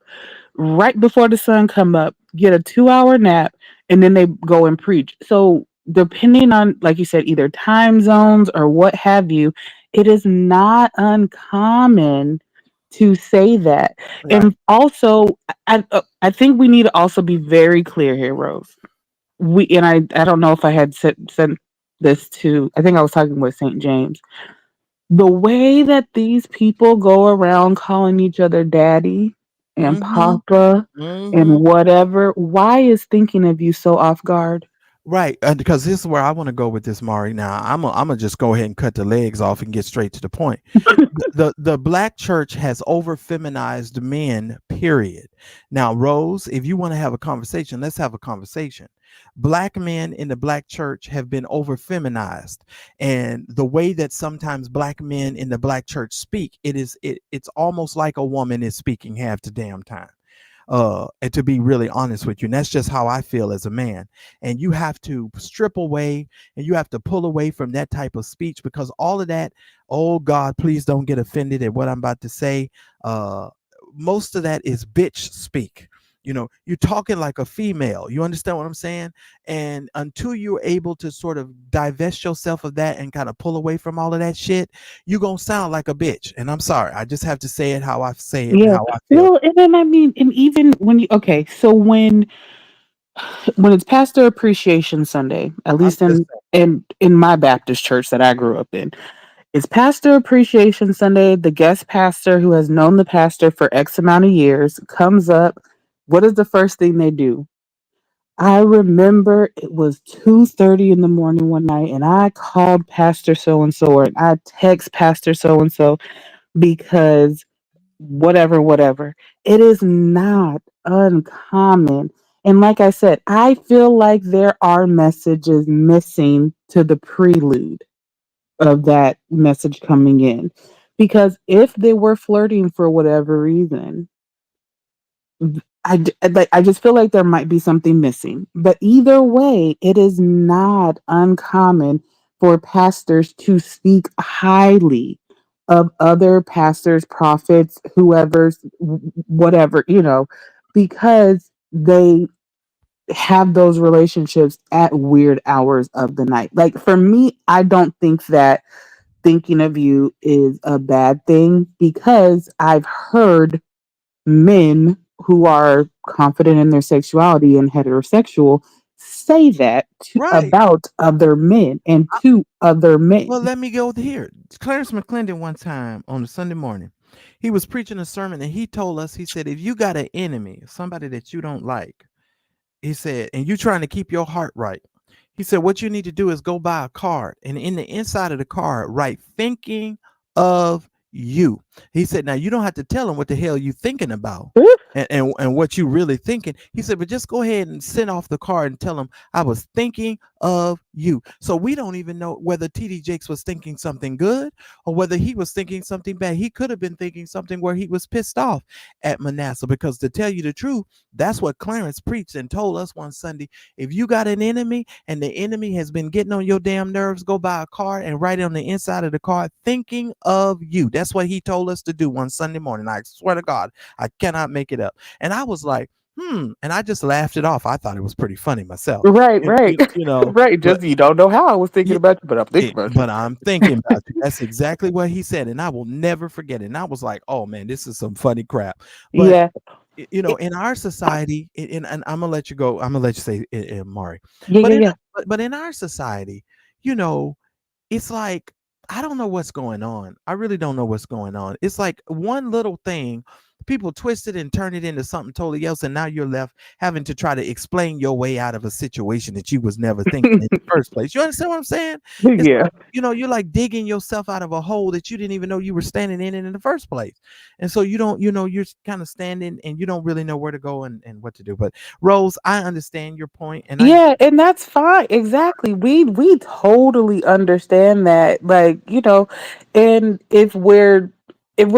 [SPEAKER 2] right before the sun come up, get a 2 hour nap, and then they go and preach. So depending on, like you said, either time zones or what have you, it is not uncommon to say that.
[SPEAKER 1] right.
[SPEAKER 2] And also, I think we need to also be very clear here, Rose. I don't know if I had sent this to, I think I was talking with St. James. The way that these people go around calling each other daddy and
[SPEAKER 1] Mm-hmm.
[SPEAKER 2] papa and
[SPEAKER 1] Mm-hmm.
[SPEAKER 2] whatever, why is thinking of you so off guard?
[SPEAKER 1] Right, and because this is where I want to go with this, Mari. Now, I'm gonna just go ahead and cut the legs off and get straight to the point. The black church has over feminized men, period. Now, Rose, if you want to have a conversation, let's have a conversation. Black men in the black church have been over feminized, and the way that sometimes black men in the black church speak, it's almost like a woman is speaking half the damn time. And to be really honest with you, and that's just how I feel as a man. And you have to strip away and you have to pull away from that type of speech, because all of that, oh God, please don't get offended at what I'm about to say. uh Most of that is bitch speak. You're talking like a female. You understand what I'm saying? And until you're able to sort of divest yourself of that and kind of pull away from all of that shit, you're gonna sound like a bitch. And I'm sorry, I just have to say it how I say it and
[SPEAKER 2] Yeah.
[SPEAKER 1] how I feel.
[SPEAKER 2] Well, and then I mean, and even when you okay, so when it's Pastor Appreciation Sunday, at
[SPEAKER 1] I'm
[SPEAKER 2] least
[SPEAKER 1] just
[SPEAKER 2] in my Baptist church that I grew up in, it's Pastor Appreciation Sunday. The guest pastor who has known the pastor for X amount of years comes up. What is the first thing they do? I remember it was 2:30 in the morning one night, and I called Pastor so and so, or I text Pastor so and so because whatever, whatever. It is not uncommon. And like I said, I feel like there are messages missing to the prelude of that message coming in. Because if they were flirting for whatever reason, I just feel like there might be something missing. But either way, it is not uncommon for pastors to speak highly of other pastors, prophets, whoever's, whatever, because they have those relationships at weird hours of the night. Like, for me, I don't think that thinking of you is a bad thing, because I've heard men who are confident in their sexuality and heterosexual say that
[SPEAKER 1] right.
[SPEAKER 2] about other men and
[SPEAKER 1] I-
[SPEAKER 2] to other men.
[SPEAKER 1] well, let me go here. Clarence McClendon one time on a Sunday morning. He was preaching a sermon and he told us, he said, if you got an enemy, somebody that you don't like, he said, and you trying to keep your heart right. He said, what you need to do is go buy a card, and in the inside of the card, write thinking of you. He said, now you don't have to tell him what the hell you thinking about and what you really thinking. He said, but just go ahead and send off the card and tell him I was thinking of you. So we don't even know whether TD Jakes was thinking something good or whether he was thinking something bad. He could have been thinking something where he was pissed off at Manasseh, because to tell you the truth, that's what Clarence preached and told us one Sunday. If you got an enemy and the enemy has been getting on your damn nerves, go buy a card and write on the inside of the card, thinking of you. That's what he told us to do one Sunday morning. I swear to God, I cannot make it up. And I was like, and I just laughed it off. I thought it was pretty funny myself.
[SPEAKER 2] Right, right,
[SPEAKER 1] You know,
[SPEAKER 2] right.
[SPEAKER 1] but
[SPEAKER 2] Just you don't know how I was thinking
[SPEAKER 1] yeah,
[SPEAKER 2] about you, but I'm thinking about you.
[SPEAKER 1] but I'm thinking about you. That's exactly what he said, and I will never forget it. And I was like, "Oh man, this is some funny crap." But
[SPEAKER 2] Yeah, it,
[SPEAKER 1] in our society, and I'm gonna let you go. I'm gonna let you say it, Mari.
[SPEAKER 2] yeah,
[SPEAKER 1] But
[SPEAKER 2] yeah,
[SPEAKER 1] in
[SPEAKER 2] yeah.
[SPEAKER 1] but in our society, you know, it's like I don't know what's going on. I really don't know what's going on. It's like one little thing, people twist it and turn it into something totally else, and now you're left having to try to explain your way out of a situation that you was never thinking in the first place. You understand what I'm saying? It's
[SPEAKER 2] Yeah.
[SPEAKER 1] like, you're like digging yourself out of a hole that you didn't even know you were standing in the first place. And so you don't, you're kind of standing and you don't really know where to go and what to do. But Rose, I understand your point, and I
[SPEAKER 2] Yeah, and that's fine. Exactly. We totally understand that. Like, and if we're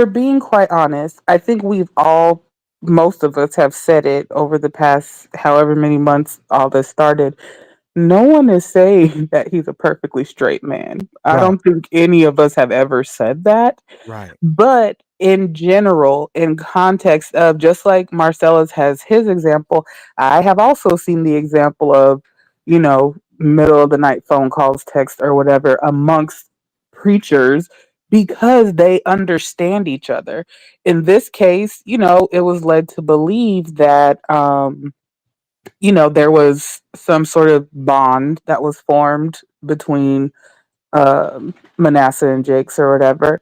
[SPEAKER 2] being quite honest, I think we've all most of us have said it over the past however many months all this started. No one is saying that he's a perfectly straight man. I
[SPEAKER 1] right,
[SPEAKER 2] don't think any of us have ever said that.
[SPEAKER 1] right,
[SPEAKER 2] But in general, in context of just like Marcellus has his example, I have also seen the example of, middle of the night phone calls, text, or whatever amongst preachers because they understand each other. In this case, it was led to believe that, there was some sort of bond that was formed between Manasseh and Jakes or whatever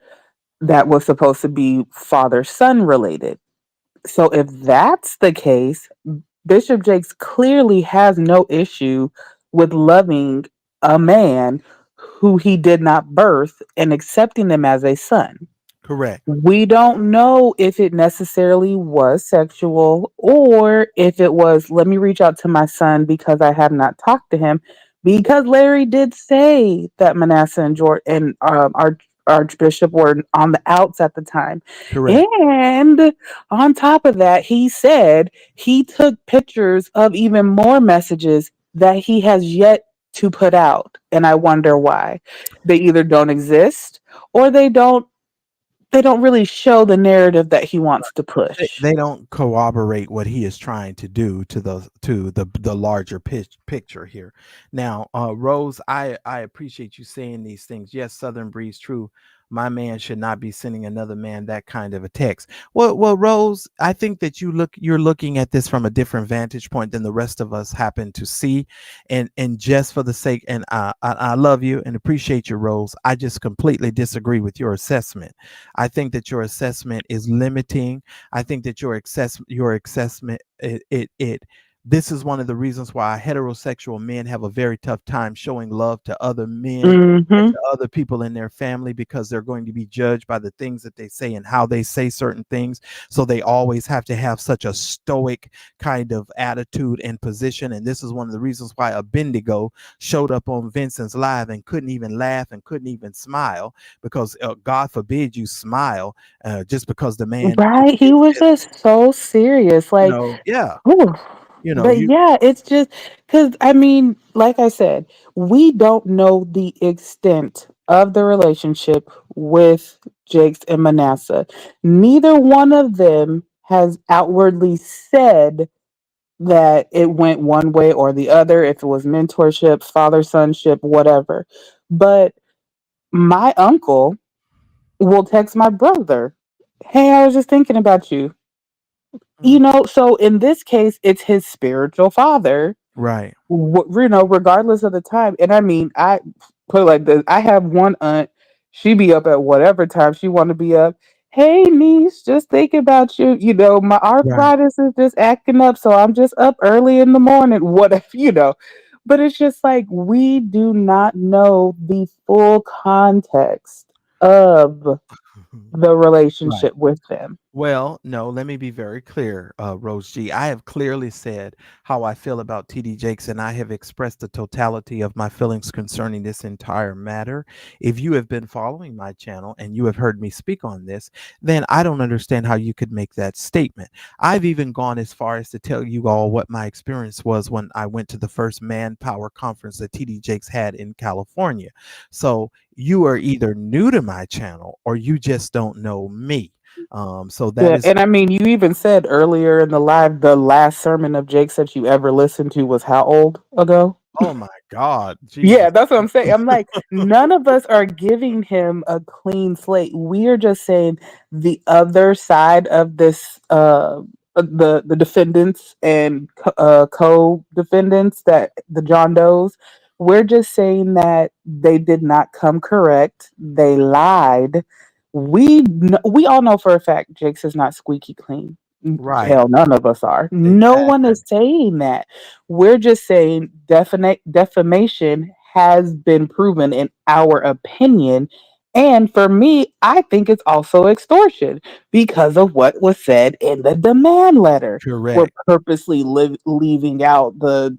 [SPEAKER 2] that was supposed to be father son related. So if that's the case, Bishop Jakes clearly has no issue with loving a man who he did not birth and accepting them as a son.
[SPEAKER 1] correct,
[SPEAKER 2] We don't know if it necessarily was sexual or if it was, let me reach out to my son because I have not talked to him. Because Larry did say that Manasseh and George and Archbishop were on the outs at the time.
[SPEAKER 1] correct.
[SPEAKER 2] And on top of that, he said he took pictures of even more messages that he has yet to put out. And I wonder why. They either don't exist or they don't really show the narrative that he wants to push.
[SPEAKER 1] They don't corroborate what he is trying to do to the larger picture here. Now, Rose, I appreciate you saying these things. Yes, Southern Breeze, true. My man should not be sending another man that kind of a text. Well, Rose, I think that you're looking at this from a different vantage point than the rest of us happen to see, and just for the sake, and I love you and appreciate you, Rose. I just completely disagree with your assessment. I think that your assessment is limiting. I think that your assessment it this is one of the reasons why heterosexual men have a very tough time showing love to other men and
[SPEAKER 2] Mhm.
[SPEAKER 1] to other people in their family, because they're going to be judged by the things that they say and how they say certain things. So they always have to have such a stoic kind of attitude and position. And this is one of the reasons why a Bendigo showed up on Vincent's live and couldn't even laugh and couldn't even smile, because God forbid you smile just because the man
[SPEAKER 2] Right, he was just so serious, like,
[SPEAKER 1] yeah,
[SPEAKER 2] ooh. But
[SPEAKER 1] you
[SPEAKER 2] yeah, it's just because I mean, like I said, we don't know the extent of the relationship with Jakes and Manasseh. Neither one of them has outwardly said that it went one way or the other, if it was mentorship, father sonship, whatever. But my uncle will text my brother, "Hey, I was just thinking about you."
[SPEAKER 1] Mhm.
[SPEAKER 2] So in this case, it's his spiritual father,
[SPEAKER 1] Right.
[SPEAKER 2] regardless of the time. And I mean, I put it like this: I have one aunt; she be up at whatever time she want to be up. hey niece, just thinking about you. My
[SPEAKER 1] Right.
[SPEAKER 2] arthritis is just acting up, so I'm just up early in the morning. What if, But it's just like we do not know the full context of the
[SPEAKER 1] Right.
[SPEAKER 2] relationship with them.
[SPEAKER 1] Well, no, let me be very clear, Rose G. I have clearly said how I feel about TD Jakes, and I have expressed the totality of my feelings concerning this entire matter. If you have been following my channel and you have heard me speak on this, then I don't understand how you could make that statement. I've even gone as far as to tell you all what my experience was when I went to the first Manpower conference that TD Jakes had in California. So you are either new to my channel or you just don't know me. So that
[SPEAKER 2] Yeah,
[SPEAKER 1] is,
[SPEAKER 2] and I mean, you even said earlier in the live, the last sermon of Jake's that you ever listened to was how old ago?
[SPEAKER 1] oh my God,
[SPEAKER 2] Yeah,
[SPEAKER 1] Jesus.
[SPEAKER 2] that's what I'm saying. I'm like, none of us are giving him a clean slate. We are just saying the other side of this, the defendants and co-defendants, that the John Does. We're just saying that they did not come correct. They lied. We all know for a fact Jake's is not squeaky clean.
[SPEAKER 1] Right.
[SPEAKER 2] Hell, none of us are. No one
[SPEAKER 1] Exactly.
[SPEAKER 2] is saying that. We're just saying defamation has been proven in our opinion. And for me, I think it's also extortion because of what was said in the demand letter. We're
[SPEAKER 1] Correct.
[SPEAKER 2] purposely leaving out the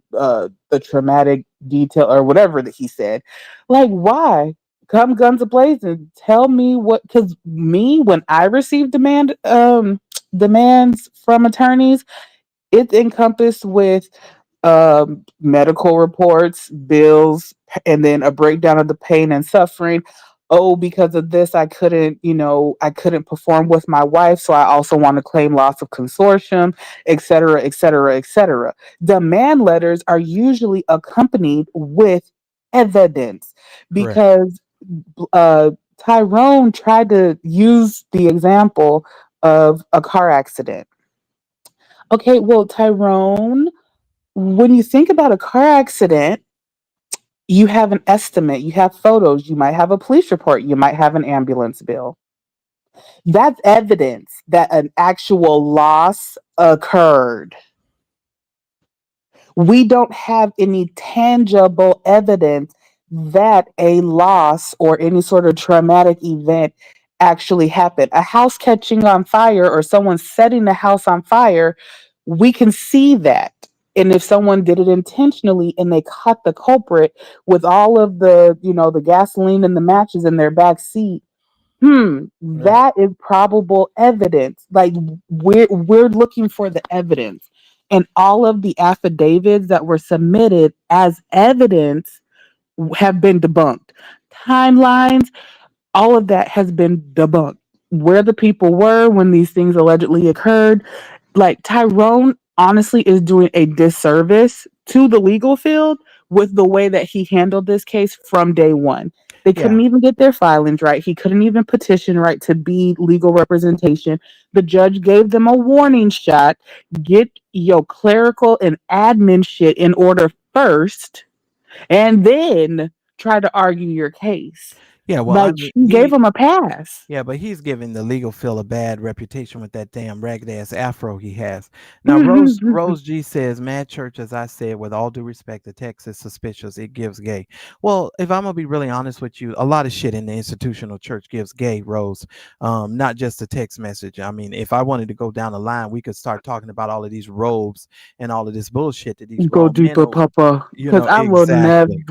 [SPEAKER 2] traumatic detail or whatever that he said. Like, why? Come guns a blazing. Tell me what, because me, when I receive demands from attorneys, it's encompassed with medical reports, bills, and then a breakdown of the pain and suffering. Oh, because of this, I couldn't perform with my wife, so I also want to claim loss of consortium, et cetera, et cetera, et cetera. Demand letters are usually accompanied with evidence
[SPEAKER 1] Correct.
[SPEAKER 2] because uh, Tyrone tried to use the example of a car accident. Okay, well, Tyrone, when you think about a car accident, you have an estimate, you have photos, you might have a police report, you might have an ambulance bill. That's evidence that an actual loss occurred. We don't have any tangible evidence that a loss or any sort of traumatic event actually happened. A house catching on fire or someone setting the house on fire, we can see that. And if someone did it intentionally and they caught the culprit with all of the gasoline and the matches in their back seat,
[SPEAKER 1] Right.
[SPEAKER 2] that is probable evidence. Like we're looking for the evidence. And all of the affidavits that were submitted as evidence have been debunked. Timelines, all of that has been debunked. Where the people were when these things allegedly occurred. Like Tyrone honestly is doing a disservice to the legal field with the way that he handled this case from day one. They
[SPEAKER 1] Yeah.
[SPEAKER 2] couldn't even get their filings right. He couldn't even petition right to be legal representation. The judge gave them a warning shot. Get your clerical and admin shit in order first, and then try to argue your case.
[SPEAKER 1] Yeah. Well, I
[SPEAKER 2] Like
[SPEAKER 1] mean,
[SPEAKER 2] he gave him a pass.
[SPEAKER 1] yeah, but he's giving the legal field a bad reputation with that damn ragged ass afro he has. Now, Rose G says, "Mad church, as I said, with all due respect, the text is suspicious. It gives gay." Well, if I'm gonna be really honest with you, a lot of shit in the institutional church gives gay, Rose. Not just a text message. I mean, if I wanted to go down the line, we could start talking about all of these robes and all of this bullshit that these
[SPEAKER 2] Go
[SPEAKER 1] grown men
[SPEAKER 2] deeper,
[SPEAKER 1] are.
[SPEAKER 2] Papa,
[SPEAKER 1] You
[SPEAKER 2] because
[SPEAKER 1] know
[SPEAKER 2] I will
[SPEAKER 1] exactly.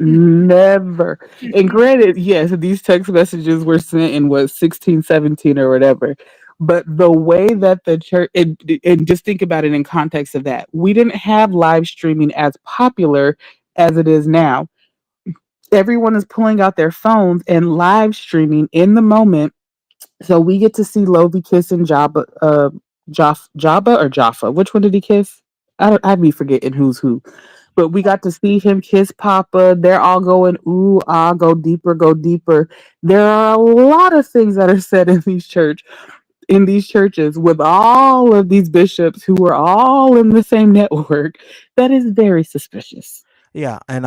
[SPEAKER 2] never. And granted, yes, these text messages were sent in what 16, 17, or whatever. But the way that the church, and just think about it in context of that, we didn't have live streaming as popular as it is now. Everyone is pulling out their phones and live streaming in the moment, so we get to see Lovey kissing Jabba, Jabba or Jaffa. Which one did he kiss? I'd be forgetting who's who. But we got to see him kiss Papa. They're all going, ooh, ah, go deeper, go deeper. There are a lot of things that are said in these churches with all of these bishops who are all in the same network. That is very suspicious.
[SPEAKER 1] Yeah, and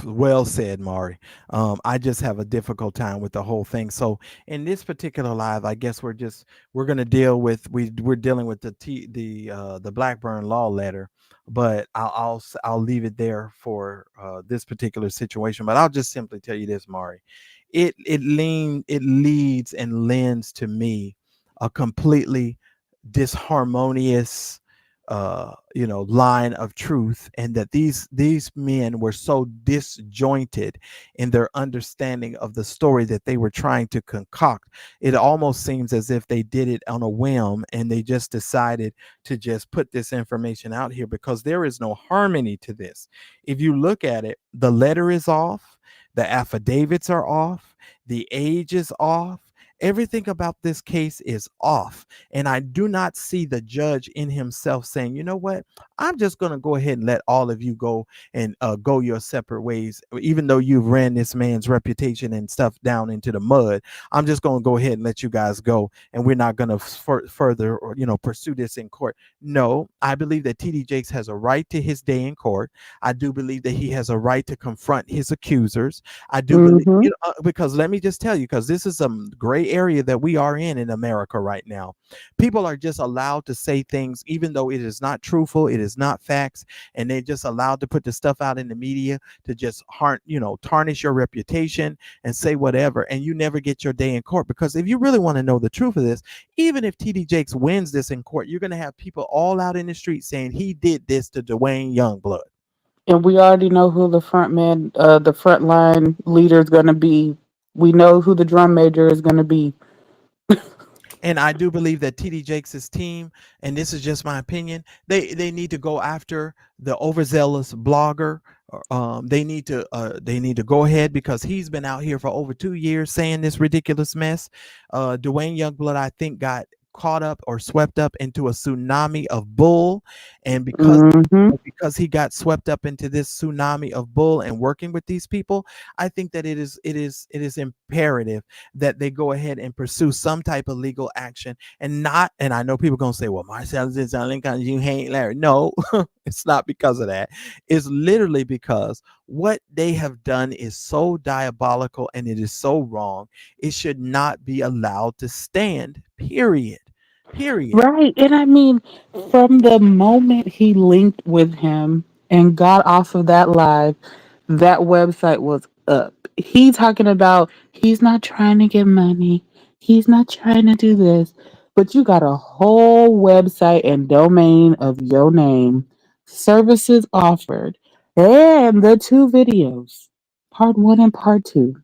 [SPEAKER 1] well said, Mari. I just have a difficult time with the whole thing. So in this particular live, I guess we're gonna deal with we're dealing with the Blackburn law letter, but I'll leave it there for this particular situation. But I'll just simply tell you this, Mari. It leads and lends to me a completely disharmonious line of truth, and that these men were so disjointed in their understanding of the story that they were trying to concoct. It almost seems as if they did it on a whim, and they just decided to just put this information out here because there is no harmony to this. If you look at it, the letter is off, the affidavits are off, the age is off, everything about this case is off. And I do not see the judge in himself saying, you know what, I'm just going to go ahead and let all of you go and go your separate ways. Even though you've ran this man's reputation and stuff down into the mud, I'm just going to go ahead and let you guys go. And we're not going to further or, pursue this in court. No, I believe that TD Jakes has a right to his day in court. I do believe that he has a right to confront his accusers. I do believe,
[SPEAKER 2] Mm-hmm.
[SPEAKER 1] because let me just tell you, because this is some gray area that we are in America right now. People are just allowed to say things, even though it is not truthful, it is not facts, and they're just allowed to put the stuff out in the media to just tarnish your reputation and say whatever, and you never get your day in court. Because if you really want to know the truth of this, even if TD Jakes wins this in court, you're going to have people all out in the street saying he did this to Duane Youngblood.
[SPEAKER 2] And we already know who the front man, the front line leader is going to be. We know who the drum major is going to be.
[SPEAKER 1] And I do believe that TD Jakes' team, and this is just my opinion, they need to go after the overzealous blogger. They need to go ahead, because he's been out here for over 2 years saying this ridiculous mess. Duane Youngblood, I think, got caught up or swept up into a tsunami of bull, and
[SPEAKER 2] Mm-hmm.
[SPEAKER 1] because he got swept up into this tsunami of bull and working with these people, I think that it is imperative that they go ahead and pursue some type of legal action, and not, and I know people are gonna say, well, Marcel is only because you hate Larry. No, it's not because of that. It's literally because what they have done is so diabolical and it is so wrong. It should not be allowed to stand. Period. Period.
[SPEAKER 2] Right. And I mean, from the moment he linked with him and got off of that live, that website was up. He talking about he's not trying to get money. He's not trying to do this. But you got a whole website and domain of your name, services offered, and the two videos, part one and part two,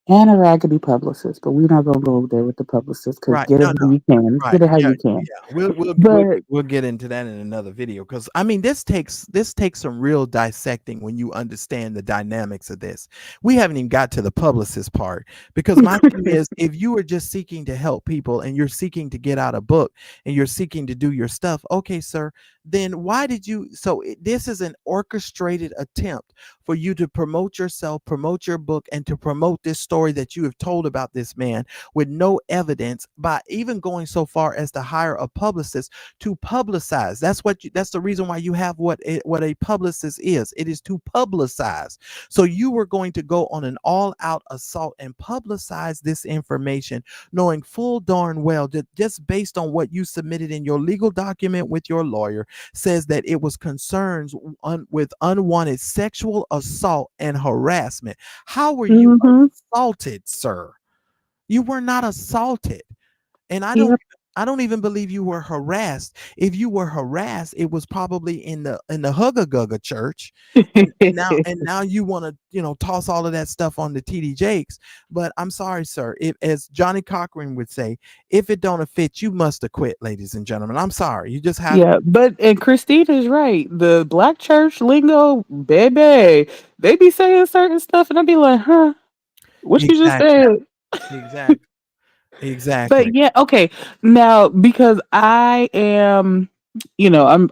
[SPEAKER 2] and a raggedy publicist. But we're not gonna go over there with the publicist because
[SPEAKER 1] Right.
[SPEAKER 2] get it
[SPEAKER 1] No,
[SPEAKER 2] how
[SPEAKER 1] no.
[SPEAKER 2] you can.
[SPEAKER 1] Right.
[SPEAKER 2] Get it how
[SPEAKER 1] Yeah.
[SPEAKER 2] you can.
[SPEAKER 1] Yeah. We'll
[SPEAKER 2] But
[SPEAKER 1] we'll get into that in another video, because I mean this takes some real dissecting when you understand the dynamics of this. We haven't even got to the publicist part, because my thing is, if you are just seeking to help people and you're seeking to get out a book and you're seeking to do your stuff, okay, sir, then why did you this is an orchestrated attempt for you to promote yourself, promote your book, and to promote this story that you have told about this man with no evidence, by even going so far as to hire a publicist to publicize. That's the reason why you have what a publicist is. It is to publicize. So you were going to go on an all-out assault and publicize this information, knowing full darn well that just based on what you submitted in your legal document with your lawyer says that it was concerns with unwanted sexual assault and harassment. How were you
[SPEAKER 2] hmm
[SPEAKER 1] assaulted, sir? You were not assaulted. And
[SPEAKER 2] yep.
[SPEAKER 1] I don't even believe you were harassed. If you were harassed, it was probably in the Hugga Gugga church. And now you want to, toss all of that stuff on the TD Jakes. But I'm sorry, sir. If, as Johnny Cochran would say, if it don't fit, you must have quit, ladies and gentlemen. I'm sorry. You just have
[SPEAKER 2] Yeah, but and Christine is right. The black church lingo, baby, they be saying certain stuff, and I be like, huh, what you just
[SPEAKER 1] exactly,
[SPEAKER 2] said?
[SPEAKER 1] exactly,
[SPEAKER 2] But
[SPEAKER 1] exactly.
[SPEAKER 2] yeah, okay. Now, because I am,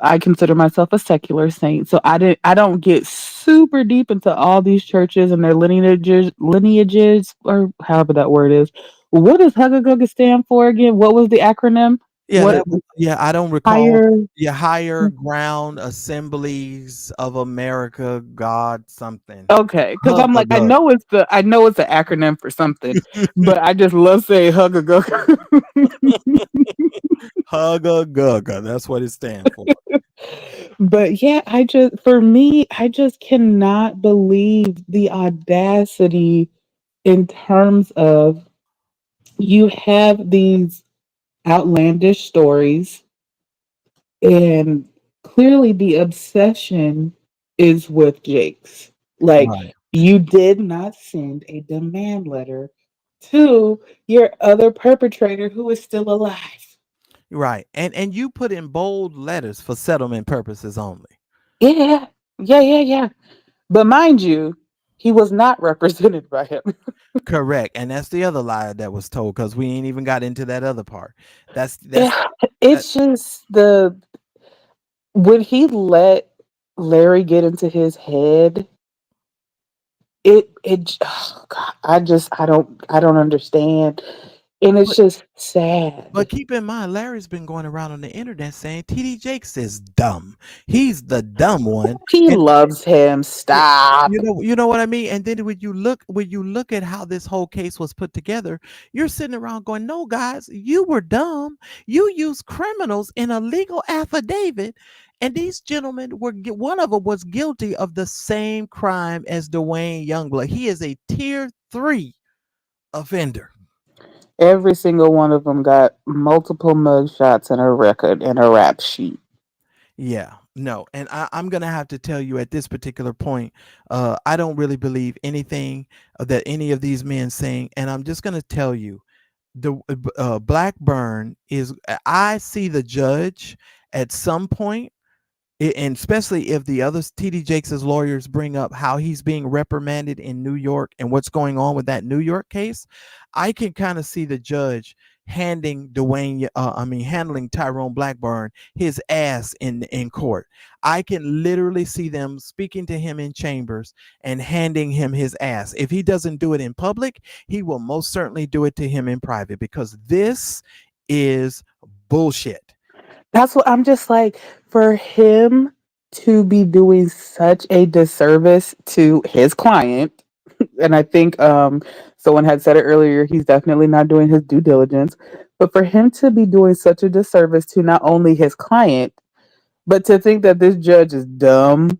[SPEAKER 2] I consider myself a secular saint, so I don't get super deep into all these churches and their lineages, or however that word is. What does Huggaguga stand for again? What was the acronym?
[SPEAKER 1] Yeah,
[SPEAKER 2] What
[SPEAKER 1] that was, yeah, I don't recall.
[SPEAKER 2] higher?
[SPEAKER 1] Yeah, Higher Ground Assemblies of America, God something.
[SPEAKER 2] Okay, because
[SPEAKER 1] Hug
[SPEAKER 2] I'm
[SPEAKER 1] a
[SPEAKER 2] like,
[SPEAKER 1] Gug.
[SPEAKER 2] I know it's an acronym for something, but I just love saying hug a go.
[SPEAKER 1] Hug a Gug. That's what it stands for.
[SPEAKER 2] But yeah, for me, I just cannot believe the audacity in terms of you have these outlandish stories, and clearly the obsession is with Jake's. Like,
[SPEAKER 1] Right.
[SPEAKER 2] you did not send a demand letter to your other perpetrator who is still alive.
[SPEAKER 1] Right. And you put in bold letters for settlement purposes only.
[SPEAKER 2] Yeah, yeah. But mind you, he was not represented by him.
[SPEAKER 1] Correct. And that's the other lie that was told because we ain't even got into that other part. That's
[SPEAKER 2] Yeah,
[SPEAKER 1] that.
[SPEAKER 2] it's just the when he let Larry get into his head, oh God, I don't understand. And it's
[SPEAKER 1] But
[SPEAKER 2] just sad.
[SPEAKER 1] keep in mind, Larry's been going around on the internet saying TD Jakes is dumb. He's the dumb one.
[SPEAKER 2] He
[SPEAKER 1] And
[SPEAKER 2] loves him.
[SPEAKER 1] yeah,
[SPEAKER 2] Stop.
[SPEAKER 1] you know what I mean? And then when you look at how this whole case was put together, you're sitting around going, "No, guys, you were dumb. You used criminals in a legal affidavit, and these gentlemen one of them was guilty of the same crime as Duane Youngblood. He is a tier 3 offender."
[SPEAKER 2] Every single one of them got multiple mugshots and a record and a rap sheet.
[SPEAKER 1] Yeah, no, and I'm gonna have to tell you at this particular point, I don't really believe anything that any of these men saying, and I'm just gonna tell you, the Blackburn is. I see the judge at some point, and especially if the other TD Jakes' lawyers bring up how he's being reprimanded in New York and what's going on with that New York case, I can kind of see the judge handling Tyrone Blackburn his ass in court. I can literally see them speaking to him in chambers and handing him his ass. If he doesn't do it in public, he will most certainly do it to him in private because this is bullshit.
[SPEAKER 2] That's what I'm just like, for him to be doing such a disservice to his client. And I think someone had said it earlier, he's definitely not doing his due diligence. But for him to be doing such a disservice to not only his client, but to think that this judge is dumb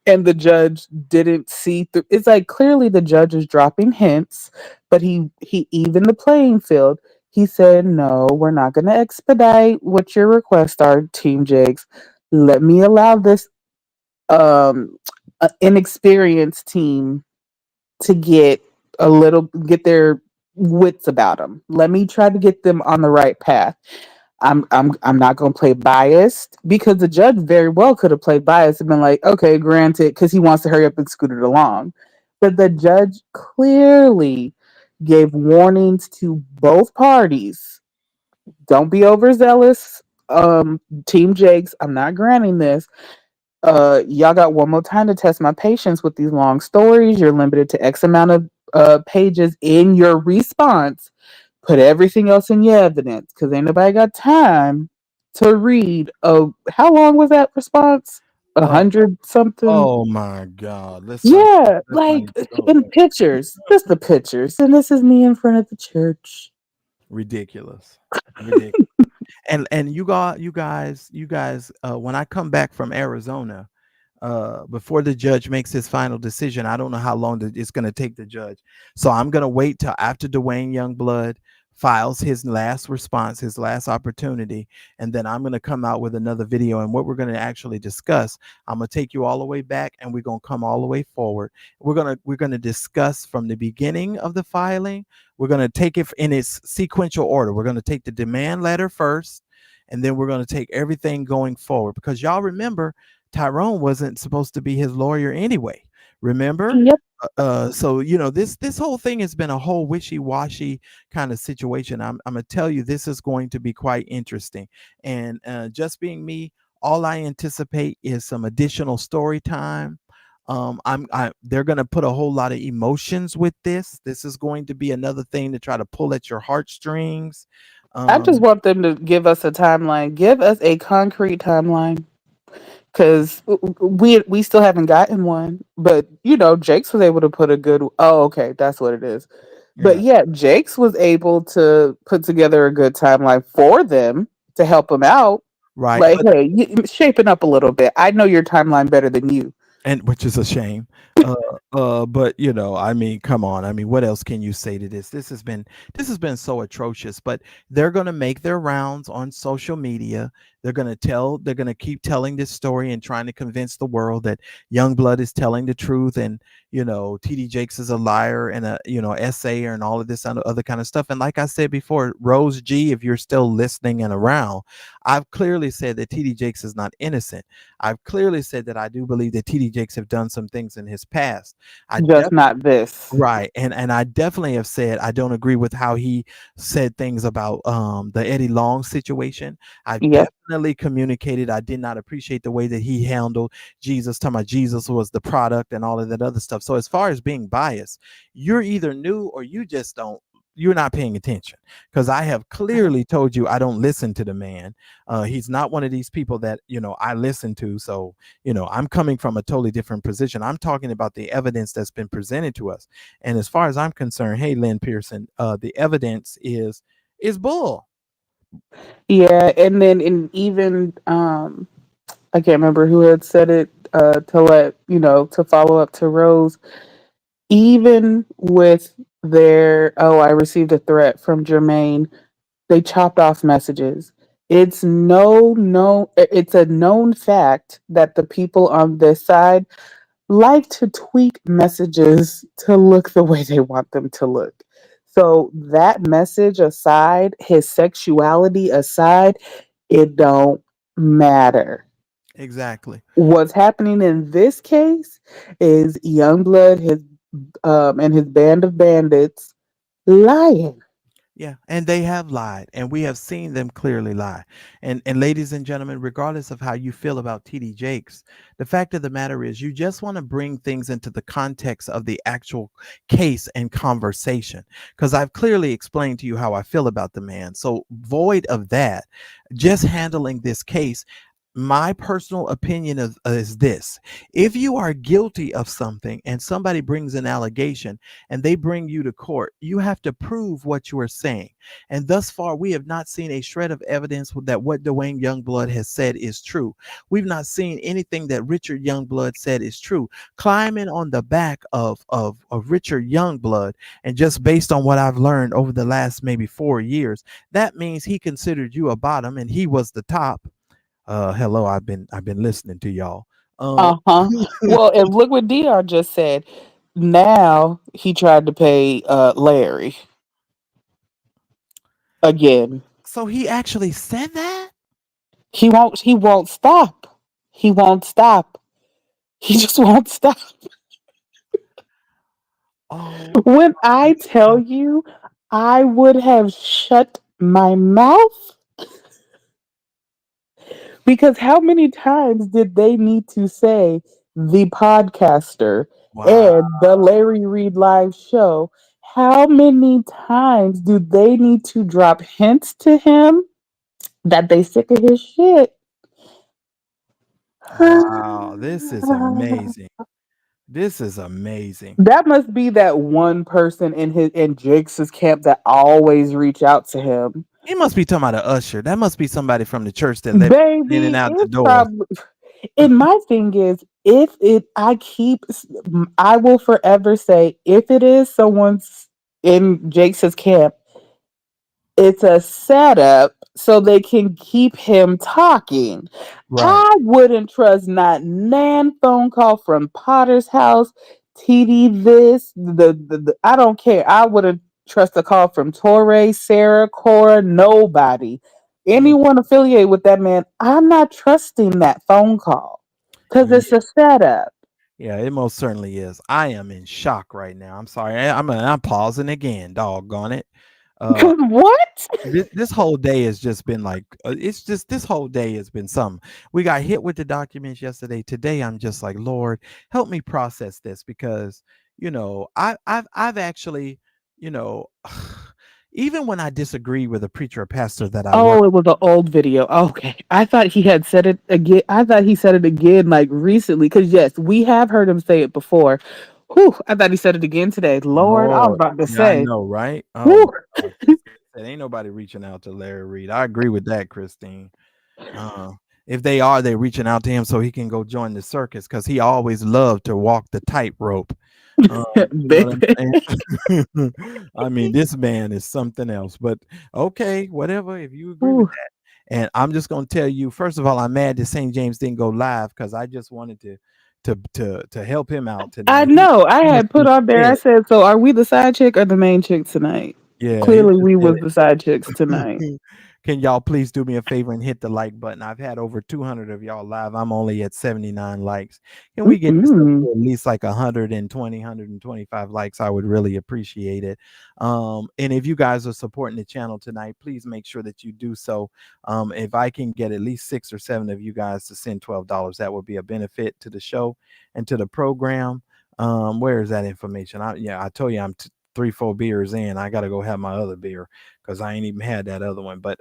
[SPEAKER 2] and the judge didn't see through, it's like clearly the judge is dropping hints, but he evened the playing field. He said, "No, we're not going to expedite what your requests are, Team Jakes. Let me allow this um inexperienced team to get their wits about them. Let me try to get them on the right path. I'm not gonna play biased because the judge very well could have played biased and been like, okay, granted, because he wants to hurry up and scoot it along. But the judge clearly gave warnings to both parties. Don't be overzealous. Team Jakes, I'm not granting this. Y'all got one more time to test my patience with these long stories. You're limited to X amount of pages in your response. Put everything else in your evidence because ain't nobody got time to read. How long was that response? A
[SPEAKER 1] Oh,
[SPEAKER 2] hundred something.
[SPEAKER 1] oh my God.
[SPEAKER 2] Yeah,
[SPEAKER 1] Let's not
[SPEAKER 2] like
[SPEAKER 1] even go
[SPEAKER 2] in
[SPEAKER 1] there.
[SPEAKER 2] pictures, just the pictures. And this is me in front of the church.
[SPEAKER 1] Ridiculous. Ridiculous. And you guys, when I come back from Arizona, before the judge makes his final decision, I don't know how long it's going to take the judge. So I'm going to wait till after Duane Youngblood files his last response, his last opportunity, and then I'm going to come out with another video. And what we're going to actually discuss, I'm going to take you all the way back, and we're going to come all the way forward. We're going to discuss from the beginning of the filing. We're going to take it in its sequential order. We're going to take the demand letter first, and then we're going to take everything going forward because y'all remember Tyrone wasn't supposed to be his lawyer anyway. Remember?
[SPEAKER 2] Yep.
[SPEAKER 1] So this whole thing has been a whole wishy-washy kind of situation. I'm gonna tell you this is going to be quite interesting. And just being me, all I anticipate is some additional story time. They're gonna put a whole lot of emotions with this. This is going to be another thing to try to pull at your heartstrings.
[SPEAKER 2] I just
[SPEAKER 1] Um,
[SPEAKER 2] want them to give us a timeline. Give us a concrete timeline. Because we still haven't gotten one, but Jake's was able to put a good. Oh, okay, that's what it is. But
[SPEAKER 1] yeah,
[SPEAKER 2] yeah, Jake's was able to put together a good timeline for them to help them out.
[SPEAKER 1] right.
[SPEAKER 2] Like, hey, shaping up a little bit. I know your timeline better than you.
[SPEAKER 1] And which is a shame. Uh, but I mean, come on. I mean, what else can you say to this? This has been so atrocious. But they're gonna make their rounds on social media. They're gonna keep telling this story and trying to convince the world that Youngblood is telling the truth, and TD Jakes is a liar and a essayer and all of this other kind of stuff. And like I said before, Rose G, if you're still listening and around, I've clearly said that TD Jakes is not innocent. I've clearly said that I do believe that TD Jakes have done some things in his past. I
[SPEAKER 2] Just not this.
[SPEAKER 1] Right, and I definitely have said I don't agree with how he said things about the Eddie Long situation. I've
[SPEAKER 2] Yep.
[SPEAKER 1] definitely communicated I did not appreciate the way that he handled Jesus, talking about Jesus was the product and all of that other stuff. So as far as being biased, you're either new or you're not paying attention, because I have clearly told you I don't listen to the man. He's not one of these people that I listen to. So I'm coming from a totally different position. I'm talking about the evidence that's been presented to us. And as far as I'm concerned, hey, Lynn Pearson, the evidence is bull.
[SPEAKER 2] Yeah, and then even I can't remember who had said it to let to follow up to Rose. Even with their I received a threat from Jermaine, they chopped off messages. It's a known fact that the people on this side like to tweak messages to look the way they want them to look. So that message aside, his sexuality aside, it don't matter.
[SPEAKER 1] Exactly.
[SPEAKER 2] What's happening in this case is Youngblood, his and his band of bandits lying.
[SPEAKER 1] Yeah, and they have lied, and we have seen them clearly lie. And ladies and gentlemen, regardless of how you feel about TD Jakes, the fact of the matter is you just want to bring things into the context of the actual case and conversation. Because I've clearly explained to you how I feel about the man. So void of that, just handling this case, my personal opinion is this: if you are guilty of something and somebody brings an allegation and they bring you to court, you have to prove what you are saying. And thus far, we have not seen a shred of evidence that what Duane Youngblood has said is true. We've not seen anything that Richard Youngblood said is true. Climbing on the back of Richard Youngblood, and just based on what I've learned over the last maybe 4 years, that means he considered you a bottom and he was the top. Hello, I've been listening to y'all. Uh,
[SPEAKER 2] Uh-huh. Well, and look what Dion just said. Now he tried to pay Larry again.
[SPEAKER 1] so he actually said that?
[SPEAKER 2] He won't stop. He won't stop. He just won't stop.
[SPEAKER 1] Oh
[SPEAKER 2] When
[SPEAKER 1] my
[SPEAKER 2] I tell
[SPEAKER 1] God.
[SPEAKER 2] you I would have shut my mouth, because how many times did they need to say the podcaster
[SPEAKER 1] Wow.
[SPEAKER 2] and the Larry Reed live show? How many times do they need to drop hints to him that they sick of his shit?
[SPEAKER 1] Wow. This is amazing. This is amazing.
[SPEAKER 2] That must be that one person in Jake's camp that always reach out to him.
[SPEAKER 1] He must be talking about a usher. That must be somebody from the church that let people in and
[SPEAKER 2] Baby,
[SPEAKER 1] out the
[SPEAKER 2] it's
[SPEAKER 1] doors.
[SPEAKER 2] probably. And my thing is, if it, I will forever say, if it is someone's in Jake's camp, it's a setup so they can keep him talking.
[SPEAKER 1] Right.
[SPEAKER 2] I wouldn't trust not nan phone call from Potter's house, TD this, I don't care. I wouldn't trust a call from Torre, Sarah, Cora, nobody.
[SPEAKER 1] Mm.
[SPEAKER 2] Anyone affiliated with that man, I'm not trusting that phone call because it's
[SPEAKER 1] Yeah.
[SPEAKER 2] a setup.
[SPEAKER 1] Yeah, it most certainly is. I am in shock right now. I'm sorry. I'm pausing again. Doggone it. Uh,
[SPEAKER 2] Because what?
[SPEAKER 1] this whole day has just been like it's just this whole day has been something. We got hit with the documents yesterday. Today I'm just like, Lord, help me process this, because I've actually, you know even when I disagree with a preacher or pastor that I work.
[SPEAKER 2] Oh, it was an old video. Okay. I thought he had said it again. I thought he said it again like recently. Because, yes, we have heard him say it before. Whew, I thought he said it again today. Lord, I was
[SPEAKER 1] Lord,
[SPEAKER 2] about to
[SPEAKER 1] yeah, I
[SPEAKER 2] say,
[SPEAKER 1] know, right? Oh
[SPEAKER 2] whew.
[SPEAKER 1] my God, this guy said, "Ain't nobody reaching out to Larry Reed." I agree with that, Christine. Uh, if they are, they're reaching out to him so he can go join the circus because he always loved to walk the tightrope. You know what
[SPEAKER 2] Baby.
[SPEAKER 1] I'm saying? I mean, this man is something else. But okay, whatever. If you agree with
[SPEAKER 2] Whew.
[SPEAKER 1] that, and I'm just gonna tell you, first of all, I'm mad that St. James didn't go live because I just wanted to help him out
[SPEAKER 2] I
[SPEAKER 1] tonight.
[SPEAKER 2] know. I
[SPEAKER 1] He has
[SPEAKER 2] had put
[SPEAKER 1] been
[SPEAKER 2] on there, I
[SPEAKER 1] fed.
[SPEAKER 2] said, so are we the side chick or the main chick tonight?
[SPEAKER 1] Yeah, he
[SPEAKER 2] Clearly,
[SPEAKER 1] just
[SPEAKER 2] we
[SPEAKER 1] did
[SPEAKER 2] was the side chicks tonight.
[SPEAKER 1] it. Can y'all please do me a favor and hit the like button? I've had over 200 of y'all live. I'm only at 79 likes. Can we get this up
[SPEAKER 2] Mm-mm.
[SPEAKER 1] to at least like 120, 125 likes? I would really appreciate it. And if you guys are supporting the channel tonight, please make sure that you do so. If I can get at least 6 or 7 of you guys to send $12, that would be a benefit to the show and to the program. Where is that information? I told you I'm 3, 4 beers in. I gotta go have my other beer because I ain't even had that other one. But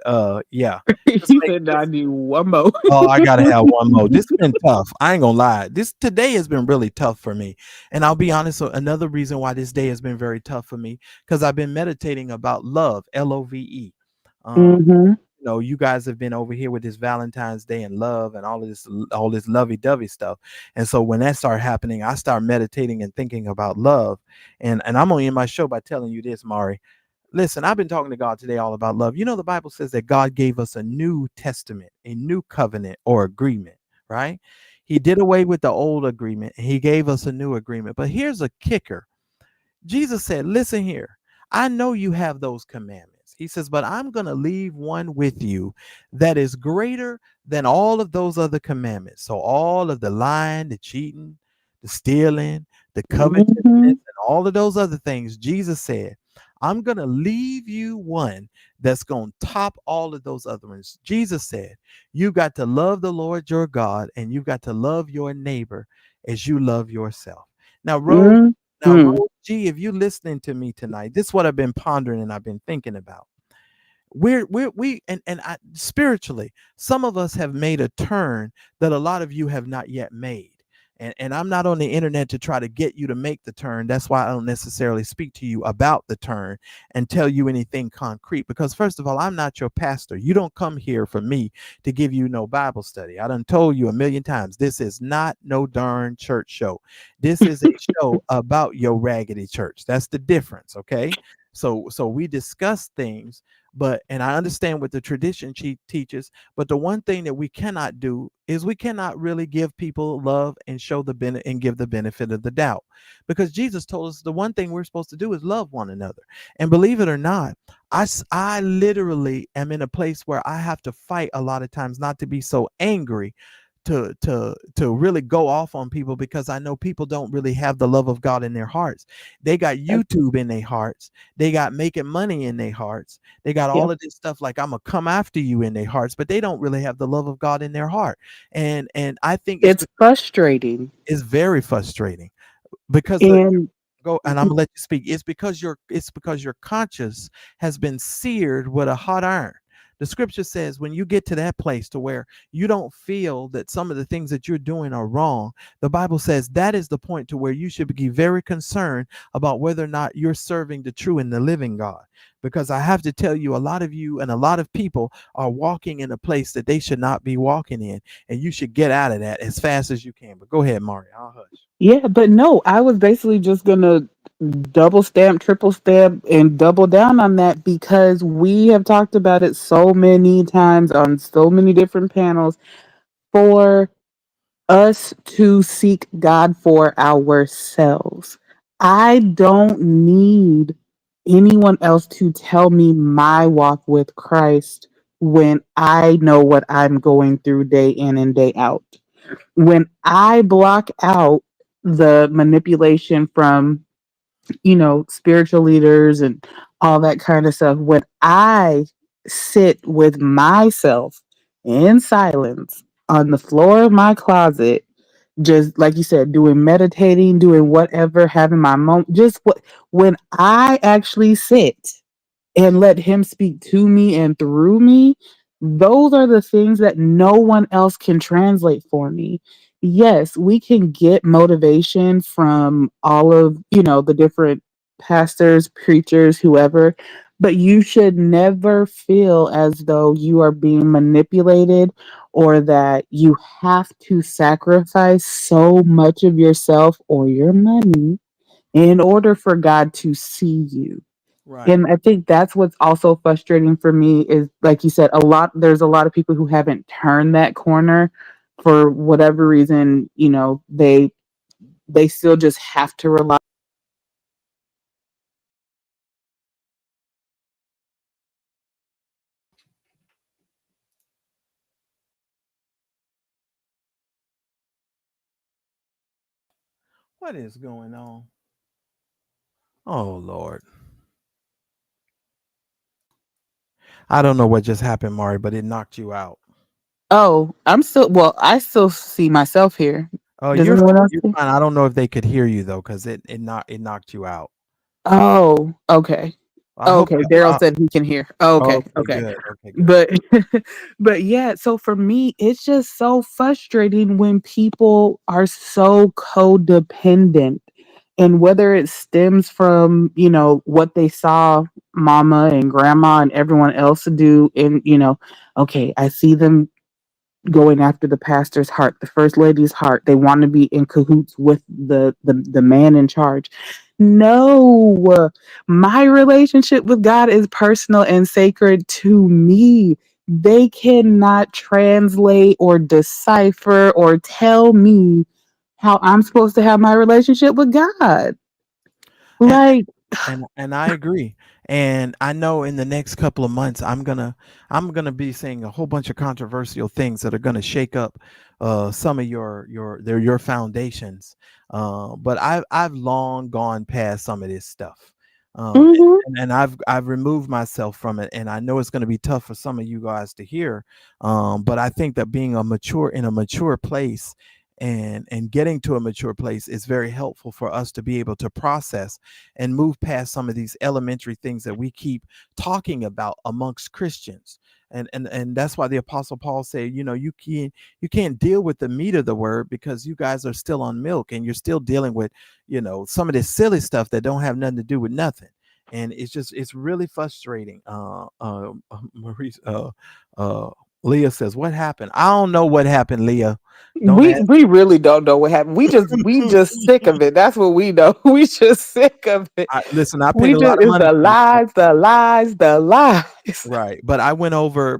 [SPEAKER 1] yeah, just
[SPEAKER 2] He
[SPEAKER 1] make
[SPEAKER 2] said, "No, I
[SPEAKER 1] just
[SPEAKER 2] need one more."
[SPEAKER 1] oh, I gotta have one more. This has been tough. I ain't gonna lie. This today has been really tough for me. And I'll be honest, so another reason why this day has been very tough for me, because I've been meditating about love, LOVE. Um,
[SPEAKER 2] Mm-hmm.
[SPEAKER 1] you guys have been over here with this Valentine's Day and love and all this lovey-dovey stuff. And so when that started happening, I start meditating and thinking about love. And I'm gonna end my show by telling you this, Mari. Listen, I've been talking to God today all about love. The Bible says that God gave us a new testament, a new covenant or agreement, right? He did away with the old agreement and he gave us a new agreement. But here's a kicker. Jesus said, listen here, I know you have those commandments. He says, but I'm going to leave one with you that is greater than all of those other commandments. So, all of the lying, the cheating, the stealing, the covetousness,
[SPEAKER 2] Mm-hmm.
[SPEAKER 1] and all of those other things, Jesus said, I'm going to leave you one that's going to top all of those other ones. Jesus said, you got to love the Lord your God and you got to love your neighbor as you love yourself. Now, Rose, now,
[SPEAKER 2] Mm-hmm.
[SPEAKER 1] Rose G, if you're listening to me tonight, this is what I've been pondering and I've been thinking about. Spiritually, some of us have made a turn that a lot of you have not yet made. And I'm not on the internet to try to get you to make the turn. That's why I don't necessarily speak to you about the turn and tell you anything concrete. Because first of all, I'm not your pastor. You don't come here for me to give you no Bible study. I done told you a million times. This is not no darn church show. This is a show about your raggedy church. That's the difference. Okay. So we discuss things, but and I understand what the tradition teaches, but the one thing that we cannot do is we cannot really give people love and show the benefit and give the benefit of the doubt, because Jesus told us the one thing we're supposed to do is love one another. And believe it or not, I literally am in a place where I have to fight a lot of times not to be so angry to really go off on people, because I know people don't really have the love of God in their hearts. They got YouTube in their hearts. They got making money in their hearts. They got all
[SPEAKER 2] Yep.
[SPEAKER 1] of this stuff like I'm gonna come after you in their hearts, but they don't really have the love of God in their heart. And I think
[SPEAKER 2] It's frustrating.
[SPEAKER 1] it's very frustrating because
[SPEAKER 2] And
[SPEAKER 1] go and I'm gonna let you speak. It's because your conscience has been seared with a hot iron. The scripture says when you get to that place to where you don't feel that some of the things that you're doing are wrong, the Bible says that is the point to where you should be very concerned about whether or not you're serving the true and the living God. Because I have to tell you, a lot of you and a lot of people are walking in a place that they should not be walking in, and you should get out of that as fast as you can. But go ahead, Mario. I'll hush.
[SPEAKER 2] yeah, but no, I was basically just gonna double stamp, triple stamp, and double down on that because we have talked about it so many times on so many different panels. For us to seek God for ourselves. I don't need anyone else to tell me my walk with Christ when I know what I'm going through day in and day out. When I block out the manipulation from, spiritual leaders and all that kind of stuff, when I sit with myself in silence on the floor of my closet, just like you said, doing meditating, doing whatever, having my moment, just when I actually sit and let him speak to me and through me, those are the things that no one else can translate for me. Yes, we can get motivation from all of, the different pastors, preachers, whoever, but you should never feel as though you are being manipulated or that you have to sacrifice so much of yourself or your money in order for God to see you.
[SPEAKER 1] Right.
[SPEAKER 2] And I think that's what's also frustrating for me is, like you said, there's a lot of people who haven't turned that corner for whatever reason, they still just have to rely.
[SPEAKER 1] What is going on? Oh Lord. I don't know what just happened, Mari, but it knocked you out.
[SPEAKER 2] Oh, I still see myself here.
[SPEAKER 1] Oh,
[SPEAKER 2] Does anyone else
[SPEAKER 1] you're
[SPEAKER 2] see?
[SPEAKER 1] fine. I don't know if they could hear you though, because it knocked you out.
[SPEAKER 2] Oh, okay.
[SPEAKER 1] I hope
[SPEAKER 2] Okay,
[SPEAKER 1] you.
[SPEAKER 2] Daryl said he can hear. Okay,
[SPEAKER 1] Okay,
[SPEAKER 2] okay.
[SPEAKER 1] good. Okay, good.
[SPEAKER 2] But but yeah, so for me, it's just so frustrating when people are so codependent. And whether it stems from, what they saw mama and grandma and everyone else do, and okay, I see them going after the pastor's heart, the first lady's heart. They want to be in cahoots with the man in charge. No, my relationship with God is personal and sacred to me. They cannot translate or decipher or tell me how I'm supposed to have my relationship with God.
[SPEAKER 1] And
[SPEAKER 2] Like,
[SPEAKER 1] and I agree. And I know in the next couple of months I'm gonna be saying a whole bunch of controversial things that are gonna shake up some of your foundations. But I've long gone past some of this stuff. Um,
[SPEAKER 2] mhm,
[SPEAKER 1] and I've removed myself from it, and I know it's going to be tough for some of you guys to hear. But I think that being a mature place and getting to a mature place is very helpful for us to be able to process and move past some of these elementary things that we keep talking about amongst Christians. And that's why the apostle Paul said, you can't deal with the meat of the word because you guys are still on milk and you're still dealing with, some of this silly stuff that don't have nothing to do with nothing. And it's really frustrating. Maurice, Leah says, what happened? I don't know what happened, Leah. Don't
[SPEAKER 2] we
[SPEAKER 1] ask.
[SPEAKER 2] we really don't know what happened. We just sick of it. That's what we know. We just sick of it.
[SPEAKER 1] Listen, I paid
[SPEAKER 2] We
[SPEAKER 1] a lot
[SPEAKER 2] just
[SPEAKER 1] of
[SPEAKER 2] it's
[SPEAKER 1] money
[SPEAKER 2] the
[SPEAKER 1] for this.
[SPEAKER 2] lies, the lies, the lies.
[SPEAKER 1] Right. But I went over,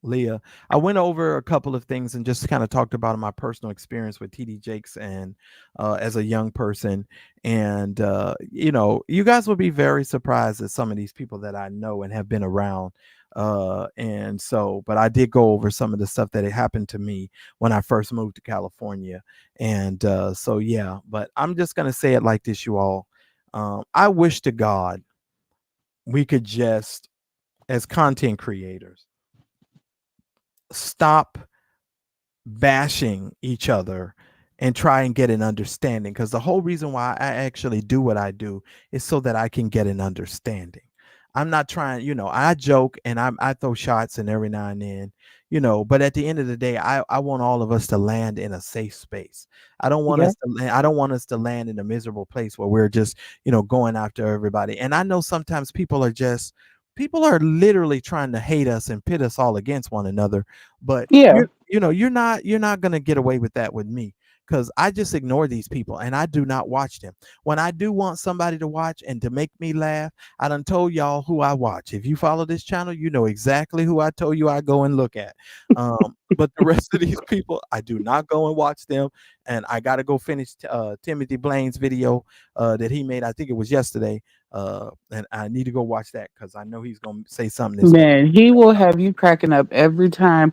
[SPEAKER 1] Leah, I went over a couple of things and just kind of talked about my personal experience with TD Jakes and as a young person. And, you guys will be very surprised at some of these people that I know and have been around. And so, but I did go over some of the stuff that had happened to me when I first moved to California. And so, yeah, but I'm just going to say it like this, you all. I wish to God we could just as content creators stop bashing each other and try and get an understanding, because the whole reason why I actually do what I do is so that I can get an understanding. I'm not trying, I joke and I throw shots and every now and then, but at the end of the day, I want all of us to land in a safe space.
[SPEAKER 2] Yeah,
[SPEAKER 1] I don't want us to land in a miserable place where we're just, going after everybody. And I know sometimes people are literally trying to hate us and pit us all against one another, but
[SPEAKER 2] yeah,
[SPEAKER 1] you're not going to get away with that with me, because I just ignore these people and I do not watch them. When I do want somebody to watch and to make me laugh, I done told y'all who I watch. If you follow this channel, you know exactly who I told you I go and look at. But the rest of these people, I do not go and watch them. And I got to go finish Timothy Blaine's video that he made. I think it was yesterday. And I need to go watch that because I know he's going to say something that's going
[SPEAKER 2] man, he will have you cracking up every time.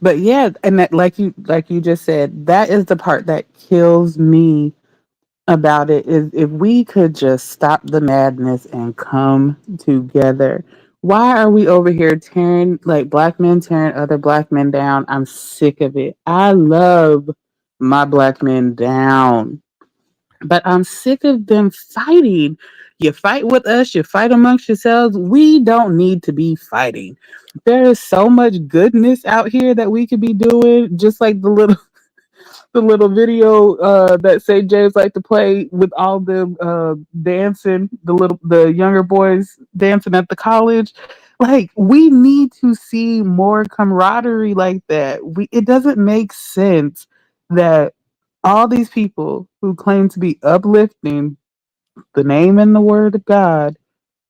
[SPEAKER 2] But yeah, and that, like you just said, that is the part that kills me about it, is if we could just stop the madness and come together. Why are we over here tearing, like, black men tearing other black men down? I'm sick of it. I love my black men down. But I'm sick of them fighting. You fight with us, you fight amongst yourselves. We don't need to be fighting. There is so much goodness out here that we could be doing, just like the little video that St. James like to play with all the dancing, the younger boys dancing at the college. Like we need to see more camaraderie like that. It doesn't make sense that all these people who claim to be uplifting the name and the word of God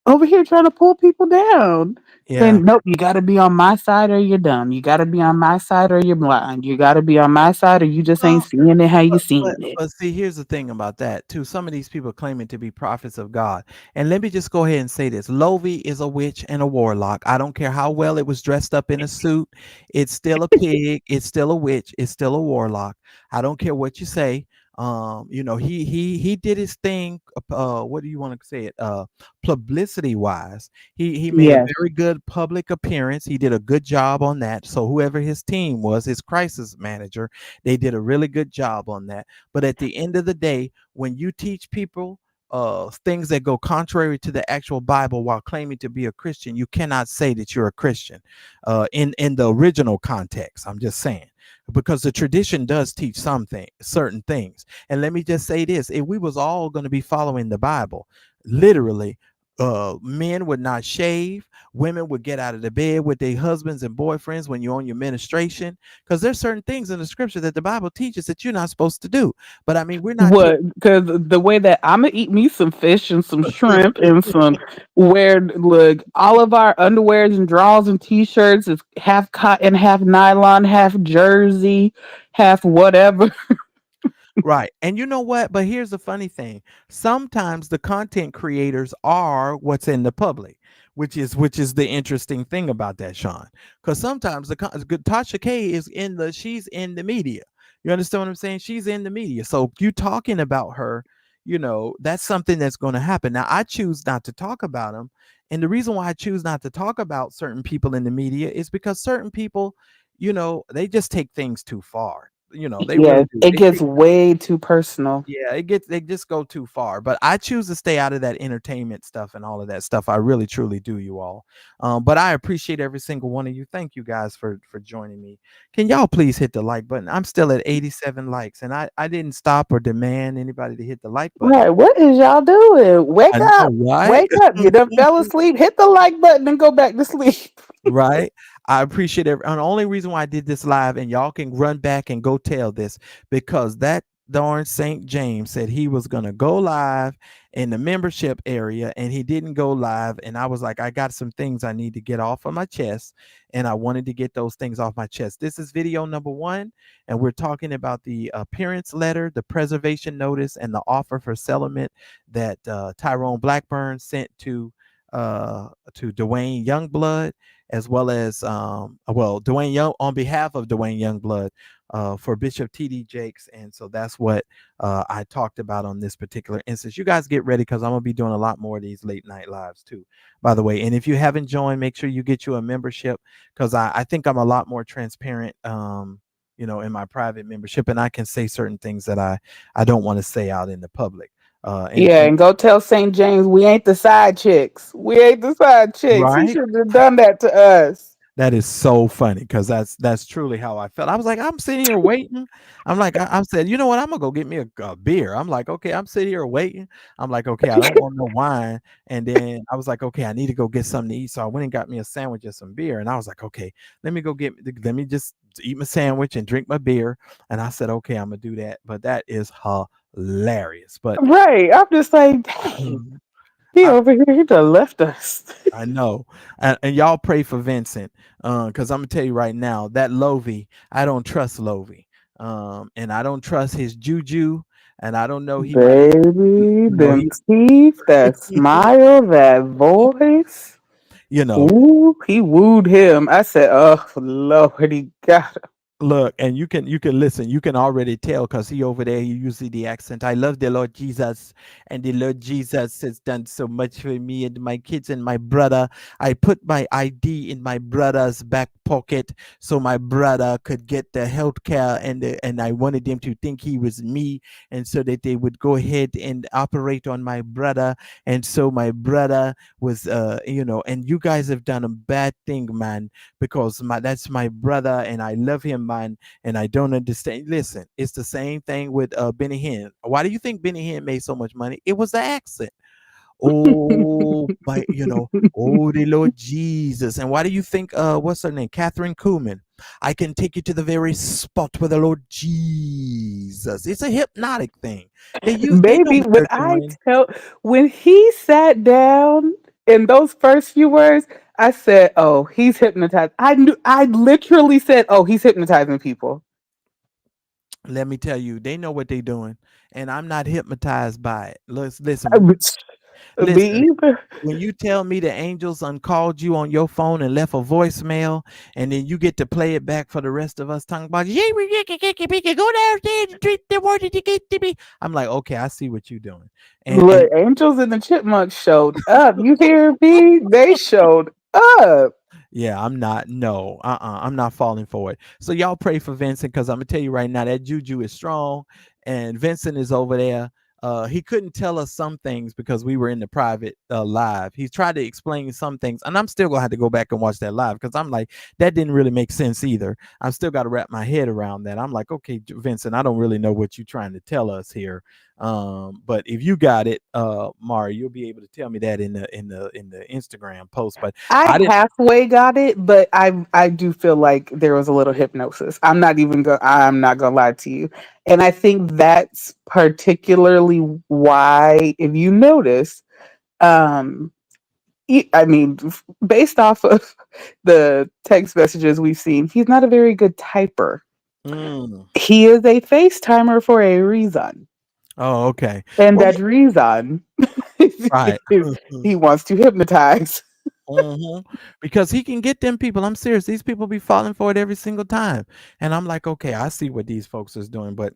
[SPEAKER 2] over here trying to pull people down.
[SPEAKER 1] Yeah.
[SPEAKER 2] Saying, nope, you got to be on my side or you're dumb. You got to be on my side or you're blind. You got to be on my side or you just ain't
[SPEAKER 1] Well,
[SPEAKER 2] seeing it how you
[SPEAKER 1] But
[SPEAKER 2] seeing
[SPEAKER 1] but
[SPEAKER 2] it.
[SPEAKER 1] but see, here's the thing about that too. Some of these people claiming to be prophets of God. And let me just go ahead and say this. Lovey is a witch and a warlock. I don't care how well it was dressed up in a suit. It's still a pig. It's still a witch. It's still a warlock. I don't care what you say. He did his thing. What do you want to say it? Publicity wise, he made a
[SPEAKER 2] Yes.
[SPEAKER 1] very good public appearance. He did a good job on that. So whoever his team was, his crisis manager, they did a really good job on that. But at the end of the day, when you teach people things that go contrary to the actual Bible while claiming to be a Christian, you cannot say that you're a Christian in the original context. I'm just saying because the tradition does teach something certain things. And let me just say this: if we was all going to be following the Bible, literally, men would not shave, women would get out of the bed with their husbands and boyfriends when you're on your ministration, because there's certain things in the scripture that the Bible teaches that you're not supposed to do. But I mean, we're not teaching.
[SPEAKER 2] What? Because the way that I'm gonna eat me some fish and some shrimp and some wear look, all of our underwears and drawers and t-shirts is half cotton, half nylon, half jersey, half whatever.
[SPEAKER 1] Right. And you know what? But here's the funny thing. Sometimes the content creators are what's in the public, which is the interesting thing about that, Sean. Because sometimes Tasha K is she's in the media. You understand what I'm saying? She's in the media. So you talking about her, that's something that's going to happen. Now I choose not to talk about them. And the reason why I choose not to talk about certain people in the media is because certain people, they just take things too far. They really
[SPEAKER 2] Yes,
[SPEAKER 1] do.
[SPEAKER 2] it
[SPEAKER 1] They
[SPEAKER 2] gets
[SPEAKER 1] take
[SPEAKER 2] way too personal.
[SPEAKER 1] Yeah, they just go too far. But I choose to stay out of that entertainment stuff and all of that stuff. I really truly do, you all. But I appreciate every single one of you. Thank you guys for joining me. Can y'all please hit the like button? I'm still at 87 likes, and I didn't stop or demand anybody to hit the like button.
[SPEAKER 2] Right, what is y'all doing?
[SPEAKER 1] I
[SPEAKER 2] Wake
[SPEAKER 1] know,
[SPEAKER 2] up,
[SPEAKER 1] right?
[SPEAKER 2] wake up! You done fell asleep. Hit the like button and go back to sleep.
[SPEAKER 1] Right. I appreciate it. And the only reason why I did this live, and y'all can run back and go tell this, because that darn St. James said he was going to go live in the membership area and he didn't go live. And I was like, I got some things I need to get off of my chest. And I wanted to get those things off my chest. This is video number 1. And we're talking about the appearance letter, the preservation notice, and the offer for settlement that Tyrone Blackburn sent to Duane Youngblood, as well as Duane Young, on behalf of Duane Youngblood, for Bishop T.D. Jakes. And so that's what I talked about on this particular instance. You guys get ready, because I'm gonna be doing a lot more of these late night lives too, by the way. And if you haven't joined, make sure you get you a membership, because I think I'm a lot more transparent, in my private membership, and I can say certain things that I don't want to say out in the public. And
[SPEAKER 2] Yeah,
[SPEAKER 1] and
[SPEAKER 2] and go tell St. James we ain't the side chicks. We ain't the side chicks. He
[SPEAKER 1] right.
[SPEAKER 2] should have done that to us.
[SPEAKER 1] That is so funny, because that's truly how I felt. I was like, I'm sitting here waiting. I'm like, I said, you know what? I'm gonna go get me a beer. I'm like, okay, I'm sitting here waiting. I'm like, okay, I don't want no wine. And then I was like, okay, I need to go get something to eat. So I went and got me a sandwich and some beer. And I was like, okay, let me just eat my sandwich and drink my beer. And I said, okay, I'm gonna do that. But that is hilarious. But
[SPEAKER 2] Right. I'm just like, dang, he
[SPEAKER 1] I
[SPEAKER 2] over here, he done left us.
[SPEAKER 1] I know. And y'all pray for Vincent. Because I'm gonna tell you right now, that Lovey, I don't trust Lovey. And I don't trust his juju. And I don't know, he might have,
[SPEAKER 2] Baby,
[SPEAKER 1] you know,
[SPEAKER 2] them
[SPEAKER 1] he
[SPEAKER 2] teeth, that smile, that voice.
[SPEAKER 1] you know,
[SPEAKER 2] Ooh, he wooed him. I said, oh, Lord, he got him.
[SPEAKER 1] Look, and you can listen. You can already tell because he over there. He uses the accent. I love the Lord Jesus, and the Lord Jesus has done so much for me and my kids and my brother. I put my ID in my brother's back pocket so my brother could get the health care, and I wanted them to think he was me, and so that they would go ahead and operate on my brother, and so my brother was, and you guys have done a bad thing, man, because that's my brother and I love him, man, and I don't understand. Listen, it's the same thing with Benny Hinn. Why do you think Benny Hinn made so much money? It was the accent. Oh my, oh the Lord Jesus. And why do you think what's her name? Catherine Kuhlman. I can take you to the very spot where the Lord Jesus. It's a hypnotic thing. They know
[SPEAKER 2] Baby,
[SPEAKER 1] what they're doing.
[SPEAKER 2] when he sat down in those first few words, I said, "Oh, he's hypnotized." I literally said, "Oh, he's hypnotizing people."
[SPEAKER 1] Let me tell you, they know what they're doing. And I'm not hypnotized by it.
[SPEAKER 2] I
[SPEAKER 1] Listen,
[SPEAKER 2] would-
[SPEAKER 1] listen.
[SPEAKER 2] Me either.
[SPEAKER 1] When you tell me the angels uncalled you on your phone and left a voicemail, and then you get to play it back for the rest of us talking about, "Yeah, go downstairs and treat the water to get to me." I'm like, okay, I see what you're doing. And
[SPEAKER 2] Look, Angels and the Chipmunks showed up. You hear me? They showed up.
[SPEAKER 1] yeah, I'm not. No, I'm not falling for it. So y'all pray for Vincent because I'm gonna tell you right now that juju is strong, and Vincent is over there. He couldn't tell us some things because we were in the private live. He tried to explain some things, and I'm still gonna have to go back and watch that live because I'm like, that didn't really make sense either. I'm still got to wrap my head around that. I'm like, okay, Vincent, I don't really know what you're trying to tell us here. But if you got it, Mari, you'll be able to tell me that in the Instagram post. But
[SPEAKER 2] I
[SPEAKER 1] I didn't.
[SPEAKER 2] halfway got it, but I do feel like there was a little hypnosis. I'm not gonna lie to you. And I think that's particularly why, if you notice, um I mean, based off of the text messages we've seen, he's not a very good typer.
[SPEAKER 1] Mm.
[SPEAKER 2] He is a FaceTimer for a reason.
[SPEAKER 1] Oh, okay.
[SPEAKER 2] And
[SPEAKER 1] Well,
[SPEAKER 2] that reason
[SPEAKER 1] right.
[SPEAKER 2] is he wants to hypnotize.
[SPEAKER 1] Mhm. Because he can get them people. I'm serious. These people be falling for it every single time. And I'm like, okay, I see what these folks is doing, but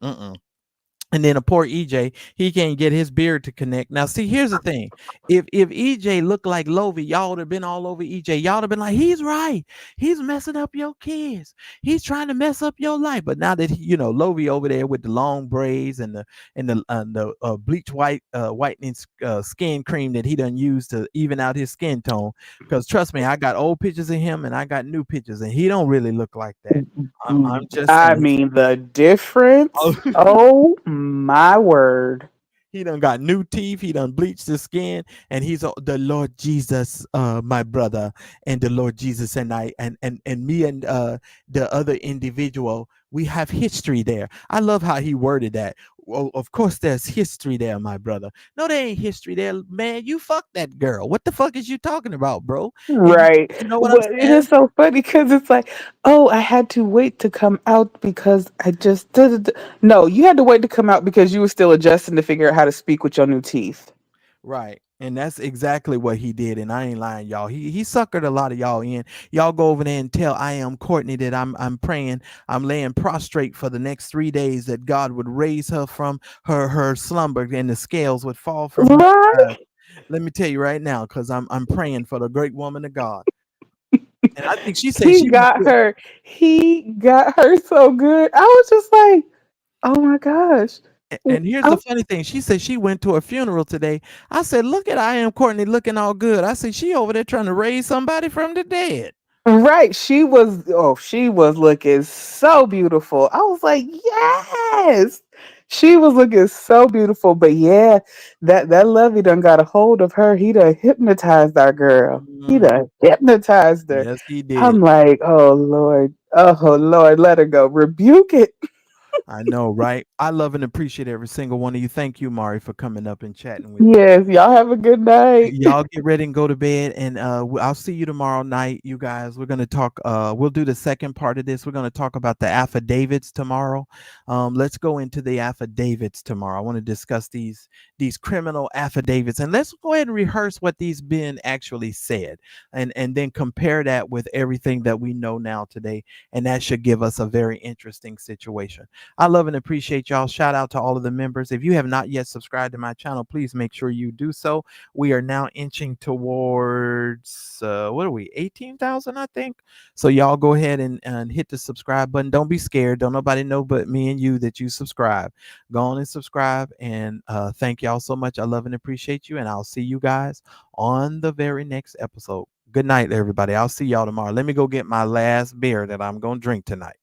[SPEAKER 1] and then a poor EJ, he can't get his beard to connect. Now, see, here's the thing: if EJ looked like Lovey, y'all would have been all over EJ. Y'all would have been like, he's right. He's messing up your kids. He's trying to mess up your life. But now that Lovey over there with the long braids and the bleach whitening skin cream that he done used to even out his skin tone. Because trust me, I got old pictures of him and I got new pictures, and he don't really look like that. I'm just
[SPEAKER 2] I
[SPEAKER 1] saying.
[SPEAKER 2] mean, the difference. Oh my word.
[SPEAKER 1] He done got new teeth. He done bleached his skin, and he's the Lord Jesus, my brother, and the Lord Jesus and I, and me and the other individual. We have history there. I love how he worded that. Well, of course, there's history there, my brother. No, there ain't history there, man. You fucked that girl. What the fuck is you talking about, bro? And
[SPEAKER 2] Right.
[SPEAKER 1] you know what I'm
[SPEAKER 2] Well, it
[SPEAKER 1] saying?
[SPEAKER 2] is so funny because it's like, oh, I had to wait to come out because I just did. No, you had to wait to come out because you were still adjusting to figure out how to speak with your new teeth.
[SPEAKER 1] Right. And that's exactly what he did. And I ain't lying, y'all. He suckered a lot of y'all in. Y'all go over there and tell I am Courtney that I'm praying, I'm laying prostrate for the next 3 days that God would raise her from her slumber and the scales would fall from her eyes.
[SPEAKER 2] Right.
[SPEAKER 1] Let me tell you right now, because I'm praying for the great woman of God. And I think she said
[SPEAKER 2] He
[SPEAKER 1] she went
[SPEAKER 2] got
[SPEAKER 1] to
[SPEAKER 2] her. He got her so good. I was just like, oh my gosh.
[SPEAKER 1] and here's the
[SPEAKER 2] Oh,
[SPEAKER 1] funny thing. She said she went to a funeral today. I said, look at I am Courtney looking all good. I said, she over there trying to raise somebody from the dead.
[SPEAKER 2] right. She was looking so beautiful. I was like, yes. She was looking so beautiful. But yeah, that lovey done got a hold of her. He done hypnotized our girl. He
[SPEAKER 1] Mm,
[SPEAKER 2] done hypnotized her.
[SPEAKER 1] yes, he did.
[SPEAKER 2] I'm like, oh Lord. Oh Lord, let her go. Rebuke it.
[SPEAKER 1] I know, right? I love and appreciate every single one of you. Thank you, Mari, for coming up and chatting with me.
[SPEAKER 2] Yes, y'all have a good night.
[SPEAKER 1] Y'all get ready and go to bed, and I'll see you tomorrow night, you guys. We're gonna talk. We'll do the second part of this. We're gonna talk about the affidavits tomorrow. Let's go into the affidavits tomorrow. I want to discuss these criminal affidavits, and let's go ahead and rehearse what these been actually said, and then compare that with everything that we know now today, and that should give us a very interesting situation. I love and appreciate y'all. Shout out to all of the members. If you have not yet subscribed to my channel, please make sure you do so. We are now inching towards what are we, 18,000, I think. So y'all go ahead and hit the subscribe button. Don't be scared. Don't nobody know but me and you that you subscribe. Go on and subscribe, and thank y'all so much. I love and appreciate you, and I'll see you guys on the very next episode. Good night, everybody. I'll see y'all tomorrow. Let me go get my last beer that I'm gonna drink tonight.